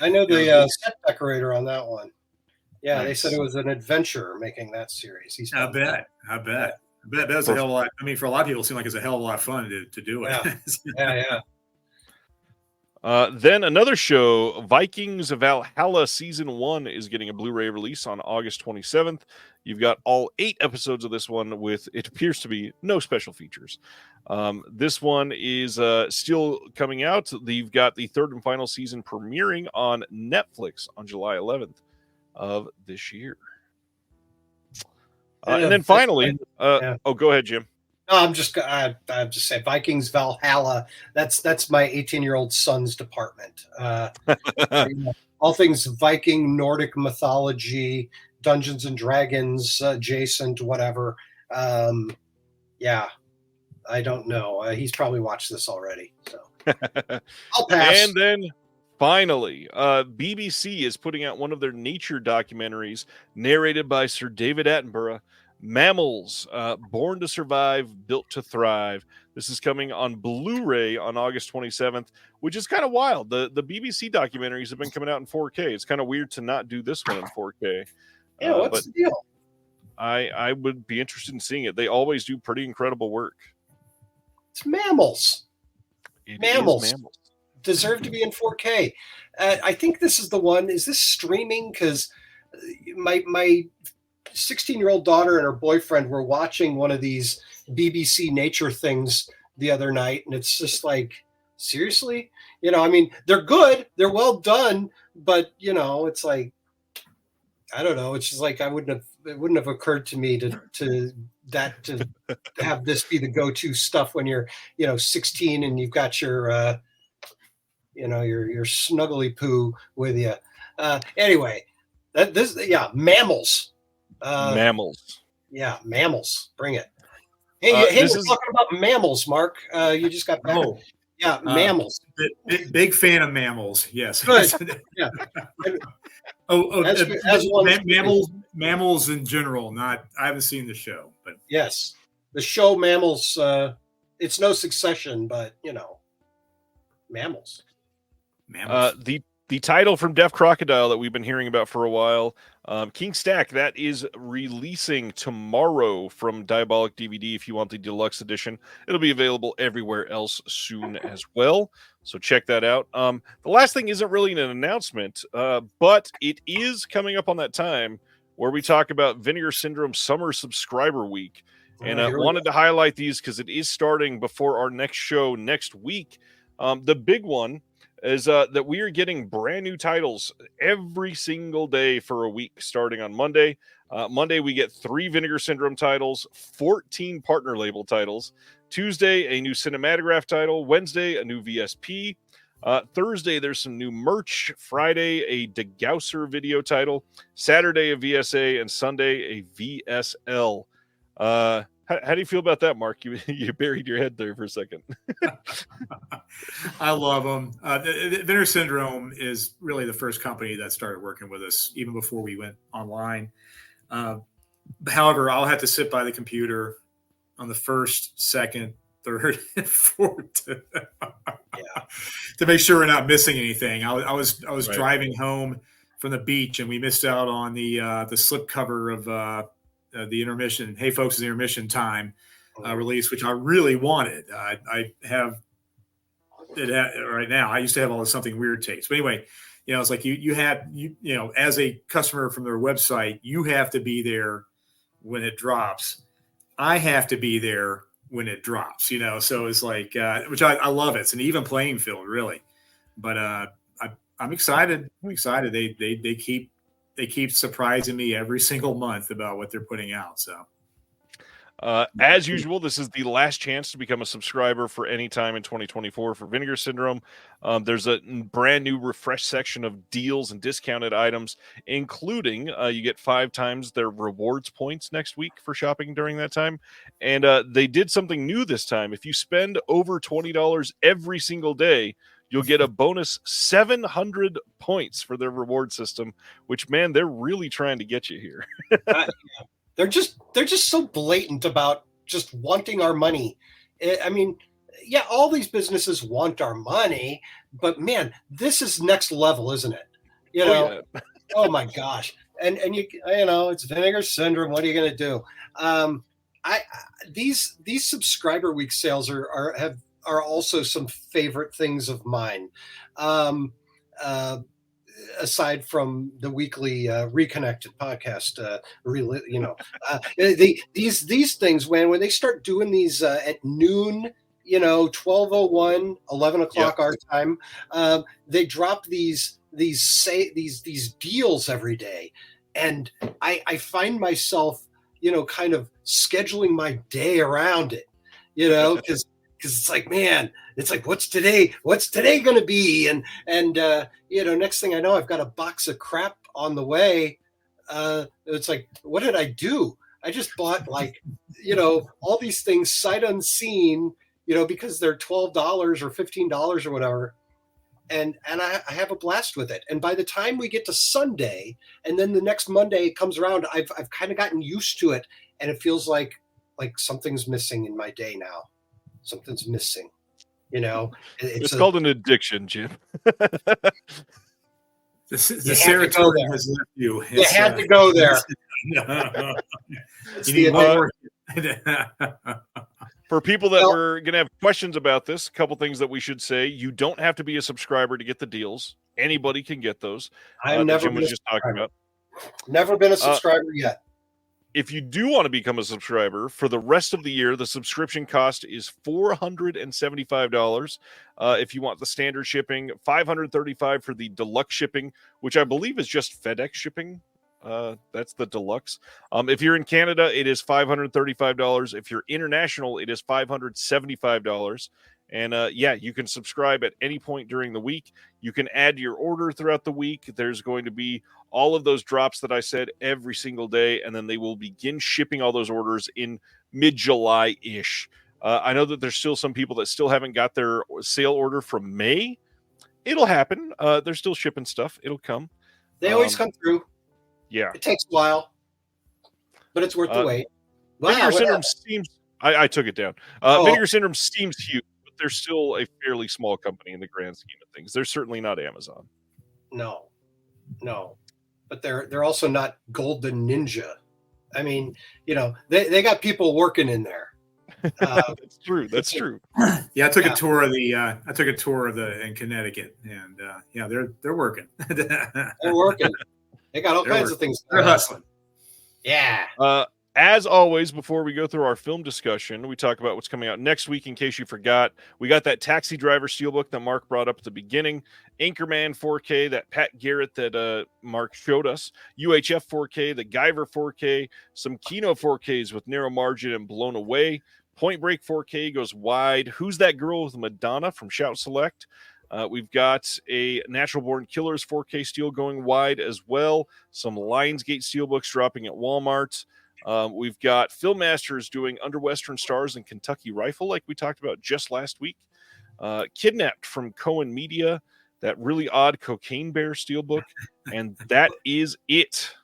I know the set decorator on that one. Yeah, nice. They said it was an adventure making that series. I bet that was a hell of a lot. I mean, for a lot of people, it seemed like it's a hell of a lot of fun to do it. Yeah. Then another show, Vikings of Valhalla Season 1 is getting a Blu-ray release on August 27th. You've got all 8 episodes of this one with, it appears to be, no special features. This one is still coming out. You've got the 3rd and final season premiering on Netflix on July 11th. of this year. And then finally, go ahead, Jim. No, I'm just saying Vikings Valhalla. That's my 18-year-old son's department. All things Viking, Nordic mythology, Dungeons and Dragons, adjacent, whatever. Yeah, I don't know. He's probably watched this already. So I'll pass. And then finally, BBC is putting out one of their nature documentaries narrated by Sir David Attenborough. Mammals, Born to Survive, Built to Thrive. This is coming on Blu-ray on August 27th, which is kind of wild. The BBC documentaries have been coming out in 4K. It's kind of weird to not do this one in 4K. Yeah, what's the deal? I would be interested in seeing it. They always do pretty incredible work. It's mammals. Mammals deserve to be in 4K. I think this is the one. Is this streaming? Because my 16-year-old daughter and her boyfriend were watching one of these BBC nature things the other night, and it's just like, seriously? I mean, they're good, they're well done, but it's like, I don't know. It's just like it wouldn't have occurred to me to have this be the go-to stuff when you're 16 and you've got your your snuggly poo with you. Anyway, mammals. Mammals. Yeah, mammals. Bring it. Hey, we're talking about mammals, Marc. You just got back. Oh, yeah, mammals. Big fan of mammals. Yes. Good. Yeah. Mammals in general. I haven't seen the show, but yes, the show Mammals. It's no Succession, but mammals. The title from Deaf Crocodile that we've been hearing about for a while, King Stack, that is releasing tomorrow from Diabolic DVD. If you want the deluxe edition, it'll be available everywhere else soon as well. So check that out. The last thing isn't really an announcement, but it is coming up on that time where we talk about Vinegar Syndrome Summer Subscriber Week. And I wanted to highlight these because it is starting before our next show next week. The big one is that we are getting brand new titles every single day for a week starting on Monday. Monday, we get 3 Vinegar Syndrome titles, 14 partner label titles. Tuesday, a new Cinematograph title. Wednesday, a new VSP. Thursday, there's some new merch. Friday, a DeGausser video title. Saturday, a VSA. And Sunday, a VSL. How do you feel about that, Marc? You buried your head there for a second. I love them. Vinegar Syndrome is really the first company that started working with us, even before we went online. However, I'll have to sit by the computer on the first, second, third, and fourth to make sure we're not missing anything. I was right. Driving home from the beach, and we missed out on the slipcover of the intermission. Hey, folks, it's intermission time release, which I really wanted. I have it right now. I used to have all the Something Weird tapes, but anyway, it's like you as a customer from their website, you have to be there when it drops. I have to be there when it drops, so it's like, which I love. It's an even playing field, really. But I'm excited. I'm excited. They keep surprising me every single month about what they're putting out. So, as usual, this is the last chance to become a subscriber for any time in 2024 for Vinegar Syndrome. There's a brand new refresh section of deals and discounted items, including you get 5 times their rewards points next week for shopping during that time. And they did something new this time. If you spend over $20 every single day, you'll get a bonus 700 points for their reward system, which, man, they're really trying to get you here. They're just so blatant about just wanting our money. I mean, yeah, all these businesses want our money, but man, this is next level, isn't it? Oh my gosh. And it's Vinegar Syndrome. What are you going to do? These subscriber week sales are also some favorite things of mine. Aside from the weekly Reconnected podcast, these things, when they start doing these at noon, 12:01, 11 o'clock our time, they drop these these deals every day, and I find myself, kind of scheduling my day around it, because it's like, man, it's like, what's today going to be? And next thing I know, I've got a box of crap on the way. It's like, what did I do? I just bought all these things sight unseen, because they're $12 or $15 or whatever. And I have a blast with it. And by the time we get to Sunday, and then the next Monday comes around, I've kind of gotten used to it, and it feels like something's missing in my day now. Something's missing, It's called an addiction, Jim. The serotonin has left you. You had to go there. You need more. For people that were going to have questions about this, a couple things that we should say. You don't have to be a subscriber to get the deals. Anybody can get those. Jim was just talking about. Never been a subscriber yet. If you do want to become a subscriber, for the rest of the year, the subscription cost is $475. If you want the standard shipping, $535 for the deluxe shipping, which I believe is just FedEx shipping. That's the deluxe. If you're in Canada, it is $535. If you're international, it is $575. And you can subscribe at any point during the week. You can add your order throughout the week. There's going to be all of those drops that I said every single day, and then they will begin shipping all those orders in mid-July-ish. I know that there's still some people that still haven't got their sale order from May. It'll happen. They're still shipping stuff. It'll come. They always come through. Yeah. It takes a while, but it's worth the wait. Vinegar Syndrome seems... I took it down. Vinegar Syndrome seems huge, but they're still a fairly small company in the grand scheme of things. They're certainly not Amazon. No. But they're also not Golden Ninja. I mean, they got people working in there. That's true. That's true. Yeah, I took a tour of in Connecticut, and they're working. They're working. They got all kinds of things. They're hustling. Yeah. As always, before we go through our film discussion, we talk about what's coming out next week. In case you forgot, we got that Taxi Driver Steelbook that Marc brought up at the beginning, Anchorman 4K, that Pat Garrett that Marc showed us, UHF 4K, the Guyver 4K, some Kino 4Ks with Narrow Margin and Blown Away, Point Break 4K goes wide, Who's That Girl with Madonna from Shout Select. We've got a Natural Born Killers 4K steel going wide as well, some Lionsgate Steelbooks dropping at Walmart. We've got Filmmasters doing Under Western Stars and Kentucky Rifle, like we talked about just last week. Kidnapped from Cohen Media, that really odd Cocaine Bear steelbook, and that is it.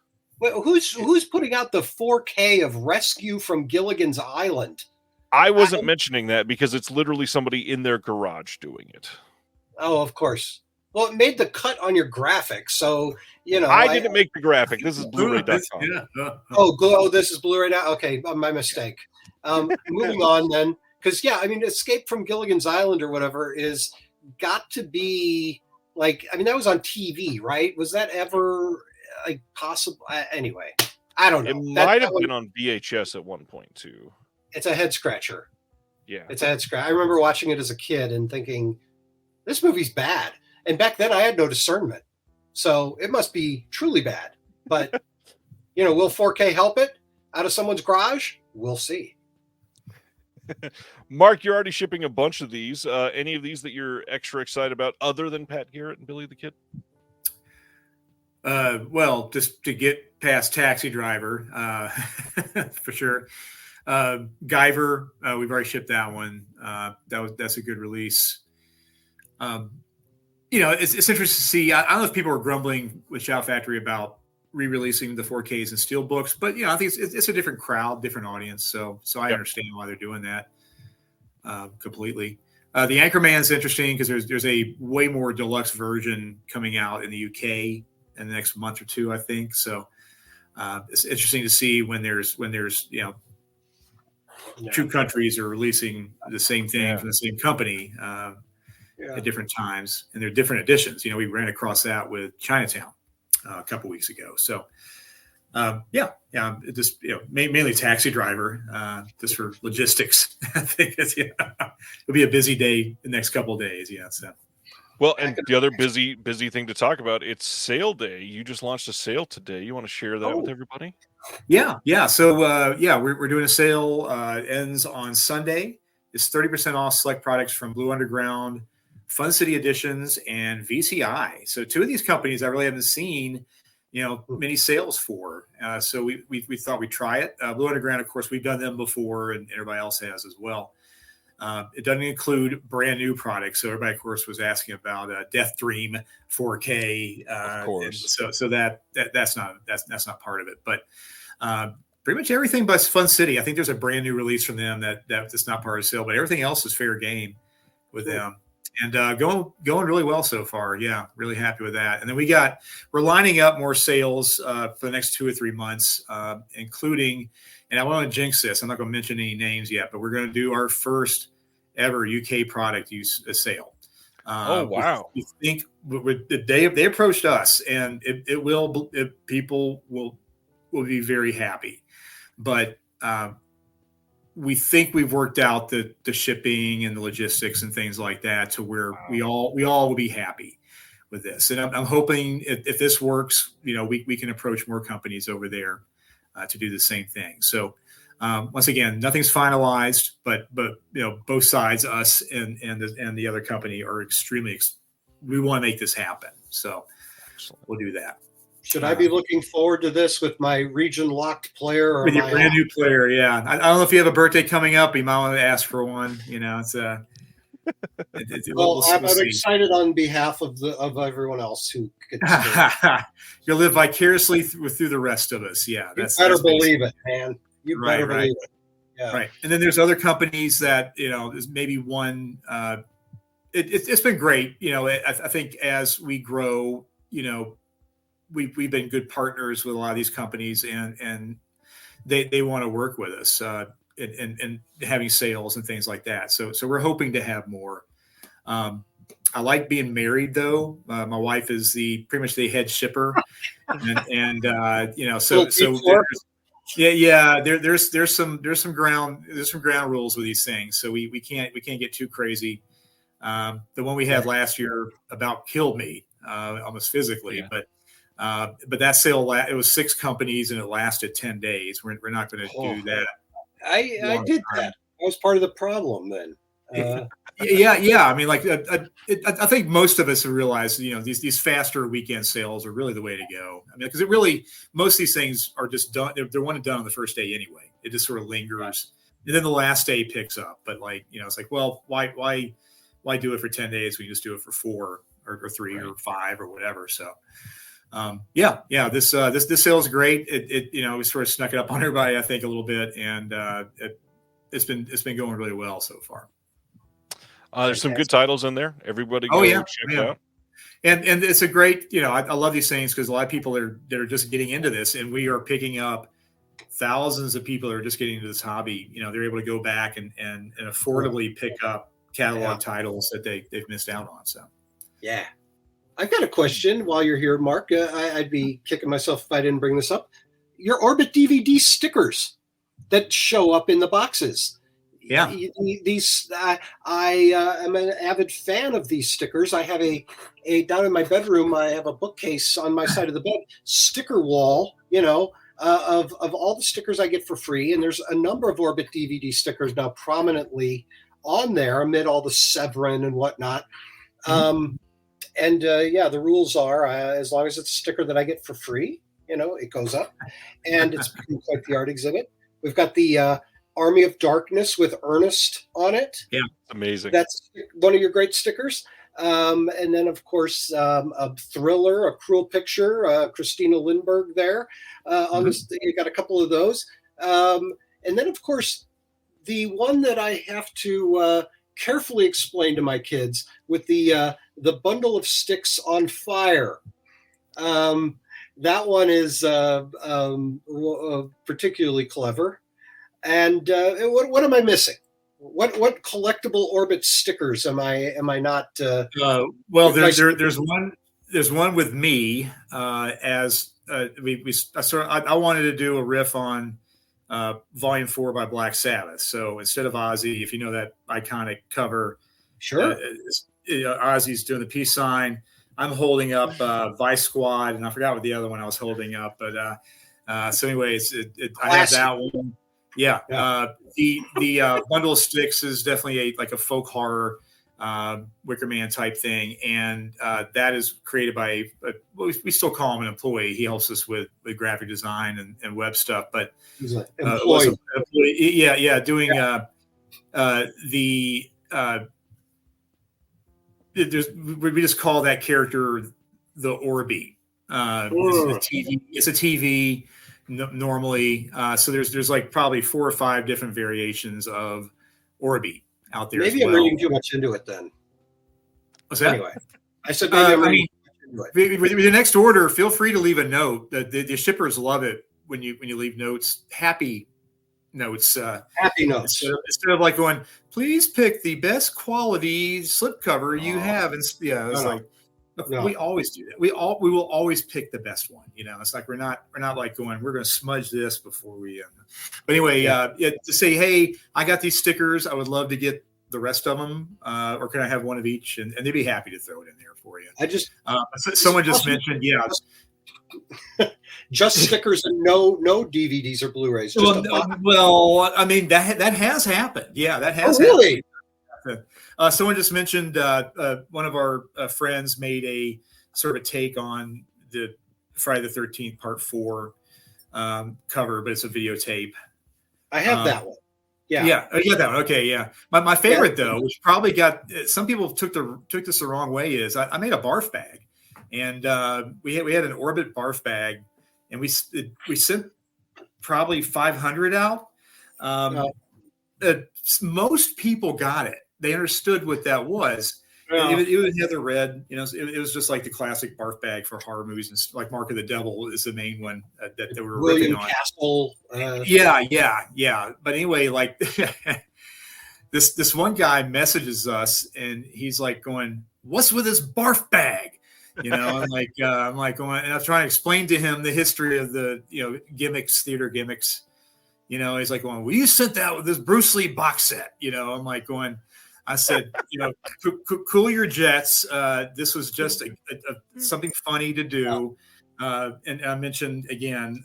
Wait, who's putting out the 4K of Rescue from Gilligan's Island? I wasn't mentioning that because it's literally somebody in their garage doing it. Oh, of course. Well, it made the cut on your graphic, so I didn't make the graphic. This is Blu-ray.com. Yeah. This is Blu-ray now. Okay, my mistake. Moving on then, because Escape from Gilligan's Island or whatever is got to be that was on TV, right? Was that ever possible? Anyway, I don't know. It might have been on VHS at one point too. It's a head scratcher. Yeah, it's a head scratcher. I remember watching it as a kid and thinking, this movie's bad. And back then I had no discernment. So it must be truly bad. But, will 4K help it out of someone's garage? We'll see. Marc, you're already shipping a bunch of these. Any of these that you're extra excited about other than Pat Garrett and Billy the Kid? Well, just to get past Taxi Driver, for sure. Guyver, we've already shipped that one. That's a good release. It's interesting to see. I don't know if people are grumbling with Shout Factory about re-releasing the 4Ks and steelbooks, but I think it's a different crowd, different audience. So I understand why they're doing that completely. The Anchorman's interesting because there's a way more deluxe version coming out in the UK in the next month or two, I think. So it's interesting to see when there's two countries are releasing the same thing from the same company. At different times, and they're different editions. We ran across that with Chinatown a couple weeks ago. So, just mainly Taxi Driver, just for logistics. I think it'll be a busy day the next couple of days. Yeah. So, Well, and the other busy thing to talk about, it's sale day. You just launched a sale today. You want to share that with everybody? Yeah. So we're doing a sale. Ends on Sunday. It's 30% off select products from Blue Underground, Fun City Editions, and VCI. So two of these companies I really haven't seen, many sales for. So we thought we'd try it. Blue Underground, of course, we've done them before, and everybody else has as well. It doesn't include brand new products. So everybody, of course, was asking about Death Dream 4K. Of course. So that's not part of it. But pretty much everything but Fun City. I think there's a brand new release from them that's not part of the sale, but everything else is fair game with them. And going really well so far. Yeah, really happy with that. And then we're lining up more sales for the next 2 or 3 months, including, and I want to jinx this, I'm not going to mention any names yet, but we're going to do our first ever UK product use sale. Oh, wow. We think they approached us, and people will be very happy. But we think we've worked out the shipping and the logistics and things like that to where we all will be happy with this. And I'm hoping if this works, we can approach more companies over there to do the same thing. So once again, nothing's finalized, but both sides, us and the other company, are extremely. We want to make this happen. So we'll do that. Should I be looking forward to this with my region locked player or with your brand new player? Yeah, I don't know if you have a birthday coming up. You might want to ask for one. It's well, I'm excited on behalf of everyone else who gets you'll live vicariously through the rest of us. Yeah, you better believe it, man. You better believe it. Yeah. Right. And then there's other companies that there's maybe one. It's been great. I think as we grow, we've been good partners with a lot of these companies, and they want to work with us and having sales and things like that. So we're hoping to have more. I like being married though. My wife is pretty much the head shipper, and there's some ground rules with these things. So we can't get too crazy. The one we had last year about killed me almost physically, but that sale, it was 6 companies and it lasted 10 days. We're not going to do that. I did that. I was part of the problem then. Yeah. I mean, I think most of us have realized, these faster weekend sales are really the way to go. I mean, because most of these things are just done. They're one and done on the first day anyway. It just sort of lingers, and then the last day picks up. But it's like, well, why do it for 10 days? We just do it for 4 or 3 or 5 or whatever. So. This sale is great. We sort of snuck it up on everybody, I think, a little bit, and it's been going really well so far. There's some good titles in there. Everybody check it out. And it's a great, I love these things because a lot of people that are just getting into this, and we are picking up thousands of people that are just getting into this hobby. They're able to go back and affordably pick up catalog titles that they've missed out on. So yeah. I've got a question while you're here, Marc. I'd be kicking myself if I didn't bring this up. Your Orbit DVD stickers that show up in the boxes. Yeah. These, I am an avid fan of these stickers. I have a down in my bedroom, I have a bookcase on my side of the bed, sticker wall, of all the stickers I get for free. And there's a number of Orbit DVD stickers now prominently on there amid all the Severin and whatnot. Mm-hmm. The rules are as long as it's a sticker that I get for free, it goes up, and it's quite the art exhibit. We've got the Army of Darkness with Ernest on it. Yeah, amazing. That's one of your great stickers. And then, of course, a Thriller, A Cruel Picture, Christina Lindbergh there. On this, you got a couple of those. And then, of course, the one that I have to carefully explain to my kids with the bundle of sticks on fire. That one is particularly clever. And what am I missing? What collectible Orbit stickers am I not? Well, there's one with me as I wanted to do a riff on Volume 4 by Black Sabbath. So instead of Ozzy, if you know that iconic cover, sure. Ozzy's doing the peace sign. I'm holding up Vice Squad, and I forgot what the other one I was holding up. But so anyway, I have that one. Yeah. The bundle of sticks is definitely a folk horror Wicker Man type thing, and that is created by we still call him an employee. He helps us with graphic design and web stuff, but he's an employee. Doing we just call that character the Orby. It's a TV normally. So there's like probably 4 or 5 different variations of Orby out there. Maybe I'm reading too much into it then. What's that? Anyway, I said maybe I'm reading too much into it. With your next order, feel free to leave a note. The shippers love it when you leave notes. Happy notes. Happy notes. Instead of like going, please pick the best quality slipcover you have. And we always do that. We will always pick the best one. It's like we're not like going, we're going to smudge this before we. But anyway, to say, hey, I got these stickers. I would love to get the rest of them, or can I have one of each? And they'd be happy to throw it in there for you. Someone just mentioned, just stickers and no DVDs or Blu-rays. Well, I mean that has happened. Yeah, that has really happened. Someone just mentioned one of our friends made a sort of a take on the Friday the 13th Part 4 cover, but it's a videotape. I have that one. Yeah, I get that one. Okay, yeah. My favorite though, which probably got some people took this the wrong way, is I made a barf bag, and we had an Orbit barf bag, and we sent probably 500 out. Most people got it. They understood what that was. It had the red, it was just like the classic barf bag for horror movies, and like Mark of the Devil is the main one that they were William ripping on. Castle. Yeah. But anyway, like this one guy messages us, and he's like going, "What's with this barf bag?" I'm like going, and I'm trying to explain to him the history of the gimmicks, theater gimmicks. He's like going, "Well, you sent that with this Bruce Lee box set." I'm like going. I said, cool your jets. This was just something funny to do. And I mentioned again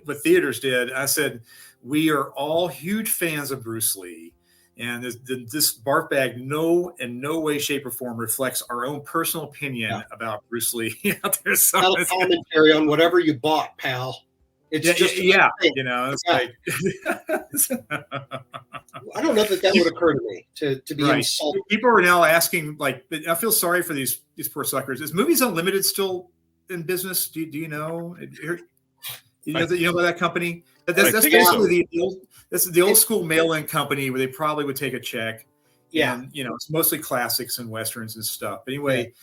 what theaters did. I said, we are all huge fans of Bruce Lee, and this barf bag in no way, shape, or form reflects our own personal opinion about Bruce Lee. There's not a commentary on whatever you bought, pal. It's it's like I don't know that would occur to me to be insulted. People are now asking, like, I feel sorry for these poor suckers. Is Movies Unlimited still in business? Do you know? You know about that company? That's basically the old school mail-in company where they probably would take a check. Yeah, and it's mostly classics and westerns and stuff. But anyway,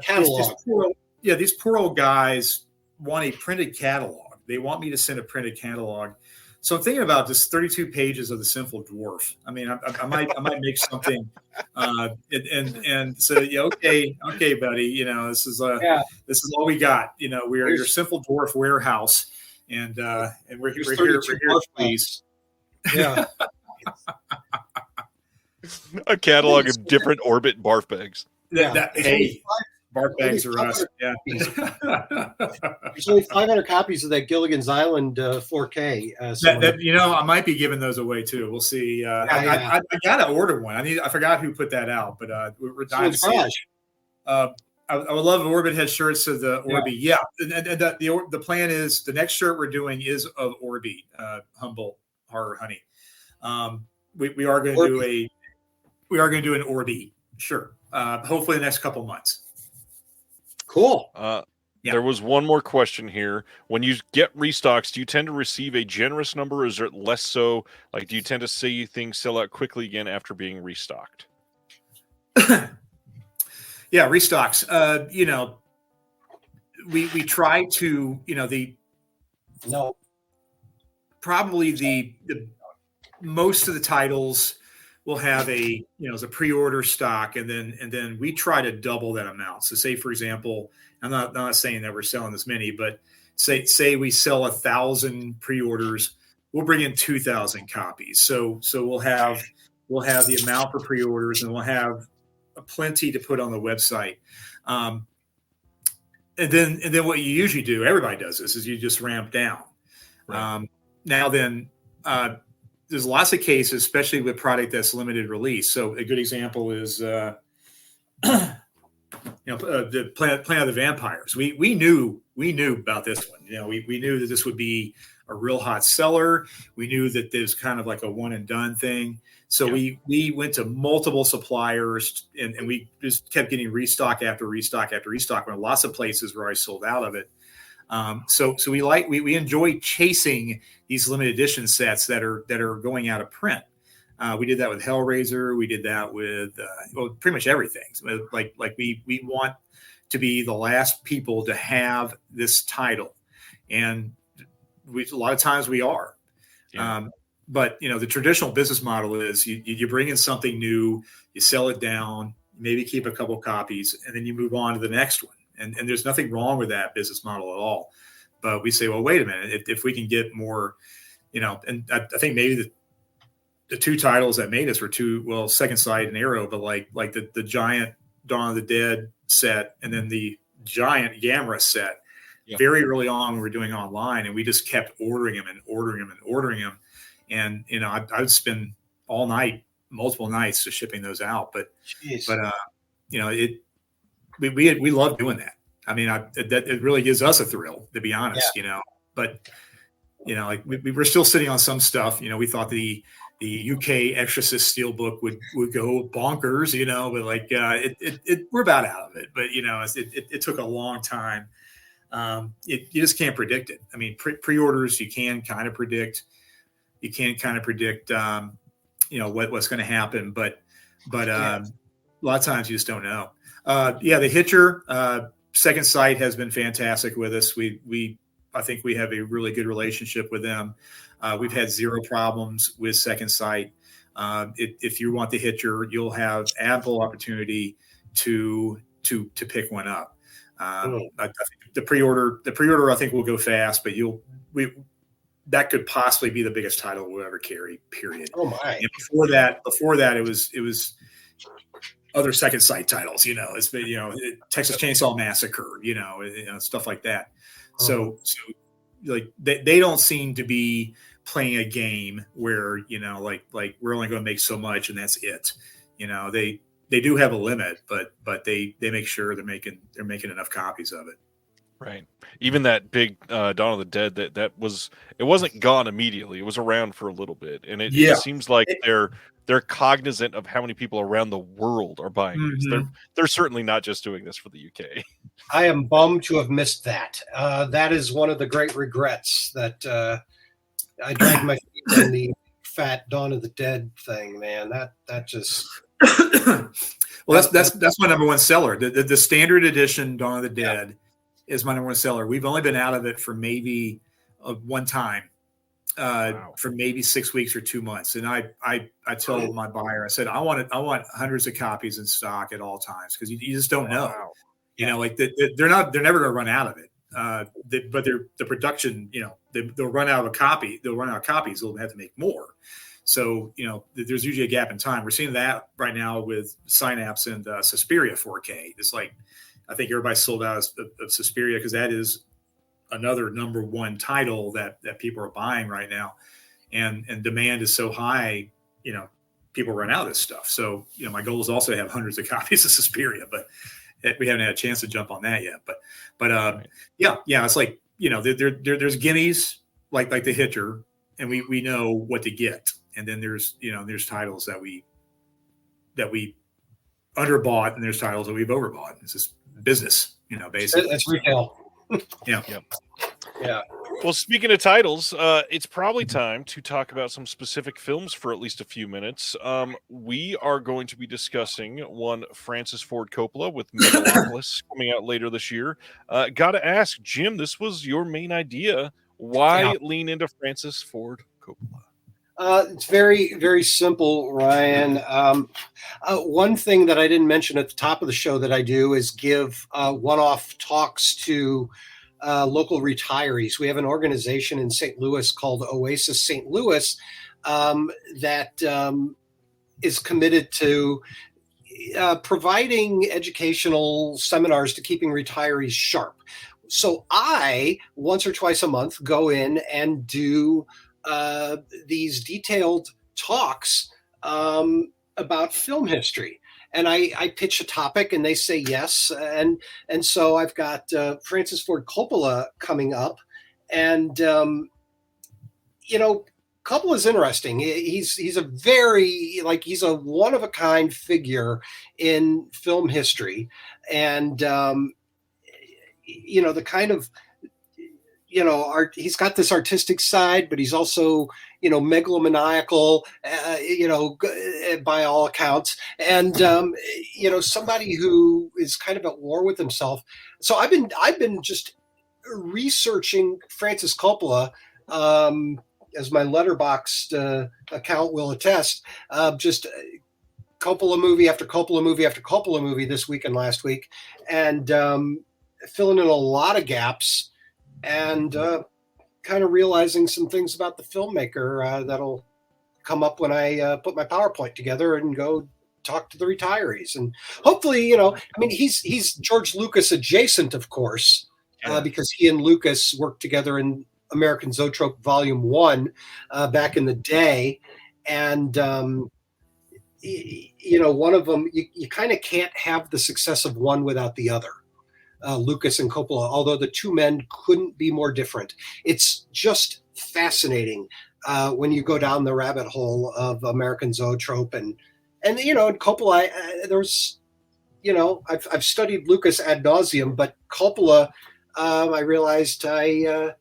catalog. These poor old guys want a printed catalog. They want me to send a printed catalog. So I'm thinking about this 32 pages of The Sinful Dwarf. I mean, I might make something, and so okay, buddy. This is all we got. We're your Sinful Dwarf warehouse, and we're here, please. Yeah. A catalog of different Orbit barf bags. Hey. Barf bags are us. Yeah. There's only 500 copies of that Gilligan's Island 4K. I might be giving those away too. We'll see. I gotta order one. I forgot who put that out, but we're dying to see it. I would love Orbit had shirts of the Orby. Yeah, and the plan is the next shirt we're doing is of Orby, Humble Horror Honey. We are going to do an Orby shirt. Hopefully the next couple months. Cool. There was one more question here. When you get restocks, do you tend to receive a generous number, or is it less so? Like, do you tend to see things sell out quickly again after being restocked? Yeah, restocks. We try to, probably the most of the titles will have as a pre-order stock, and then we try to double that amount. So say, for example, I'm not saying that we're selling this many, but say we sell 1,000 pre-orders, we'll bring in 2,000 copies. So we'll have the amount for pre-orders, and we'll have plenty to put on the website. And then what you usually do, everybody does this, is you just ramp down. Right. Now then, there's lots of cases, especially with product that's limited release. So a good example is, the Planet of the Vampires. We knew about this one. We knew that this would be a real hot seller. We knew that there's kind of like a one and done thing. So we went to multiple suppliers and we just kept getting restock after restock after restock when lots of places were already sold out of it. So we enjoy chasing these limited edition sets that are going out of print. We did that with Hellraiser. We did that with pretty much everything. So like we want to be the last people to have this title, and a lot of times we are. Yeah. But the traditional business model is you bring in something new, you sell it down, maybe keep a couple copies, and then you move on to the next one. And there's nothing wrong with that business model at all. But we say, well, wait a minute, if we can get more, and I think maybe the two titles that made us were Second Sight and Arrow, but like the giant Dawn of the Dead set and then the giant Gamera set. Yeah. Very early on, we were doing online, and we just kept ordering them and ordering them and ordering them. And I would spend all night, multiple nights, just shipping those out. But we love doing that. I mean, it really gives us a thrill, to be honest. Yeah. But like we were still sitting on some stuff. We thought the UK Exorcist Steelbook would go bonkers. But like we're about out of it. But it took a long time. You just can't predict it. I mean, pre-orders you can kind of predict. You can't kind of predict, what's going to happen, but a lot of times you just don't know. The Hitcher, Second Sight has been fantastic with us. I think we have a really good relationship with them. We've had zero problems with Second Sight. If you want the Hitcher, you'll have ample opportunity to pick one up. I think the pre-order I think will go fast, but that could possibly be the biggest title we'll ever carry, period. Oh my. And before that it was other Second Sight titles, it's been, Texas Chainsaw Massacre, stuff like that. So like they don't seem to be playing a game where, like we're only going to make so much and that's it. They do have a limit, but they make sure they're making enough copies of it. Right. Even that big Dawn of the Dead, it wasn't gone immediately. It was around for a little bit, and it seems like they're cognizant of how many people around the world are buying these. They're certainly not just doing this for the UK. I am bummed to have missed that. That is one of the great regrets that I dragged my feet in the fat Dawn of the Dead thing. Man, that just. Well, that's my number one seller. The standard edition Dawn of the Dead. Is my number one seller. We've only been out of it for maybe one time, for maybe 6 weeks or 2 months. And I told my buyer, I said, I want hundreds of copies in stock at all times because you just don't know. Wow. Like they're never going to run out of it. But the production, they'll run out of a copy. They'll run out of copies. They'll have to make more. So there's usually a gap in time. We're seeing that right now with Synapse and Suspiria 4K. It's like. I think everybody's sold out of Suspiria because that is another number one title that people are buying right now, and demand is so high, people run out of this stuff. So my goal is also to have hundreds of copies of Suspiria, but we haven't had a chance to jump on that yet. But it's like there's gimmies like the Hitcher, and we know what to get, and then there's titles that we underbought, and there's titles that we've overbought. It's just business, basically. That's retail. Yeah. Well, speaking of titles, it's probably time to talk about some specific films for at least a few minutes. We are going to be discussing one Francis Ford Coppola with Megalopolis coming out later this year. Got to ask, Jim, this was your main idea. Why lean into Francis Ford Coppola? It's very, very simple, Ryan. One thing that I didn't mention at the top of the show that I do is give one-off talks to local retirees. We have an organization in St. Louis called Oasis St. Louis that is committed to providing educational seminars to keeping retirees sharp. So I, once or twice a month, go in and do these detailed talks about film history. And I pitch a topic and they say yes. And so I've got Francis Ford Coppola coming up. And, Coppola is interesting. He's a very, he's a one-of-a-kind figure in film history. And, the kind of, he's got this artistic side, but he's also, megalomaniacal, by all accounts, and somebody who is kind of at war with himself. So I've been just researching Francis Coppola, as my Letterboxd account will attest. Just Coppola movie after Coppola movie after Coppola movie this week and last week, and filling in a lot of gaps, and kind of realizing some things about the filmmaker that'll come up when I put my PowerPoint together and go talk to the retirees. And hopefully, he's George Lucas adjacent, of course, because he and Lucas worked together in American Zoetrope Volume 1 back in the day. And, one of them, you kind of can't have the success of one without the other. Lucas and Coppola, although the two men couldn't be more different. It's just fascinating when you go down the rabbit hole of American Zoetrope and Coppola. I've studied Lucas ad nauseum, but Coppola, I realized I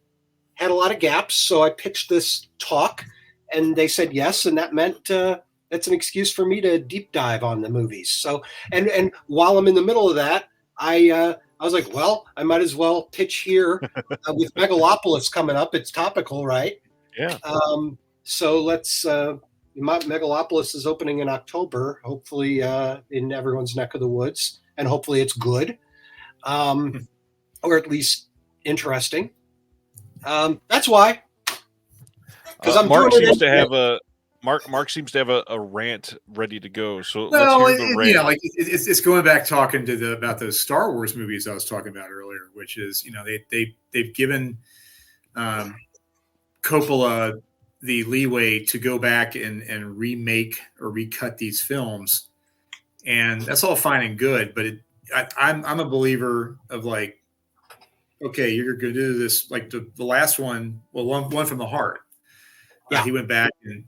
had a lot of gaps, so I pitched this talk, and they said yes, and that meant that's an excuse for me to deep dive on the movies. So, and while I'm in the middle of that, I was like, well, I might as well pitch here with Megalopolis coming up. It's topical, right? Yeah. So let's. Megalopolis is opening in October, hopefully in everyone's neck of the woods, and hopefully it's good, or at least interesting. That's why. Because Mark seems to have a rant ready to go. So well, let's hear the rant. It's going back talking to about those Star Wars movies I was talking about earlier, which is they've given Coppola the leeway to go back and remake or recut these films, and that's all fine and good. But I'm a believer of okay, you're going to do this like the last one. Well, one from the heart. Yeah, he went back and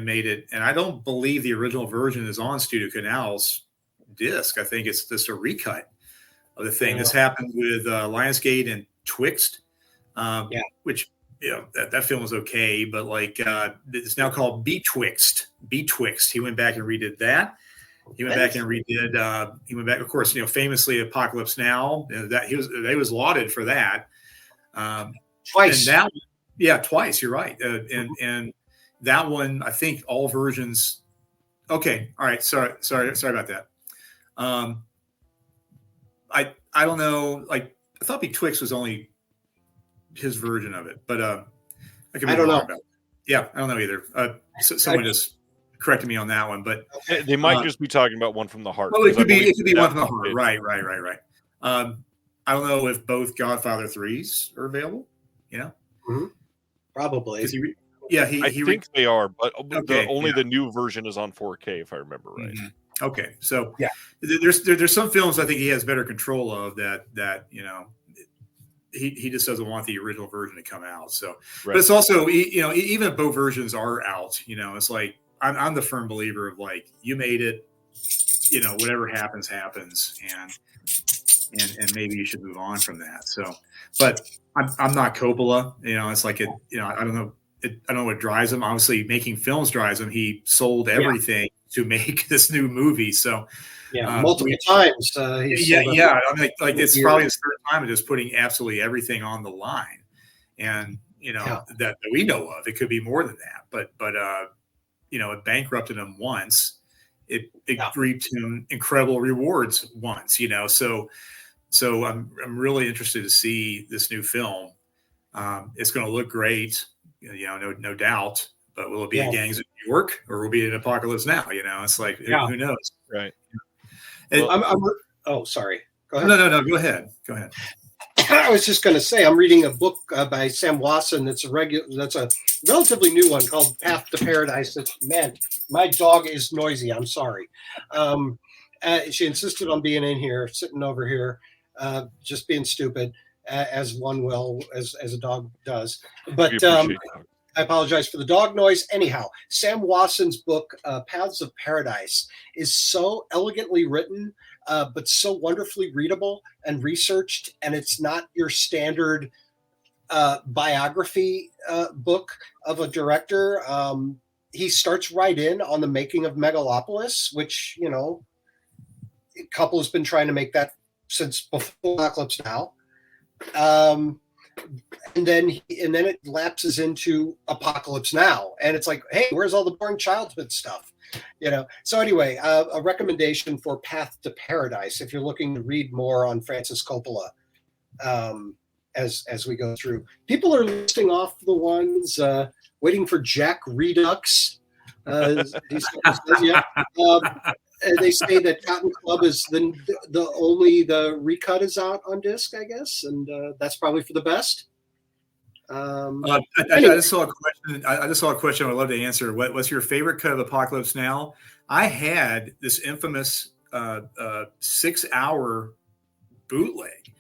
made it, and I don't believe the original version is on Studio Canal's disc. I think it's just a recut of the thing. This happened with Lionsgate and Twixt, which that film was okay, but it's now called Betwixt. Betwixt. He went back and redid that. He went back and redid. He went back, of course, famously Apocalypse Now. That he was lauded for that. Twice. And twice. You're right. And that one, I think all versions. Okay. All right. Sorry about that. I don't know. I thought Betwixt was only his version of it, but I don't know. About it. Yeah, I don't know either. Someone just corrected me on that one, but they might just be talking about one from the heart. Well, it could be one from the heart. Right. I don't know if both Godfather 3s are available. Mm-hmm. Probably. I think they are, but only the new version is on 4K, if I remember right. Mm-hmm. Okay, so there's some films I think he has better control of that he just doesn't want the original version to come out. So, but it's also even if both versions are out, it's like I'm the firm believer of you made it, whatever happens, and maybe you should move on from that. So, but I'm not Coppola. It's like it. I don't know. I don't know what drives him. Obviously, making films drives him. He sold everything to make this new movie. So, multiple times. I mean, it's probably his third time of just putting absolutely everything on the line, and that we know of. It could be more than that, but it bankrupted him once. It reaped him incredible rewards once. So I'm really interested to see this new film. It's going to look great, no doubt. But will it be a Gangs of New York or will it be an Apocalypse Now? It's like who knows, right? Well, Oh, sorry. Go ahead. No. Go ahead. I was just going to say I'm reading a book by Sam Wasson that's a relatively new one called Path to Paradise. Man, my dog is noisy. I'm sorry. She insisted on being in here, sitting over here, just being stupid, as one will, as a dog does. But I apologize for the dog noise. Anyhow, Sam Wasson's book, Paths of Paradise, is so elegantly written, but so wonderfully readable and researched. And it's not your standard biography book of a director. He starts right in on the making of Megalopolis, which, Coppola's been trying to make that since before Apocalypse Now. And then it lapses into Apocalypse Now, and it's like, hey, where's all the boring childhood stuff? So anyway, a recommendation for Path to Paradise if you're looking to read more on Francis Coppola. As we go through, people are listing off the ones waiting for Jack Redux. They say that Cotton Club is the recut is out on disc, I guess, and that's probably for the best. I just saw a question. I just saw a question. I'd love to answer. What's your favorite cut of Apocalypse Now? I had this infamous 6-hour bootleg.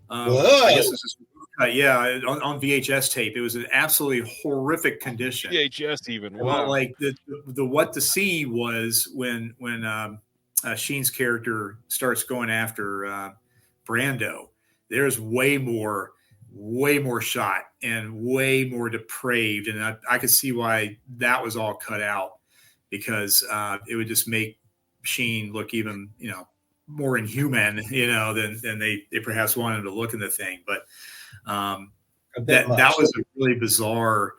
I guess this is on VHS tape. It was an absolutely horrific condition. VHS even. Wow. Like the what to see was when Sheen's character starts going after Brando. There's way more shot and way more depraved, and I could see why that was all cut out, because it would just make Sheen look even more inhuman than they perhaps wanted him to look in the thing. But that was a really bizarre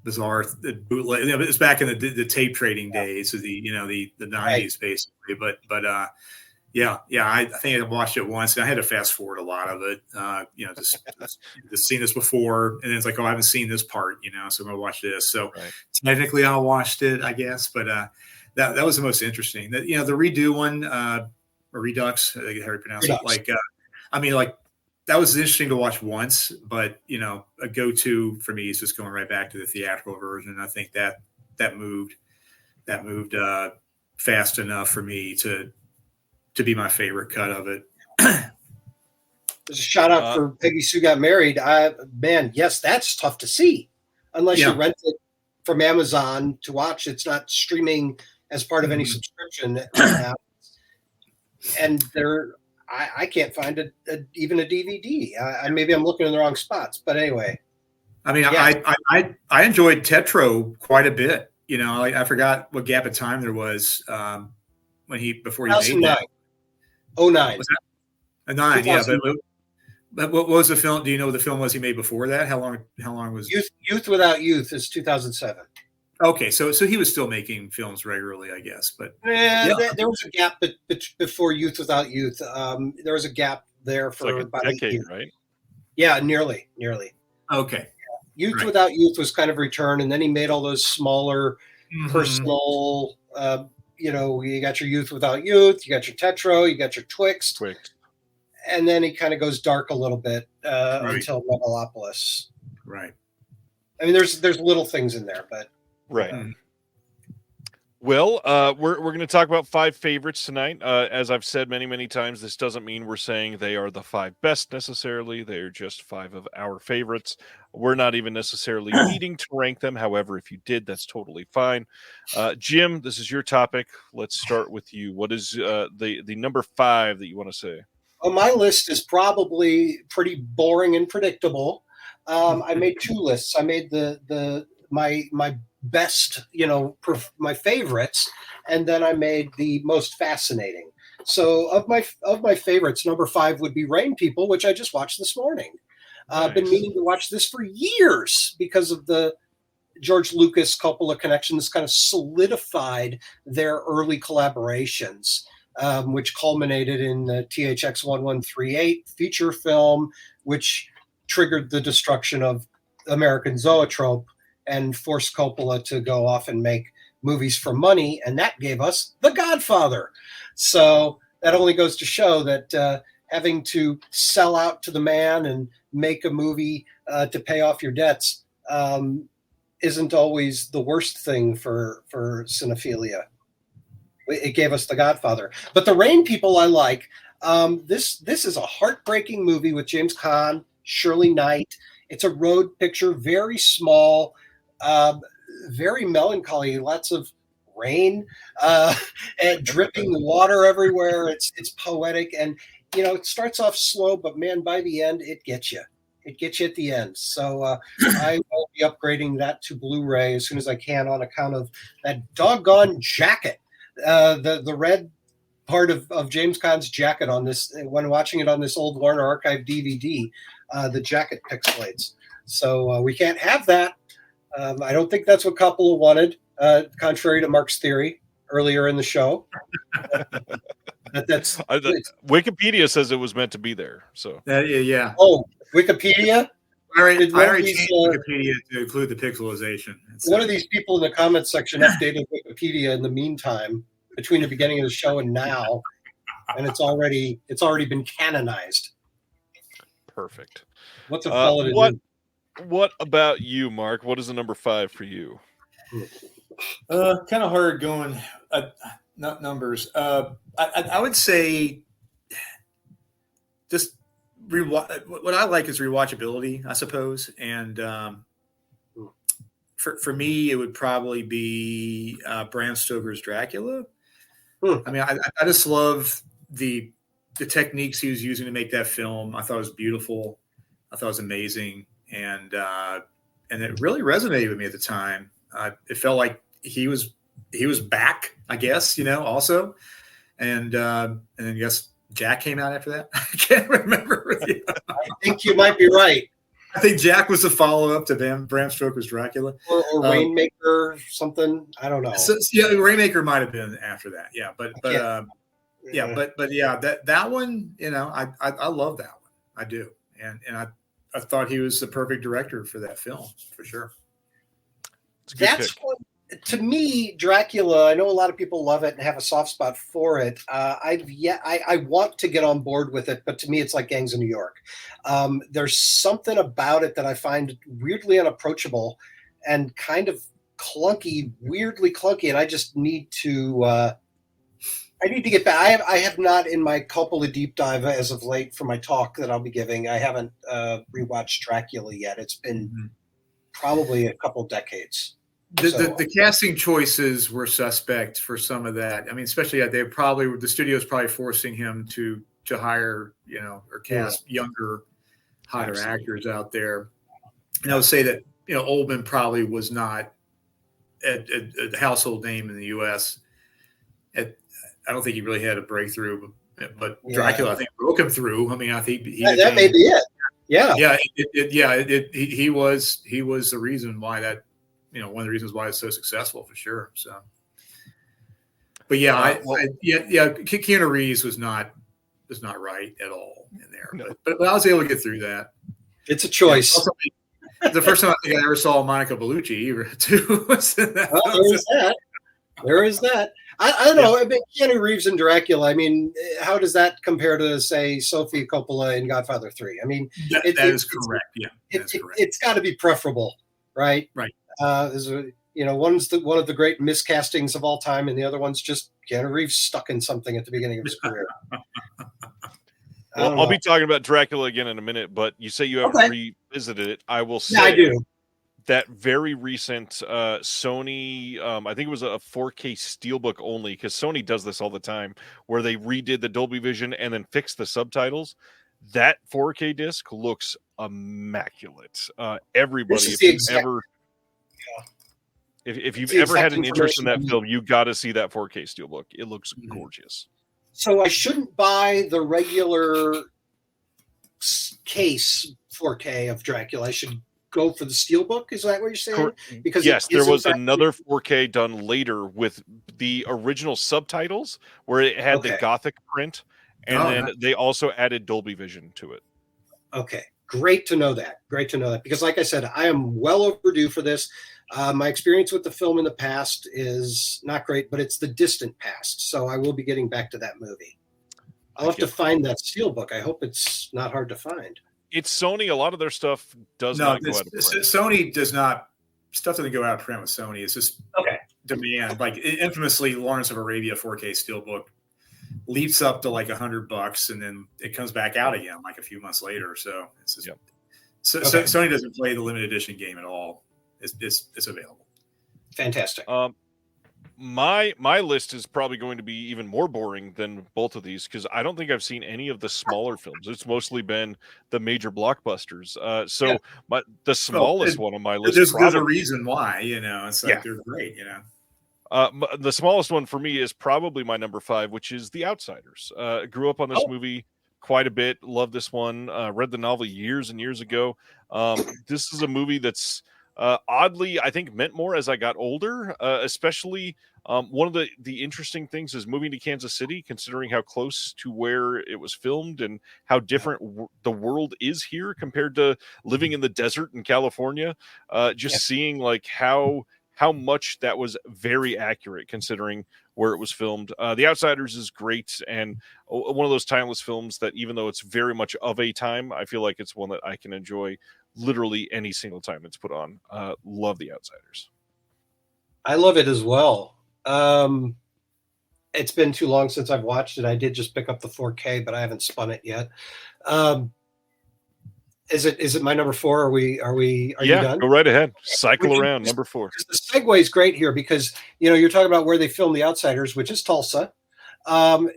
bootleg. It was back in the tape trading days of the 90s basically. But I think I watched it once, and I had to fast forward a lot of it. Just seen this before, and then it's like, oh, I haven't seen this part, so I'm gonna watch this. So technically, I watched it, I guess, but that was the most interesting. That the redo one, or Redux, I think how you pronounce it. That was interesting to watch once, but a go-to for me is just going right back to the theatrical version. I think that moved fast enough for me to be my favorite cut of it. There's a shout out for Peggy Sue Got Married. Yes, that's tough to see unless you rent it from Amazon to watch. It's not streaming as part of any subscription. And I can't find even a DVD. Maybe I'm looking in the wrong spots, but anyway. I mean, I enjoyed Tetro quite a bit. I forgot what gap of time there was before he made that. 09. Was that? 9, yeah. But what was the film? Do you know what the film was he made before that? How long was Youth Without Youth is 2007. Okay, so he was still making films regularly, I guess. But there was a gap before Youth Without Youth. There was a gap there for about a decade, right? Yeah, nearly. Okay. Youth Without Youth was kind of return, and then he made all those smaller personal. You got your Youth Without Youth, you got your Tetro, you got your Twixt. And then he kind of goes dark a little bit until Megalopolis. Right. I mean, there's little things in there, but right. Well, we're going to talk about 5 favorites tonight. As I've said many times, this doesn't mean we're saying they are the 5 best necessarily. They're just 5 of our favorites. We're not even necessarily needing to rank them. However, if you did, that's totally fine. Jim, this is your topic. Let's start with you. What is the number 5 that you want to say? Well, my list is probably pretty boring and predictable. I made 2 lists. I made my best, my favorites, and then I made the most fascinating. So of my favorites, number 5 would be Rain People, which I just watched this morning. I've been meaning to watch this for years because of the George Lucas Coppola connection. This kind of solidified their early collaborations, which culminated in the THX 1138 feature film, which triggered the destruction of American Zoetrope and forced Coppola to go off and make movies for money, and that gave us The Godfather. So that only goes to show that having to sell out to the man and make a movie to pay off your debts isn't always the worst thing for cinephilia. It gave us The Godfather. But The Rain people I like. This is a heartbreaking movie with James Caan, Shirley Knight. It's a road picture, very small, very melancholy, lots of rain and dripping water everywhere. It's poetic, and it starts off slow, but man, by the end, it gets you. It gets you at the end. So I will be upgrading that to Blu-ray as soon as I can on account of that doggone jacket. The red part of James Caan's jacket on this, when watching it on this old Warner Archive DVD, the jacket pixelates. So we can't have that. I don't think that's what Coppola wanted, contrary to Marc's theory earlier in the show. Wikipedia says it was meant to be there. So yeah. Oh, Wikipedia. I already changed Wikipedia to include the pixelization. One of these people in the comments section updated Wikipedia in the meantime, between the beginning of the show and now, and it's already been canonized. Perfect. What's a fella to do? What about you, Marc? What is the number 5 for you? Kind of hard going. Not numbers. I would say just what I like is rewatchability, I suppose. And for me, it would probably be Bram Stoker's Dracula. I mean, I just love the techniques he was using to make that film. I thought it was beautiful. I thought it was amazing, and it really resonated with me at the time. It felt like he was back, I guess, also, and then yes, Jack came out after that. I can't remember. I think you might be right. I think Jack was a follow-up to Bram Stoker's Dracula, or Rainmaker, something. I don't know. Rainmaker might have been after that. Yeah, but that one, I love that one. I do, and I thought he was the perfect director for that film, for sure. That's what, to me, Dracula. I know a lot of people love it and have a soft spot for it. I want to get on board with it, but to me, it's like Gangs of New York. There's something about it that I find weirdly unapproachable and kind of weirdly clunky, and I just need to. I need to get back. I have not, in my Coppola deep dive as of late for my talk that I'll be giving, I haven't rewatched Dracula yet. It's been probably a couple decades. The casting choices were suspect for some of that. I mean, especially the studio's probably forcing him to hire, or cast younger, hotter actors out there. And I would say that, Oldman probably was not a household name in the U.S. I don't think he really had a breakthrough, but Dracula, I think, broke him through. I mean, I think that may be it. Yeah, he was the reason why that, one of the reasons why it's so successful, for sure. So, but Keanu Reeves was not right at all in there. No. But I was able to get through that. It's a choice. The first time I think I ever saw Monica Bellucci too was in that. Well, there is that. I don't know. I mean, Keanu Reeves and Dracula. I mean, how does that compare to, say, Sofia Coppola in Godfather 3? I mean, that is correct. Yeah, that's correct. It's got to be preferable, right? Right. One's one of the great miscastings of all time, and the other one's just Keanu Reeves stuck in something at the beginning of his career. Well, I'll be talking about Dracula again in a minute, but you say you haven't revisited it. I will say I do. That very recent Sony, I think it was a 4K Steelbook only, because Sony does this all the time, where they redid the Dolby Vision and then fixed the subtitles. That 4K disc looks immaculate. Everybody, if you've ever had an interest in that film, you got to see that 4K Steelbook. It looks gorgeous. So I shouldn't buy the regular case 4K of Dracula. I should go for the Steelbook. Is that what you're saying? Because yes, there was another 4K done later with the original subtitles where it had the Gothic print, and then they also added Dolby Vision to it. Okay, great to know that. Because like I said, I am well overdue for this. My experience with the film in the past is not great, but it's the distant past. So I will be getting back to that movie. I'll have to find that Steelbook. I hope it's not hard to find. It's Sony. A lot of their stuff does not go out of print. Sony does not. Stuff doesn't go out of print with Sony. It's just demand. Like infamously, Lawrence of Arabia 4K Steelbook leaps up to like $100, and then it comes back out again like a few months later. So it's just so Sony doesn't play the limited edition game at all. It's available. Fantastic. My list is probably going to be even more boring than both of these because I don't think I've seen any of the smaller films. It's mostly been the major blockbusters. The smallest one on my list. There's a reason why, it's like they're great, The smallest one for me is probably my number 5, which is The Outsiders. Grew up on this movie quite a bit. Love this one. Read the novel years and years ago. This is a movie that's oddly, I think, meant more as I got older, especially one of the interesting things is moving to Kansas City, considering how close to where it was filmed and how different the world is here compared to living in the desert in California. Seeing like how much that was very accurate considering where it was filmed. The Outsiders is great and one of those timeless films that even though it's very much of a time, I feel like it's one that I can enjoy literally any single time it's put on. Love The Outsiders. I love it as well. It's been too long since I've watched it. I did just pick up the 4K, but I haven't spun it yet. Is it my number 4? Are you done? Go right ahead. Cycle around. Number 4. The segue is great here because you're talking about where they filmed The Outsiders, which is Tulsa.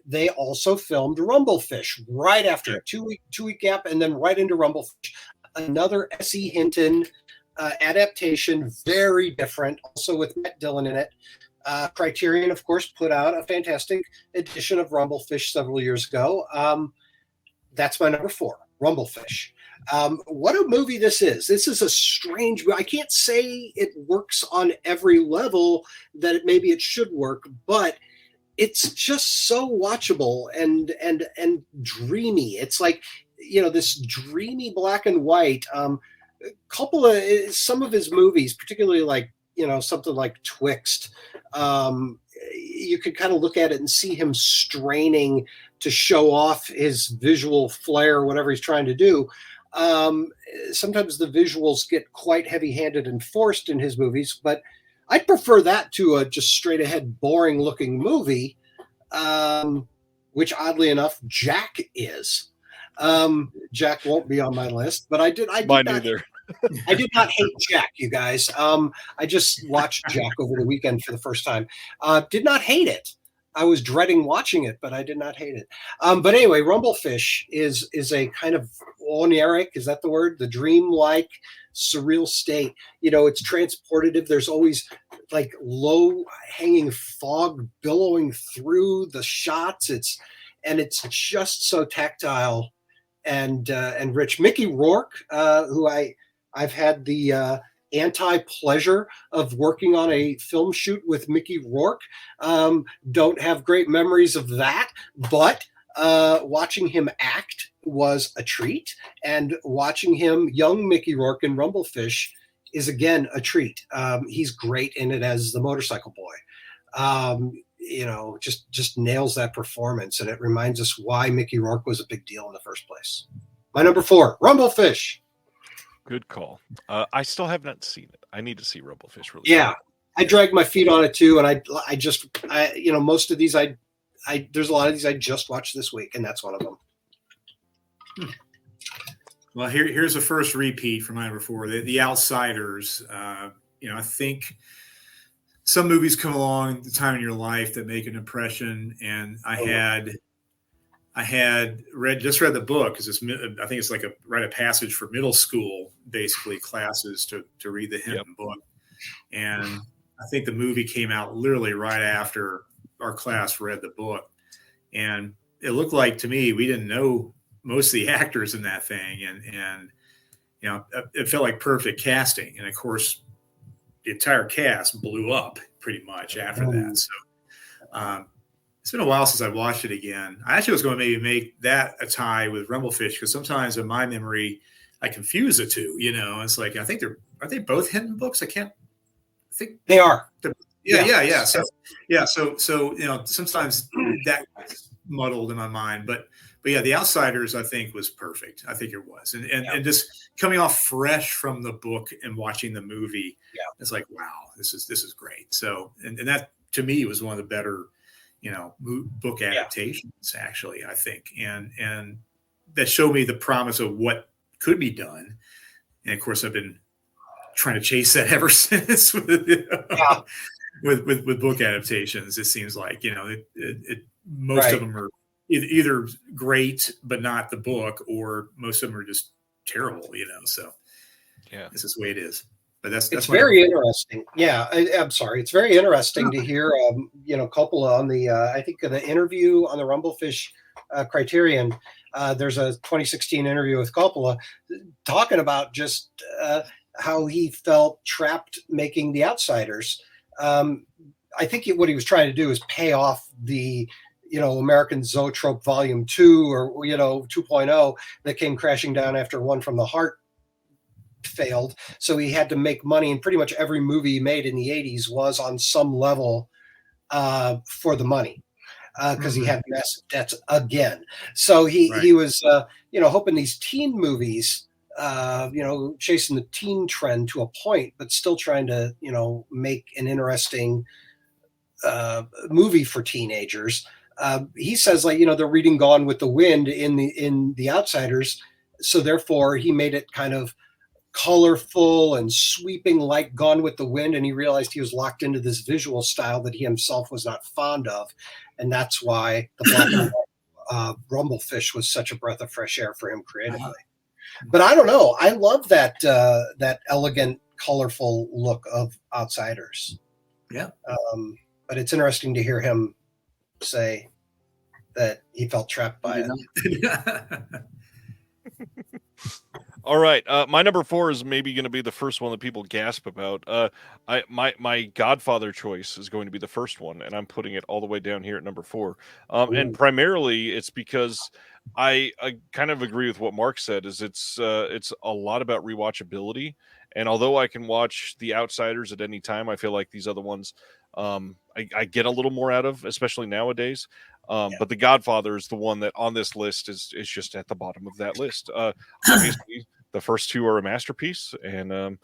They also filmed Rumblefish right after a two-week gap, and then right into Rumblefish. Another S.E. Hinton adaptation, very different, also with Matt Dillon in it. Criterion, of course, put out a fantastic edition of Rumblefish several years ago. That's my number 4, Rumblefish. What a movie this is. This is a strange movie. I can't say it works on every level that maybe it should work, but it's just so watchable and dreamy. It's like, this dreamy black and white. Coppola, some of his movies, particularly like, something like Twixt, you could kind of look at it and see him straining to show off his visual flair, whatever he's trying to do. Sometimes the visuals get quite heavy-handed and forced in his movies, but I'd prefer that to a just straight-ahead, boring-looking movie, which, oddly enough, Jack is. Jack won't be on my list, but I did Mine not, either. I did not hate Jack, you guys. I just watched Jack over the weekend for the first time. Did not hate it. I was dreading watching it, but I did not hate it. But anyway, Rumblefish is a kind of oniric, is that the word? The dreamlike, surreal state. It's transportative. There's always like low-hanging fog billowing through the shots. It's just so tactile and rich. Mickey Rourke, who I've had the anti-pleasure of working on a film shoot with Mickey Rourke. Don't have great memories of that, but watching him act was a treat, and watching him, young Mickey Rourke in Rumblefish, is again a treat. He's great in it as the motorcycle boy. Just nails that performance, and it reminds us why Mickey Rourke was a big deal in the first place. My number 4, Rumblefish. Good call. I still have not seen it. I need to see Rumblefish really. Yeah, I dragged my feet on it too, and I most of these there's a lot of these I just watched this week, and that's one of them. Well, here's the first repeat for my number 4, The Outsiders. I think some movies come along at the time in your life that make an impression, and I had read the book because I think it's like a rite of passage for middle school, basically classes to read the Hinton book. And I think the movie came out literally right after our class read the book. And it looked like to me, we didn't know most of the actors in that thing. And it felt like perfect casting. And of course, the entire cast blew up pretty much after that. So, it's been a while since I watched it again. I actually was going to maybe make that a tie with Rumblefish because sometimes in my memory I confuse the two. It's like I think are they both Hinton books? I think they are. Yeah. So sometimes that muddled in my mind. But yeah, The Outsiders, I think, was perfect. I think it was. And just coming off fresh from the book and watching the movie, it's like, wow, this is great. So, and that to me was one of the better, book adaptations, actually, I think. And that showed me the promise of what could be done. And of course, I've been trying to chase that ever since with book adaptations. It seems like, most of them are either great, but not the book, or most of them are just terrible, so this is the way it is. But that's very interesting. Yeah. I'm sorry. It's very interesting to hear, Coppola on the, I think the interview on the Rumblefish Criterion. There's a 2016 interview with Coppola talking about just how he felt trapped making The Outsiders. I think what he was trying to do is pay off the, American Zoetrope Volume 2 or, 2.0 that came crashing down after One from the Heart failed. So he had to make money, and pretty much every movie he made in the 80s was on some level for the money. Because he had massive debts again. So he was, hoping these teen movies, chasing the teen trend to a point, but still trying to, make an interesting movie for teenagers. He says, they're reading Gone with the Wind in the Outsiders. So therefore he made it kind of colorful and sweeping like Gone with the Wind. And he realized he was locked into this visual style that he himself was not fond of. And that's why the Black and White Rumblefish was such a breath of fresh air for him creatively. But I don't know. I love that that elegant, colorful look of Outsiders. Yeah. But it's interesting to hear him say that he felt trapped by it. All right, my number 4 is maybe going to be the first one that people gasp about. My Godfather choice is going to be the first one, and I'm putting it all the way down here at number 4. And primarily, it's because I kind of agree with what Mark said. Is it's a lot about rewatchability, and although I can watch The Outsiders at any time, I feel like these other ones I get a little more out of, especially nowadays. But The Godfather is the one that on this list is just at the bottom of that list. Obviously, the first two are a masterpiece, and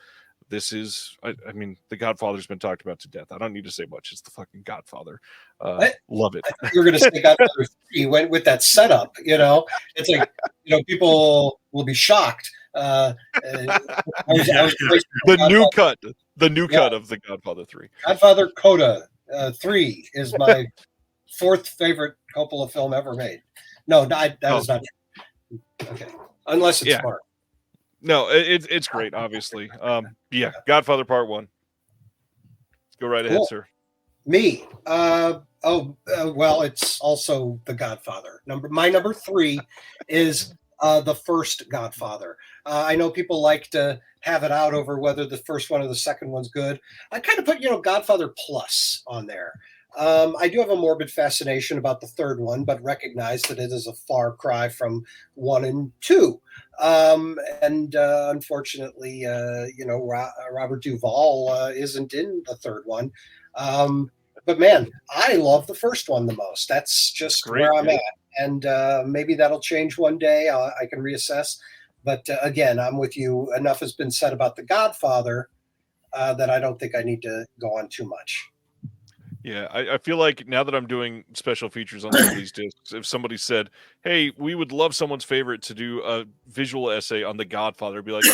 this is, I mean, The Godfather's been talked about to death. I don't need to say much. It's the fucking Godfather. Love it. I thought you were going to say Godfather 3 went with that setup. It's like, people will be shocked. The new cut of The Godfather 3. Godfather Coda 3 is my 4th favorite Coppola film ever made. No, that is not true. Okay, unless it's Mark. No, it's great. Obviously, Godfather Part 1. Go right ahead, sir. Me. Well, it's also The Godfather. My number 3 is the first Godfather. I know people like to have it out over whether the first one or the second one's good. I kind of put, Godfather Plus on there. I do have a morbid fascination about the third one, but recognize that it is a far cry from 1 and 2. Unfortunately, Robert Duvall isn't in the third one. But man, I love the first one the most. That's just where I'm at. And maybe that'll change one day. I can reassess. But again, I'm with you. Enough has been said about The Godfather that I don't think I need to go on too much. Yeah, I feel like now that I'm doing special features on some of these discs, if somebody said, hey, we would love someone's favorite to do a visual essay on The Godfather, I'd be like,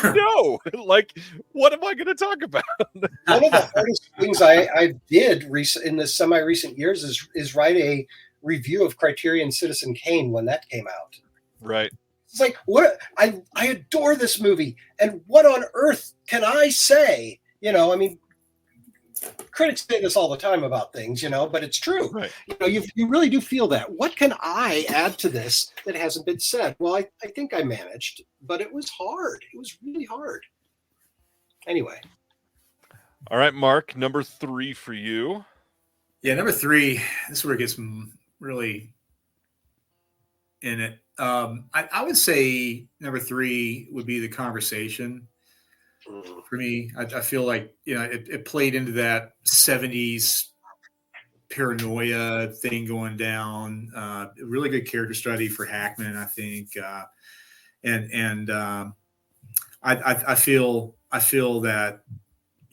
no, like, what am I going to talk about? One of the hardest things I did in the semi-recent years is write a review of Criterion Citizen Kane when that came out. Right. It's like, what? I adore this movie, and what on earth can I say? Critics say this all the time about things, but it's true. Right. You really do feel that. What can I add to this that hasn't been said? Well, I think I managed, but it was hard. It was really hard. Anyway. All right, Mark, number 3 for you. Yeah, number 3, this is where it gets really in it. I would say number 3 would be The Conversation. For me, I feel like it played into that 70s paranoia thing going down. Really good character study for Hackman, I think. I feel that,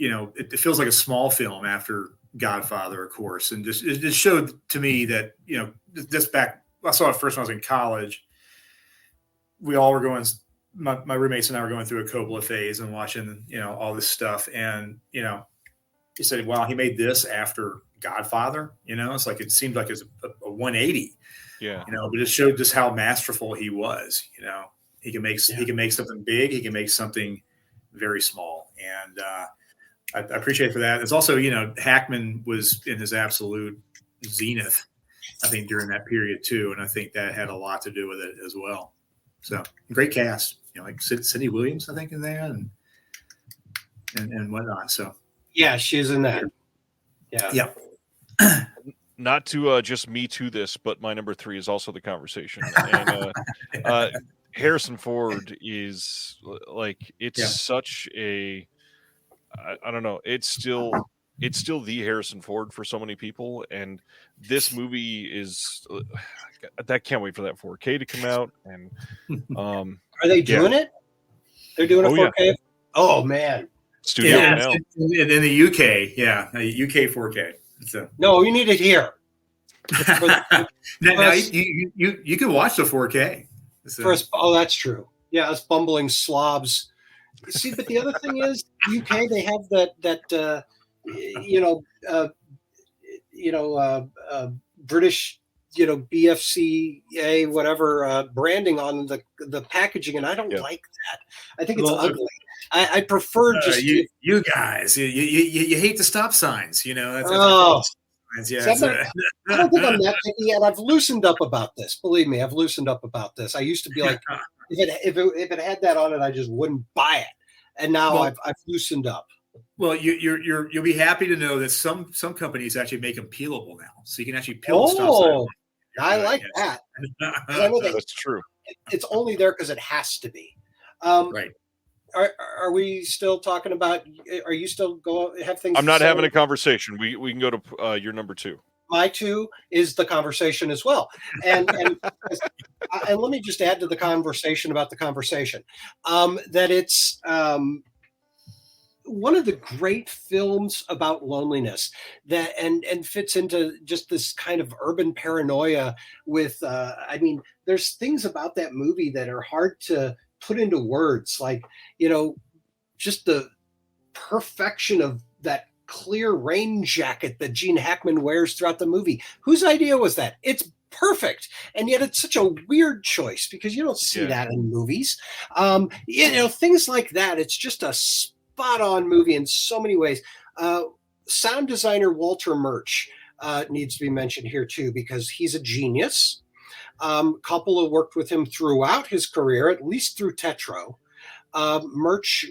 it feels like a small film after Godfather, of course, and it just showed to me that, I saw it first when I was in college. We all were going, my roommates and I were going through a Coppola phase and watching, all this stuff. And, he said, wow, he made this after Godfather, it's like, it seemed like it's a 180, but it showed just how masterful he was. He can make something big. He can make something very small. And, I appreciate for that. It's also, Hackman was in his absolute zenith, I think, during that period too. And I think that had a lot to do with it as well. So great cast, like Cindy Williams, I think, in there and whatnot. So yeah, she's in that. Yeah. Not to just me to this, but my number 3 is also the conversation. And Harrison Ford is like, it's such a, I don't know. It's still the Harrison Ford for so many people. And this movie is, I can't wait for that 4K to come out. And are they doing it? They're doing a 4K. Yeah. Oh man, studio now in the UK. Yeah, UK 4K. No, you need it here. now you can watch the 4K. Oh, that's true. Yeah, us bumbling slobs. See, but the other thing is, UK, they have that British, BFCA, whatever, branding on the packaging, and I don't like that. I think it's ugly. I prefer just you guys. You hate the stop signs, That's yeah, I don't think I'm that picky, and I've loosened up about this. Believe me, I've loosened up about this. I used to be like, if it had that on it, I just wouldn't buy it. And now I've loosened up. Well, you'll be happy to know that some companies actually make them peelable now, so you can actually peel the stop sign. I like that. That's true. It's only there because it has to be. Right. Are we still talking about? Are you still have things? I'm not having a conversation. We can go to your number 2. My 2 is the conversation as well, and let me just add to the conversation about the conversation that it's one of the great films about loneliness that and fits into just this kind of urban paranoia with. There's things about that movie that are hard to put into words, like, just the perfection of that clear rain jacket that Gene Hackman wears throughout the movie. Whose idea was that? It's perfect. And yet it's such a weird choice because you don't see that in movies. Things like that. It's just a spot on movie in so many ways. Sound designer Walter Murch needs to be mentioned here too, because he's a genius. Coppola worked with him throughout his career, at least through Tetro. Murch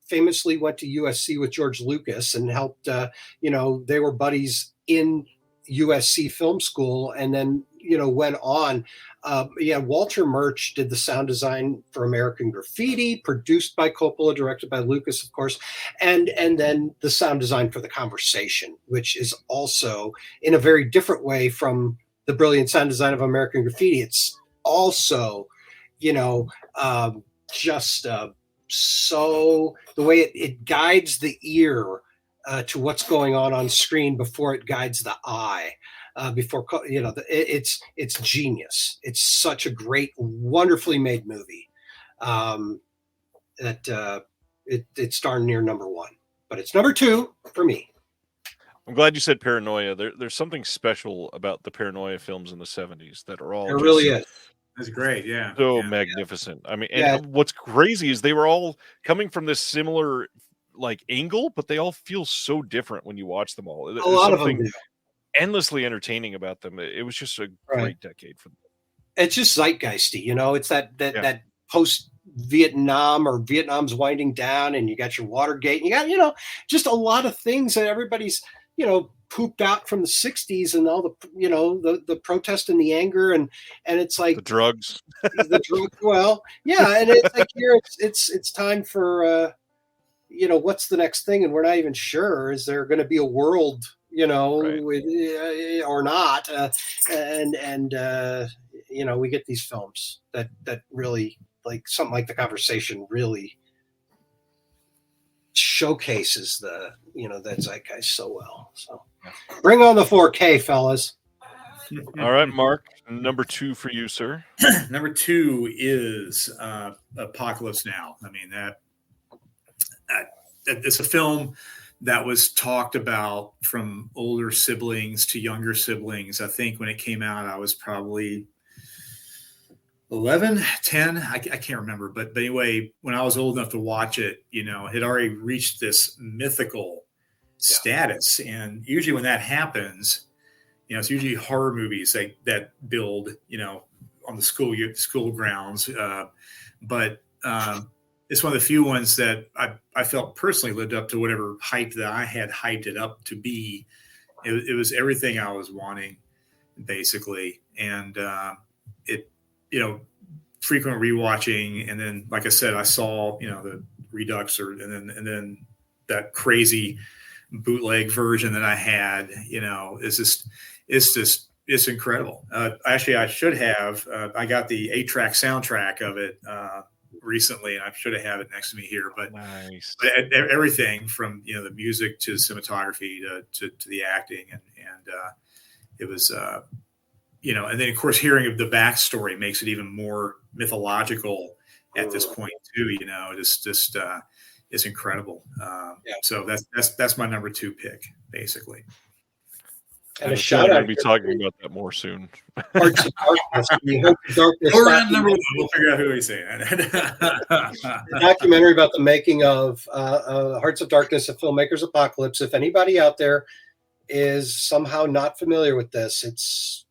famously went to USC with George Lucas and helped, they were buddies in USC film school and then, went on. Walter Murch did the sound design for American Graffiti, produced by Coppola, directed by Lucas, of course, and then the sound design for The Conversation, which is also in a very different way from the brilliant sound design of American Graffiti. It's also, so the way it guides the ear to what's going on screen before it guides the eye. It's genius. It's such a great, wonderfully made movie that it's darn near number 1, but it's number 2 for me. I'm glad you said paranoia. There's something special about the paranoia films in the 70s that are all. There really is. That's great. Yeah. So magnificent. I mean, and what's crazy is they were all coming from this similar angle, but they all feel so different when you watch them all. A lot of them do. Endlessly entertaining about them. It was just a great decade for them. It's just zeitgeisty, It's that post Vietnam or Vietnam's winding down, and you got your Watergate, and you got just a lot of things that everybody's pooped out from the 60s and all the the protest and the anger and it's like the drugs. Well, yeah, and it's like here it's time for what's the next thing, and we're not even sure. Is there going to be a world Right. or not, and we get these films that really, like something like The Conversation, really showcases that zeitgeist so well. So bring on the 4K, fellas. All right, Mark, number 2 for you, sir. Number 2 is Apocalypse Now. I mean, that it's a film that was talked about from older siblings to younger siblings. I think when it came out, I was probably 11, 10. I can't remember. But anyway, when I was old enough to watch it, it had already reached this mythical status. And usually when that happens, it's usually horror movies that build, on the school grounds. But it's one of the few ones that I felt personally lived up to whatever hype that I had hyped it up to be. It was everything I was wanting, basically. And frequent rewatching. And then, like I said, I saw, the Redux and then that crazy bootleg version that I had, it's incredible. Actually, I should have, I got the 8-track soundtrack of it recently, and I should have it next to me here, but, Nice. but everything from, the music to the cinematography to the acting. And it was, and then of course, hearing of the backstory makes it even more mythological at this point too, it's incredible. So that's my number 2 pick, basically. And a shout out. We're going to be talking about that more soon. Hearts of Darkness. We're on number 1. We'll figure out who he's saying. The documentary about the making of Hearts of Darkness, a filmmaker's apocalypse. If anybody out there is somehow not familiar with this, it's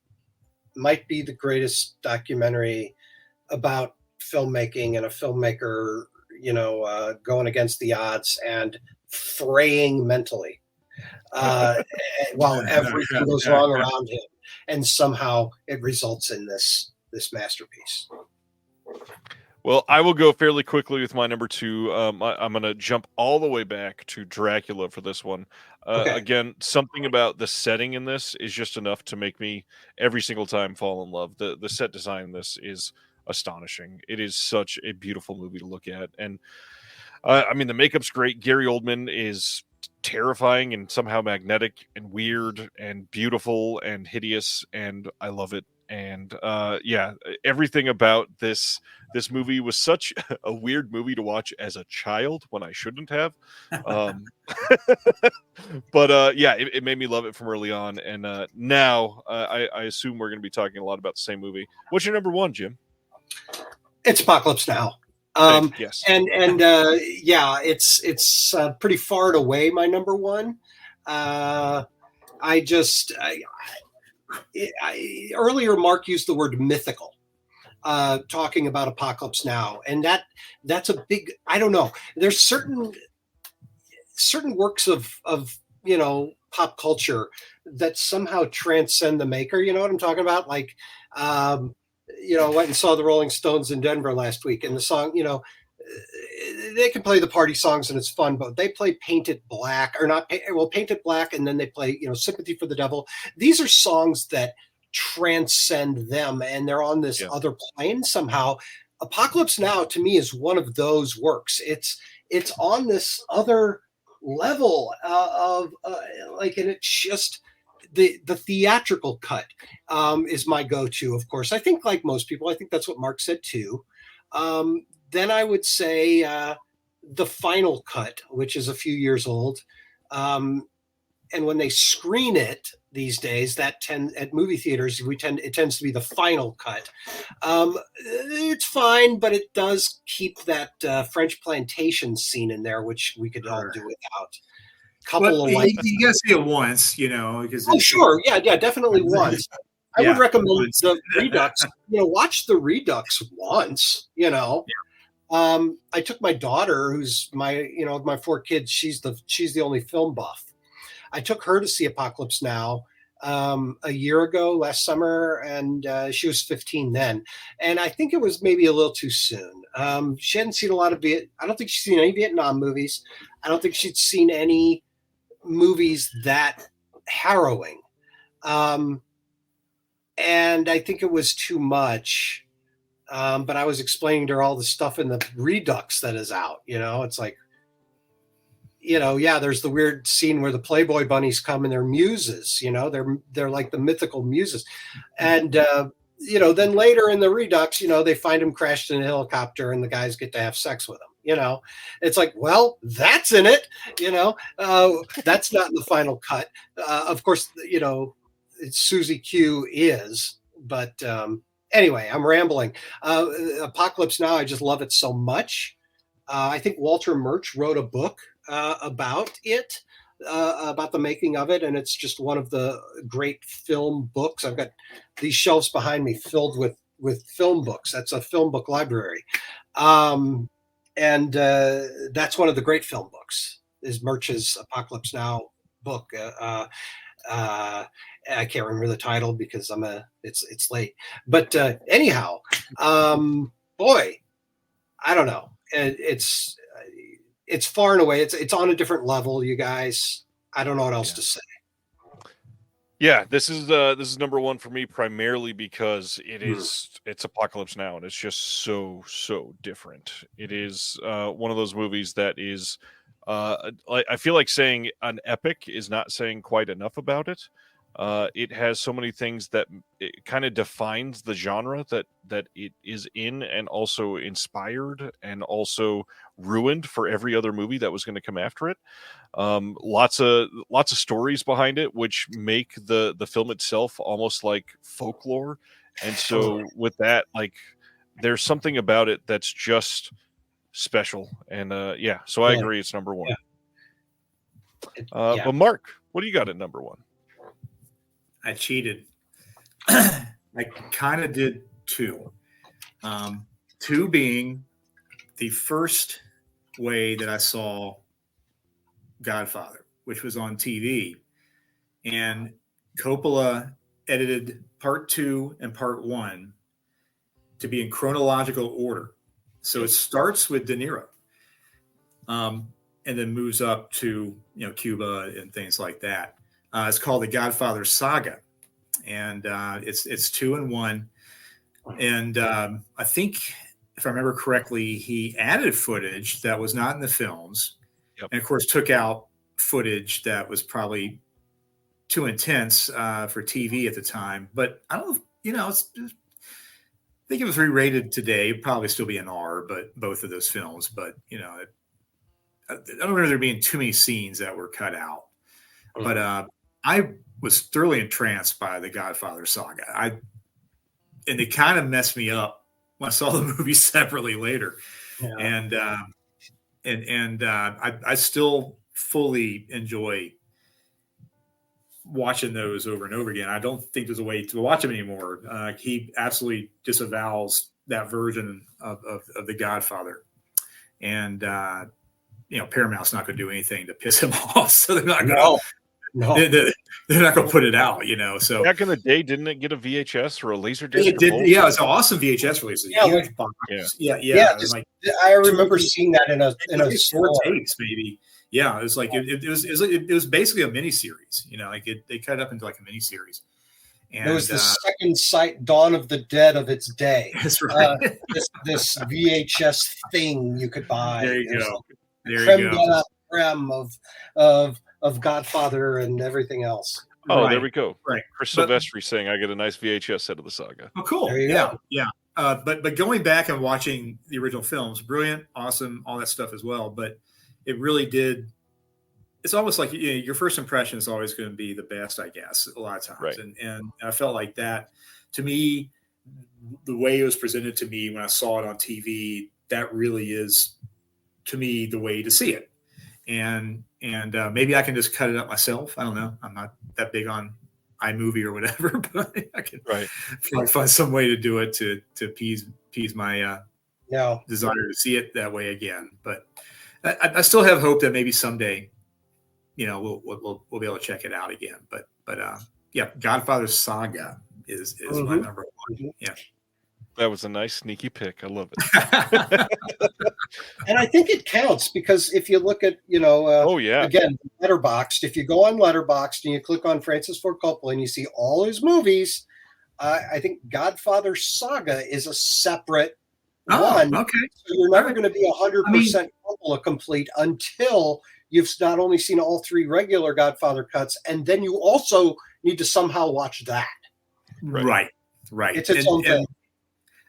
might be the greatest documentary about filmmaking and a filmmaker, going against the odds and fraying mentally while everything goes wrong around him, and somehow it results in this masterpiece. Well, I will go fairly quickly with my number 2. I'm going to jump all the way back to Dracula for this one. Okay. Again, something about the setting in this is just enough to make me every single time fall in love. The set design in this is astonishing. It is such a beautiful movie to look at. And the makeup's great. Gary Oldman is terrifying and somehow magnetic and weird and beautiful and hideous, and I love it. And everything about this movie was such a weird movie to watch as a child when I shouldn't have. But it made me love it from early on. And now I assume we're going to be talking a lot about the same movie. What's your number 1, Jim? It's Apocalypse Now. Yes. And it's pretty far and away my number 1. Earlier, Mark used the word mythical, talking about Apocalypse Now, and that's a big. I don't know. There's certain works of pop culture that somehow transcend the maker. You know what I'm talking about? Like, I went and saw the Rolling Stones in Denver last week, and the song, they can play the party songs and it's fun, but they play Painted Black, Painted Black, and then they play, Sympathy for the Devil. These are songs that transcend them, and they're on this other plane somehow. Apocalypse Now, to me, is one of those works. It's on this other level and it's just the theatrical cut is my go-to, of course. I think, like most people, I think that's what Mark said too. Then I would say the final cut, which is a few years old. And when they screen it these days, at movie theaters, it tends to be the final cut. It's fine, but it does keep that French plantation scene in there, which we could all do without. You gotta see it once, because sure, definitely once. I would recommend the Redux. Watch the Redux once. I took my daughter, who's my 4 kids. She's the only film buff. I took her to see Apocalypse Now a year ago, last summer, and she was 15 then. And I think it was maybe a little too soon. She hadn't seen a lot of I don't think she's seen any Vietnam movies. I don't think she'd seen any movies that harrowing. And I think it was too much. But I was explaining to her all the stuff in the Redux that is out. It's like, there's the weird scene where the Playboy bunnies come and they're muses. They're like the mythical muses, and then later in the Redux, they find him crashed in a helicopter and the guys get to have sex with him. It's like, well, that's in it. That's not in the final cut. Of course, Susie Q is, but anyway, I'm rambling. Apocalypse Now, I just love it so much. I think Walter Murch wrote a book about it, about the making of it, and it's just one of the great film books. I've got these shelves behind me filled with film books. That's a film book library. And that's one of the great film books, is Murch's Apocalypse Now book. I can't remember the title because it's late. But anyhow, boy, I don't know. It's far and away. It's on a different level, you guys. I don't know what else to say. Yeah, this is number one for me, primarily because it's Apocalypse Now, and it's just so different. It is one of those movies that is I feel like saying an epic is not saying quite enough about it. It has so many things that it kind of defines the genre that it is in, and also inspired and also ruined for every other movie that was going to come after it. Lots of stories behind it, which make the film itself almost like folklore. And so with that, like, there's something about it that's just special. And so I agree, it's number one. But Mark, what do you got at number one? I cheated. I kind of did two. Two being the first way that I saw Godfather, which was on TV. And Coppola edited part 2 and part 1 to be in chronological order. So it starts with De Niro, and then moves up to Cuba and things like that. It's called the Godfather Saga, and it's 2 and 1. And I think, if I remember correctly, he added footage that was not in the films, and of course took out footage that was probably too intense for TV at the time. But I don't, I think it was re-rated today. It'd probably still be an R, but both of those films. But I don't remember there being too many scenes that were cut out. But I was thoroughly entranced by the Godfather saga. And it kind of messed me up when I saw the movie separately later. Yeah. And I still fully enjoy watching those over and over again. I don't think there's a way to watch them anymore. He absolutely disavows that version of the Godfather. And, Paramount's not going to do anything to piss him off. So they're not going to. No, they're not going to put it out, So back in the day, didn't it get a VHS or a laser disc? It did. Yeah, it's an awesome VHS release. Huge box. Yeah. I remember seeing that in a store tapes, maybe. Yeah, it was like it was basically a miniseries. They cut it up into like a miniseries. And it was the second sight, Dawn of the Dead of its day. That's right. This VHS thing you could buy. There you go. Creme de la creme of Godfather and everything else. Oh, right. There we go. Right. Chris Silvestri saying, I get a nice VHS set of the saga. Oh, cool. Yeah. But going back and watching the original films, brilliant, awesome, all that stuff as well. But it really did. It's almost like your first impression is always going to be the best, I guess, a lot of times. Right. And I felt like that, to me, the way it was presented to me when I saw it on TV, that really is, to me, the way to see it. And maybe I can just cut it up myself. I don't know. I'm not that big on iMovie or whatever, but I can find some way to do it to appease my desire to see it that way again. But I still have hope that maybe someday, we'll be able to check it out again. But Godfather Saga is my number one. Yeah. That was a nice sneaky pick. I love it. And I think it counts because if you look at, Oh yeah. again, Letterboxd, if you go on Letterboxd and you click on Francis Ford Coppola and you see all his movies, I think Godfather Saga is a separate one. Okay. So you're never going to be 100% Coppola complete until you've not only seen all three regular Godfather cuts, and then you also need to somehow watch that. Right. It's its own thing.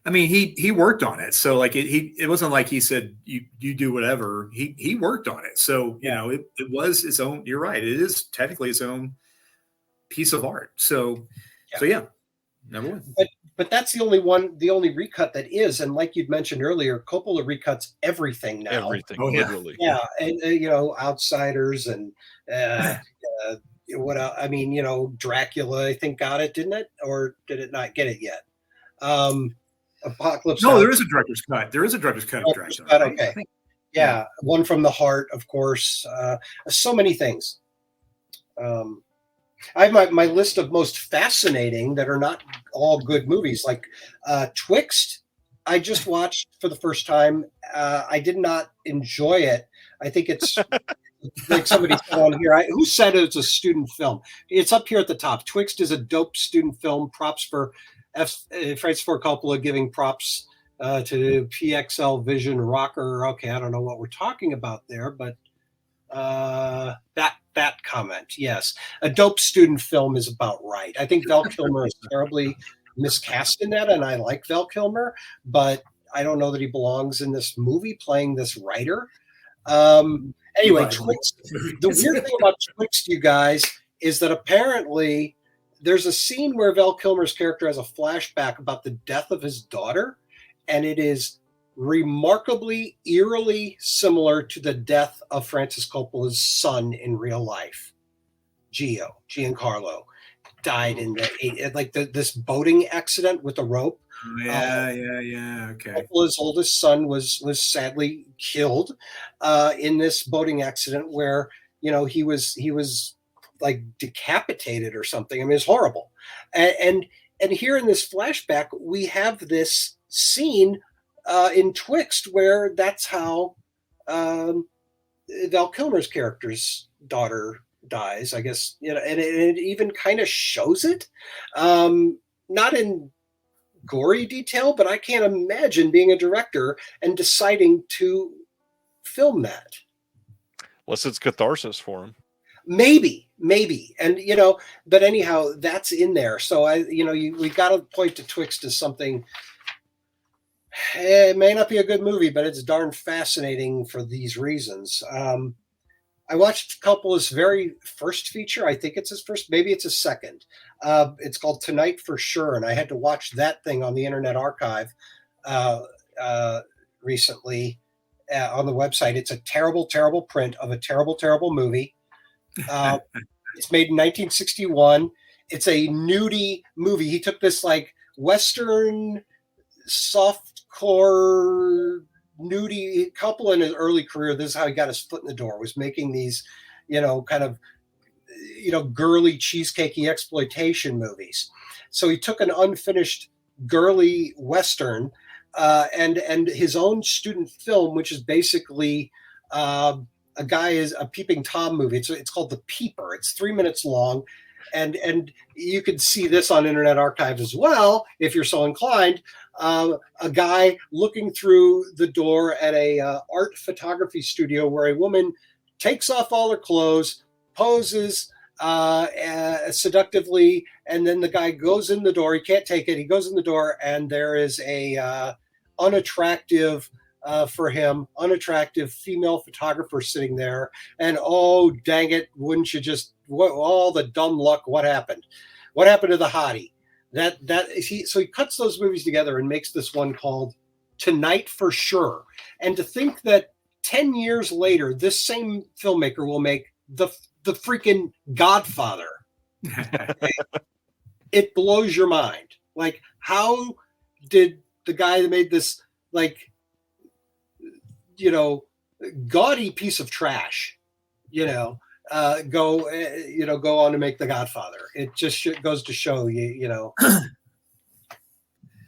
I mean, he worked on it, so like it wasn't like he said you do whatever. He worked on it, so it was its own. You're right. It is technically its own piece of art. So yeah, number one. But that's the only recut that is, and like you'd mentioned earlier, Coppola recuts everything now. Everything, literally. Yeah, and Outsiders and what else? I mean, Dracula, I think got it, didn't it, or did it not get it yet? Apocalypse. No, there is a director's cut. There is a director's cut of Dracula. Okay. Yeah, One from the Heart, of course. So many things. I have my list of most fascinating that are not all good movies. Like Twixt, I just watched for the first time. I did not enjoy it. I think it's like somebody said on here. Who said it's a student film? It's up here at the top. Twixt is a dope student film. Props for Francis Ford Coppola giving props to PXL Vision Rocker. Okay, I don't know what we're talking about there, but that comment, yes, a dope student film is about right. I think Val Kilmer is terribly miscast in that, and I like Val Kilmer, but I don't know that he belongs in this movie playing this writer. Anyway, Twixt, the weird thing about Twixt, you guys, is that apparently there's a scene where Val Kilmer's character has a flashback about the death of his daughter, and it is remarkably, eerily similar to the death of Francis Coppola's son in real life. Giancarlo died in this boating accident with a rope. Yeah. Okay. Coppola's oldest son was sadly killed in this boating accident where he was like decapitated or something. I mean, it's horrible. And here in this flashback, we have this scene in Twixt where that's how Val Kilmer's character's daughter dies, I guess, and it even kind of shows it, not in gory detail, but I can't imagine being a director and deciding to film that. Unless it's catharsis for him. Maybe. And, but anyhow, that's in there. So we got to point to Twixt as something. It may not be a good movie, but it's darn fascinating for these reasons. I watched Coppola's very first feature. I think it's his first, maybe it's his second. It's called Tonight for Sure. And I had to watch that thing on the Internet Archive recently on the website. It's a terrible, terrible print of a terrible, terrible movie. It's made in 1961. It's a nudie movie. He took this like Western softcore nudie Coppola in his early career. This is how he got his foot in the door, was making these, kind of, girly cheesecakey exploitation movies. So he took an unfinished girly Western and his own student film, which is basically a guy is a peeping Tom movie. It's called The Peeper. It's 3 minutes long. And you can see this on Internet Archive as well, if you're so inclined. A guy looking through the door at a art photography studio where a woman takes off all her clothes, poses seductively, and then the guy goes in the door. He can't take it. He goes in the door, and there is a unattractive female photographer sitting there. And oh, dang it, wouldn't you just, all the dumb luck, what happened? What happened to the hottie? So he cuts those movies together and makes this one called Tonight for Sure. And to think that 10 years later, this same filmmaker will make the freaking Godfather. It blows your mind. Like, how did the guy that made this, gaudy piece of trash, go on to make The Godfather? It just goes to show you,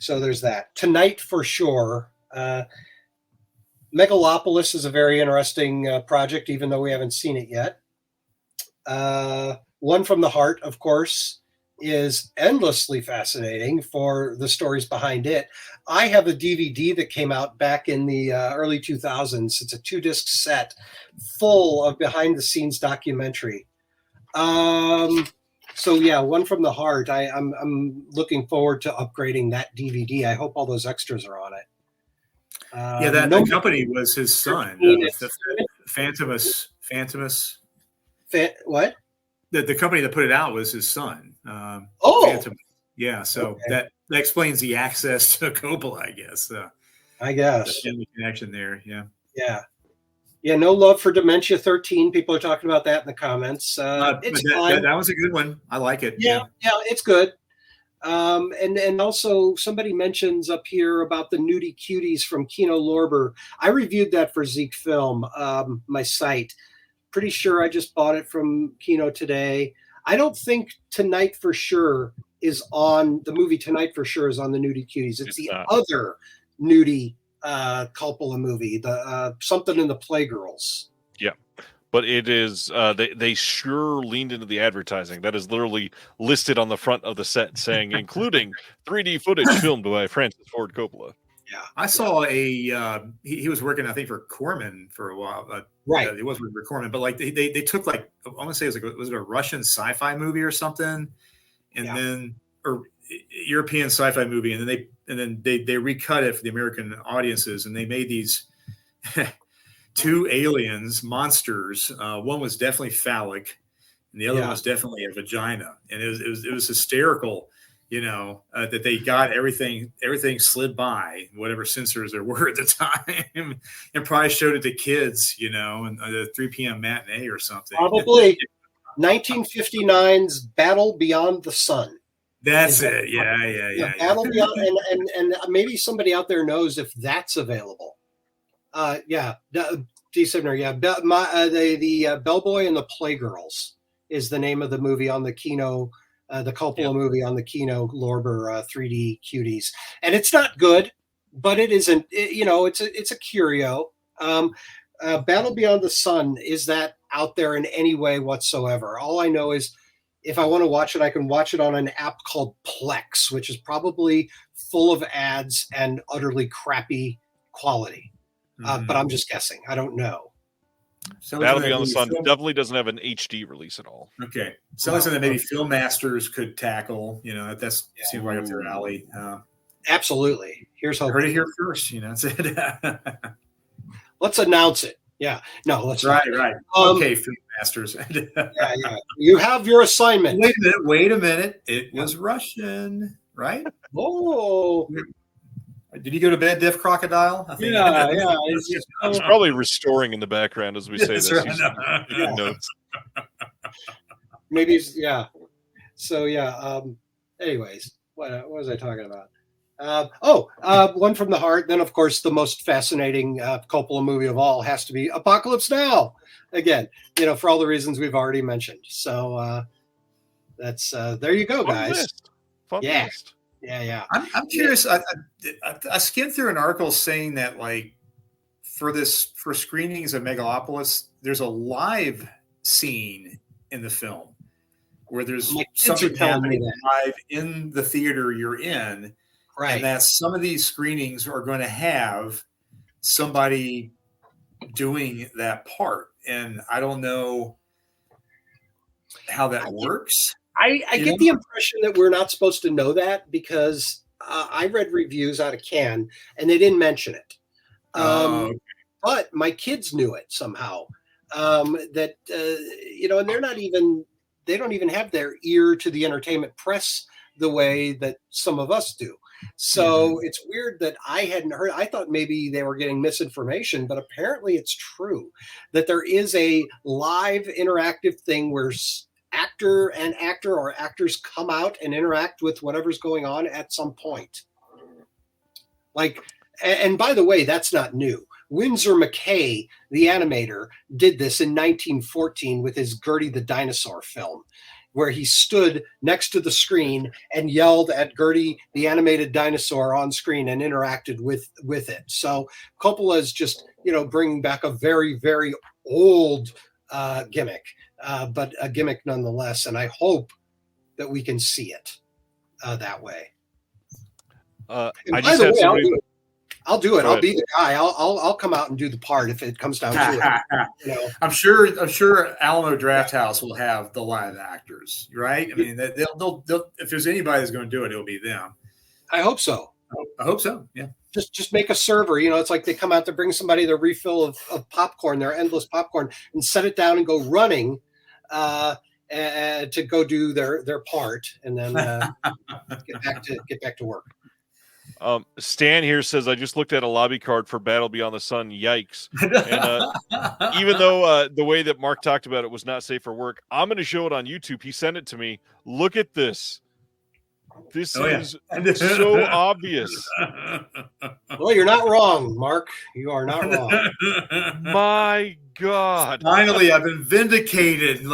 So there's that. Tonight for Sure. Megalopolis is a very interesting project, even though we haven't seen it yet. One from the Heart, of course, is endlessly fascinating for the stories behind it. I have a DVD that came out back in the early 2000s. It's a 2-disc set full of behind-the-scenes documentary. So yeah, One from the Heart. I'm looking forward to upgrading that DVD. I hope all those extras are on it. The company was his son. Phantomus. What? The company that put it out was his son. Phantom. Yeah, so okay. that explains the access to Coppola, I guess. I guess. The connection there, yeah. Yeah, No Love for Dementia 13. People are talking about that in the comments. It's fine. That was a good one. I like it. Yeah, it's good. And also somebody mentions up here about the Nudie Cuties from Kino Lorber. I reviewed that for ZekeFilm, my site. Pretty sure I just bought it from Kino today. I don't think Tonight for Sure is on the movie. Tonight for Sure is on the Nudie Cuties. It's the other nudie Coppola movie, the Something in the Playgirls. Yeah, but it is they sure leaned into the advertising. That is literally listed on the front of the set, saying including 3D footage filmed by Francis Ford Coppola. Yeah, I saw he was working, I think, for Corman for a while. Right, it wasn't for Corman, but like they took, like, I want to say was it a Russian sci-fi movie or something, and then or European sci-fi movie, and then they recut it for the American audiences, and they made these 2 aliens, monsters. One was definitely phallic, and the other one was definitely a vagina, and it was hysterical. That they got everything slid by whatever censors there were at the time, and probably showed it to kids, and a 3 p.m. matinee or something. Probably 1959's Battle Beyond the Sun. That's it. Yeah. Battle Beyond, and maybe somebody out there knows if that's available. D7er, the Bellboy and the Playgirls is the name of the movie on the Kino. The Coppola movie on the Kino Lorber 3D Cuties, and it's not good, but it isn't. It's a curio. Battle Beyond the Sun, is that out there in any way whatsoever? All I know is if I want to watch it, I can watch it on an app called Plex, which is probably full of ads and utterly crappy quality. But I'm just guessing. I don't know. So Battle Beyond the Sun definitely doesn't have an HD release at all. Okay. Something that maybe film masters could tackle, that seems right up their alley. Absolutely. Here's how. Heard it here first, that's it. Let's announce it. Yeah. No, let's Right. Okay, film masters. Yeah. You have your assignment. Wait a minute. It was Russian, right? Oh. Did he go to bed, deaf crocodile? I think It's probably restoring in the background as we say this. Right. Notes. Maybe, yeah. So, anyways, what was I talking about? One from the Heart. Then, of course, the most fascinating Coppola movie of all has to be Apocalypse Now. Again, for all the reasons we've already mentioned. So that's there you go, guys. Fun list. Yeah. I'm curious. I skimmed through an article saying that, like, for screenings of Megalopolis, there's a live scene in the film where there's something happening live in the theater you're in, right? And that some of these screenings are going to have somebody doing that part, and I don't know how that works. I get the impression that we're not supposed to know that because I read reviews out of Cannes and they didn't mention it. But my kids knew it somehow. And they don't even have their ear to the entertainment press the way that some of us do. So it's weird that I hadn't heard. I thought maybe they were getting misinformation, but apparently it's true that there is a live interactive thing where actor or actors come out and interact with whatever's going on at some point. Like, and by the way, that's not new. Winsor McKay, the animator, did this in 1914 with his Gertie the Dinosaur film. where he stood next to the screen and yelled at Gertie, the animated dinosaur, on screen and interacted with it. So Coppola is just, bringing back a very, very old gimmick, but a gimmick nonetheless. And I hope that we can see it that way. I by just the had way, somebody. I'll do it. Go I'll ahead. be the guy. I'll come out and do the part if it comes down to it. I'm sure Alamo Drafthouse will have the live actors, right? I mean, they'll if there's anybody that's going to do it, it'll be them. I hope so. I hope so. Yeah. Just make a server. It's like they come out to bring somebody their refill of popcorn, their endless popcorn, and set it down and go running to go do their part, and then get back to work. Stan here says, I just looked at a lobby card for Battle Beyond the Sun. Yikes. And even though the way that Mark talked about it was not safe for work, I'm going to show it on YouTube. He sent it to me. Look at this. This is so obvious. Well, you're not wrong, Mark. You are not wrong. My God. Finally, I've been vindicated.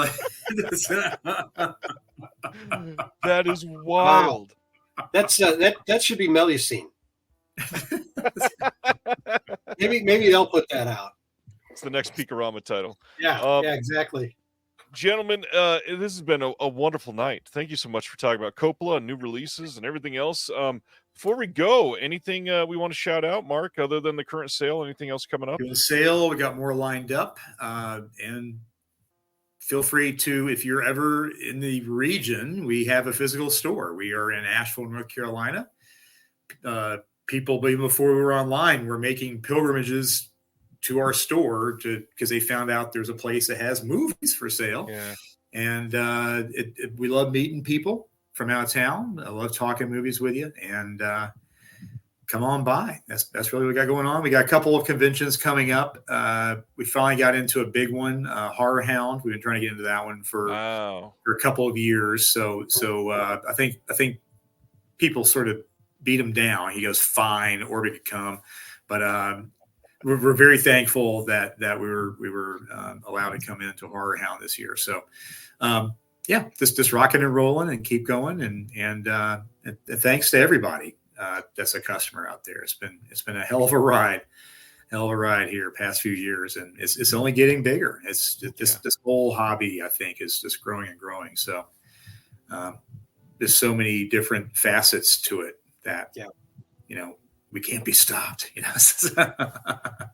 That is wild. Wow. That's that should be Melusine. maybe they'll put that out. It's the next Peakorama title. Yeah, exactly. Gentlemen, this has been a wonderful night. Thank you so much for talking about Coppola and new releases and everything else. Before we go, anything we want to shout out, Mark, other than the current sale? Anything else coming up? The sale, we got more lined up, and feel free to, if you're ever in the region, we have a physical store. We are in Asheville, North Carolina. People, even before we were online, were making pilgrimages to our store because they found out there's a place that has movies for sale. Yeah. And we love meeting people from out of town. I love talking movies with you, and come on by. That's really what we got going on. We got a couple of conventions coming up. We finally got into a big one, Horror Hound. We've been trying to get into that one for a couple of years. So I think people sort of beat him down. He goes, fine, or we could come. But we're very thankful that we were allowed to come into Horror Hound this year. So just rocking and rolling and keep going. And thanks to everybody that's a customer out there. It's been a hell of a ride here past few years, and it's only getting bigger. This whole hobby, I think, is just growing and growing. So there's so many different facets to it that we can't be stopped.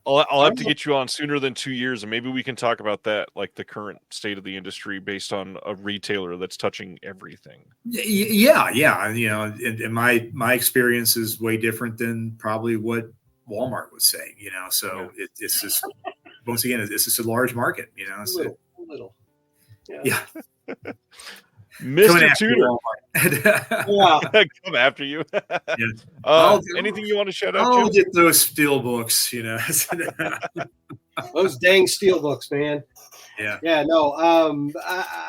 I'll have to get you on sooner than 2 years, and maybe we can talk about that, like the current state of the industry based on a retailer that's touching everything. Yeah. And my experience is way different than probably what Walmart would say. So it's just, once again, it's just a large market. A little. Yeah. Mr. Tudor. Wow. Come after you. Anything you want to shout out, I'll Jim? get those steel books, Those dang steel books, man. Yeah. No.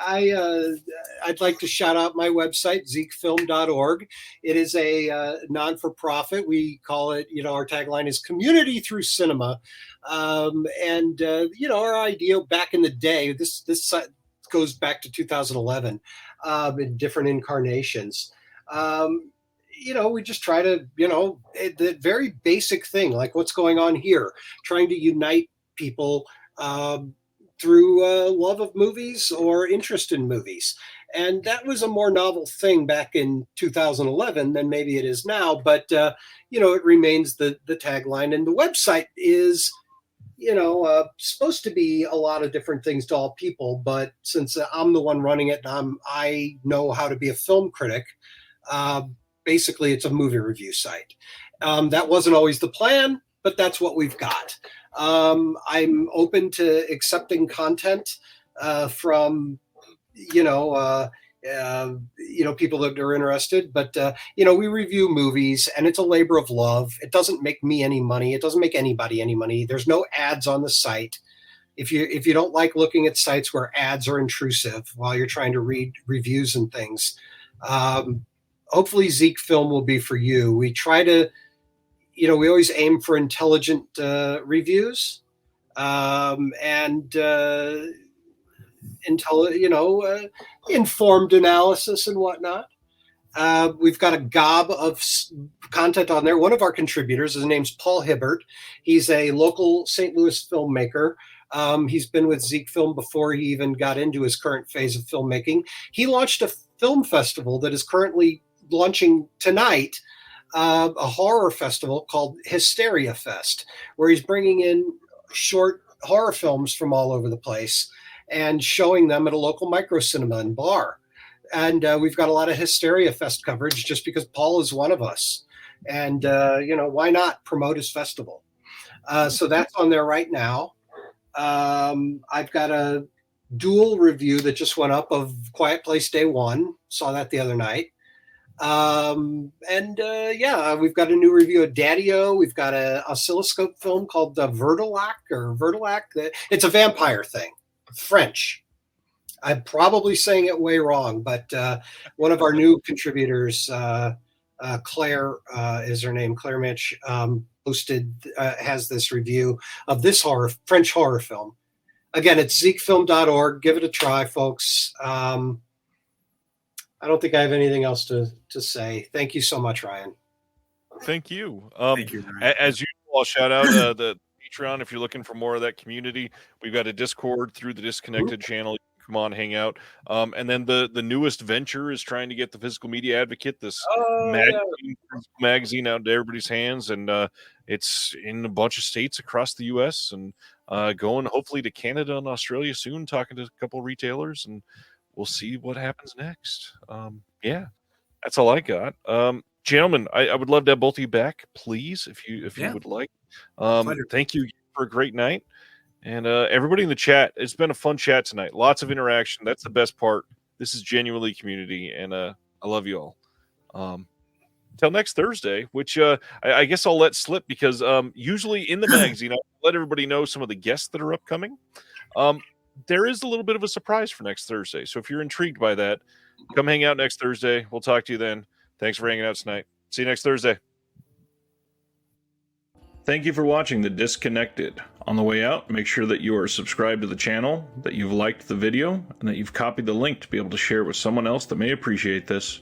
I'd like to shout out my website, ZekeFilm.org. It is a non-for-profit. We call it, our tagline is community through cinema. Our idea back in the day, this goes back to 2011, in different incarnations. We just try to, the very basic thing, like what's going on here, trying to unite people through love of movies or interest in movies. And that was a more novel thing back in 2011 than maybe it is now. But, it remains the tagline. And the website is, supposed to be a lot of different things to all people. But since I'm the one running it and I know how to be a film critic, basically it's a movie review site. That wasn't always the plan, but that's what we've got. I'm open to accepting content from, people that are interested, but, we review movies and it's a labor of love. It doesn't make me any money. It doesn't make anybody any money. There's no ads on the site. If you don't like looking at sites where ads are intrusive while you're trying to read reviews and things, hopefully ZekeFilm will be for you. We try to, we always aim for intelligent reviews, and informed analysis and whatnot. We've got a gob of content on there. One of our contributors, his name's Paul Hibbert. He's a local St. Louis filmmaker. He's been with ZekeFilm before he even got into his current phase of filmmaking. He launched a film festival that is currently launching tonight, a horror festival called Hysteria Fest, where he's bringing in short horror films from all over the place and showing them at a local micro cinema and bar. And we've got a lot of Hysteria Fest coverage just because Paul is one of us. And, why not promote his festival? So that's on there right now. I've got a dual review that just went up of Quiet Place Day One. Saw that the other night. We've got a new review of Daddy-O. We've got an oscilloscope film called Vertilac. It's a vampire thing, French. I'm probably saying it way wrong, but one of our new contributors, Claire is her name, Claire Mitch, has this review of this French horror film. Again, it's ZekeFilm.org. Give it a try, folks. I don't think I have anything else to say. Thank you so much, Ryan. Thank you. Thank you, Ryan. As usual, I'll shout out the Patreon if you're looking for more of that community. We've got a Discord through the Disconnected channel. You can come on, hang out. And then the newest venture is trying to get the Physical Media Advocate, this magazine out into everybody's hands. And it's in a bunch of states across the U.S. and going hopefully to Canada and Australia soon, talking to a couple of retailers, and we'll see what happens next. That's all I got. Gentlemen, I would love to have both of you back, please, if you would like. Thank you for a great night. And everybody in the chat, it's been a fun chat tonight. Lots of interaction. That's the best part. This is genuinely community, and I love you all. Until next Thursday, which I guess I'll let slip because usually in the magazine, I'll let everybody know some of the guests that are upcoming. There is a little bit of a surprise for next Thursday. So if you're intrigued by that, come hang out next Thursday. We'll talk to you then. Thanks for hanging out tonight. See you next Thursday. Thank you for watching The Disconnected. On the way out, make sure that you are subscribed to the channel, that you've liked the video, and that you've copied the link to be able to share it with someone else that may appreciate this.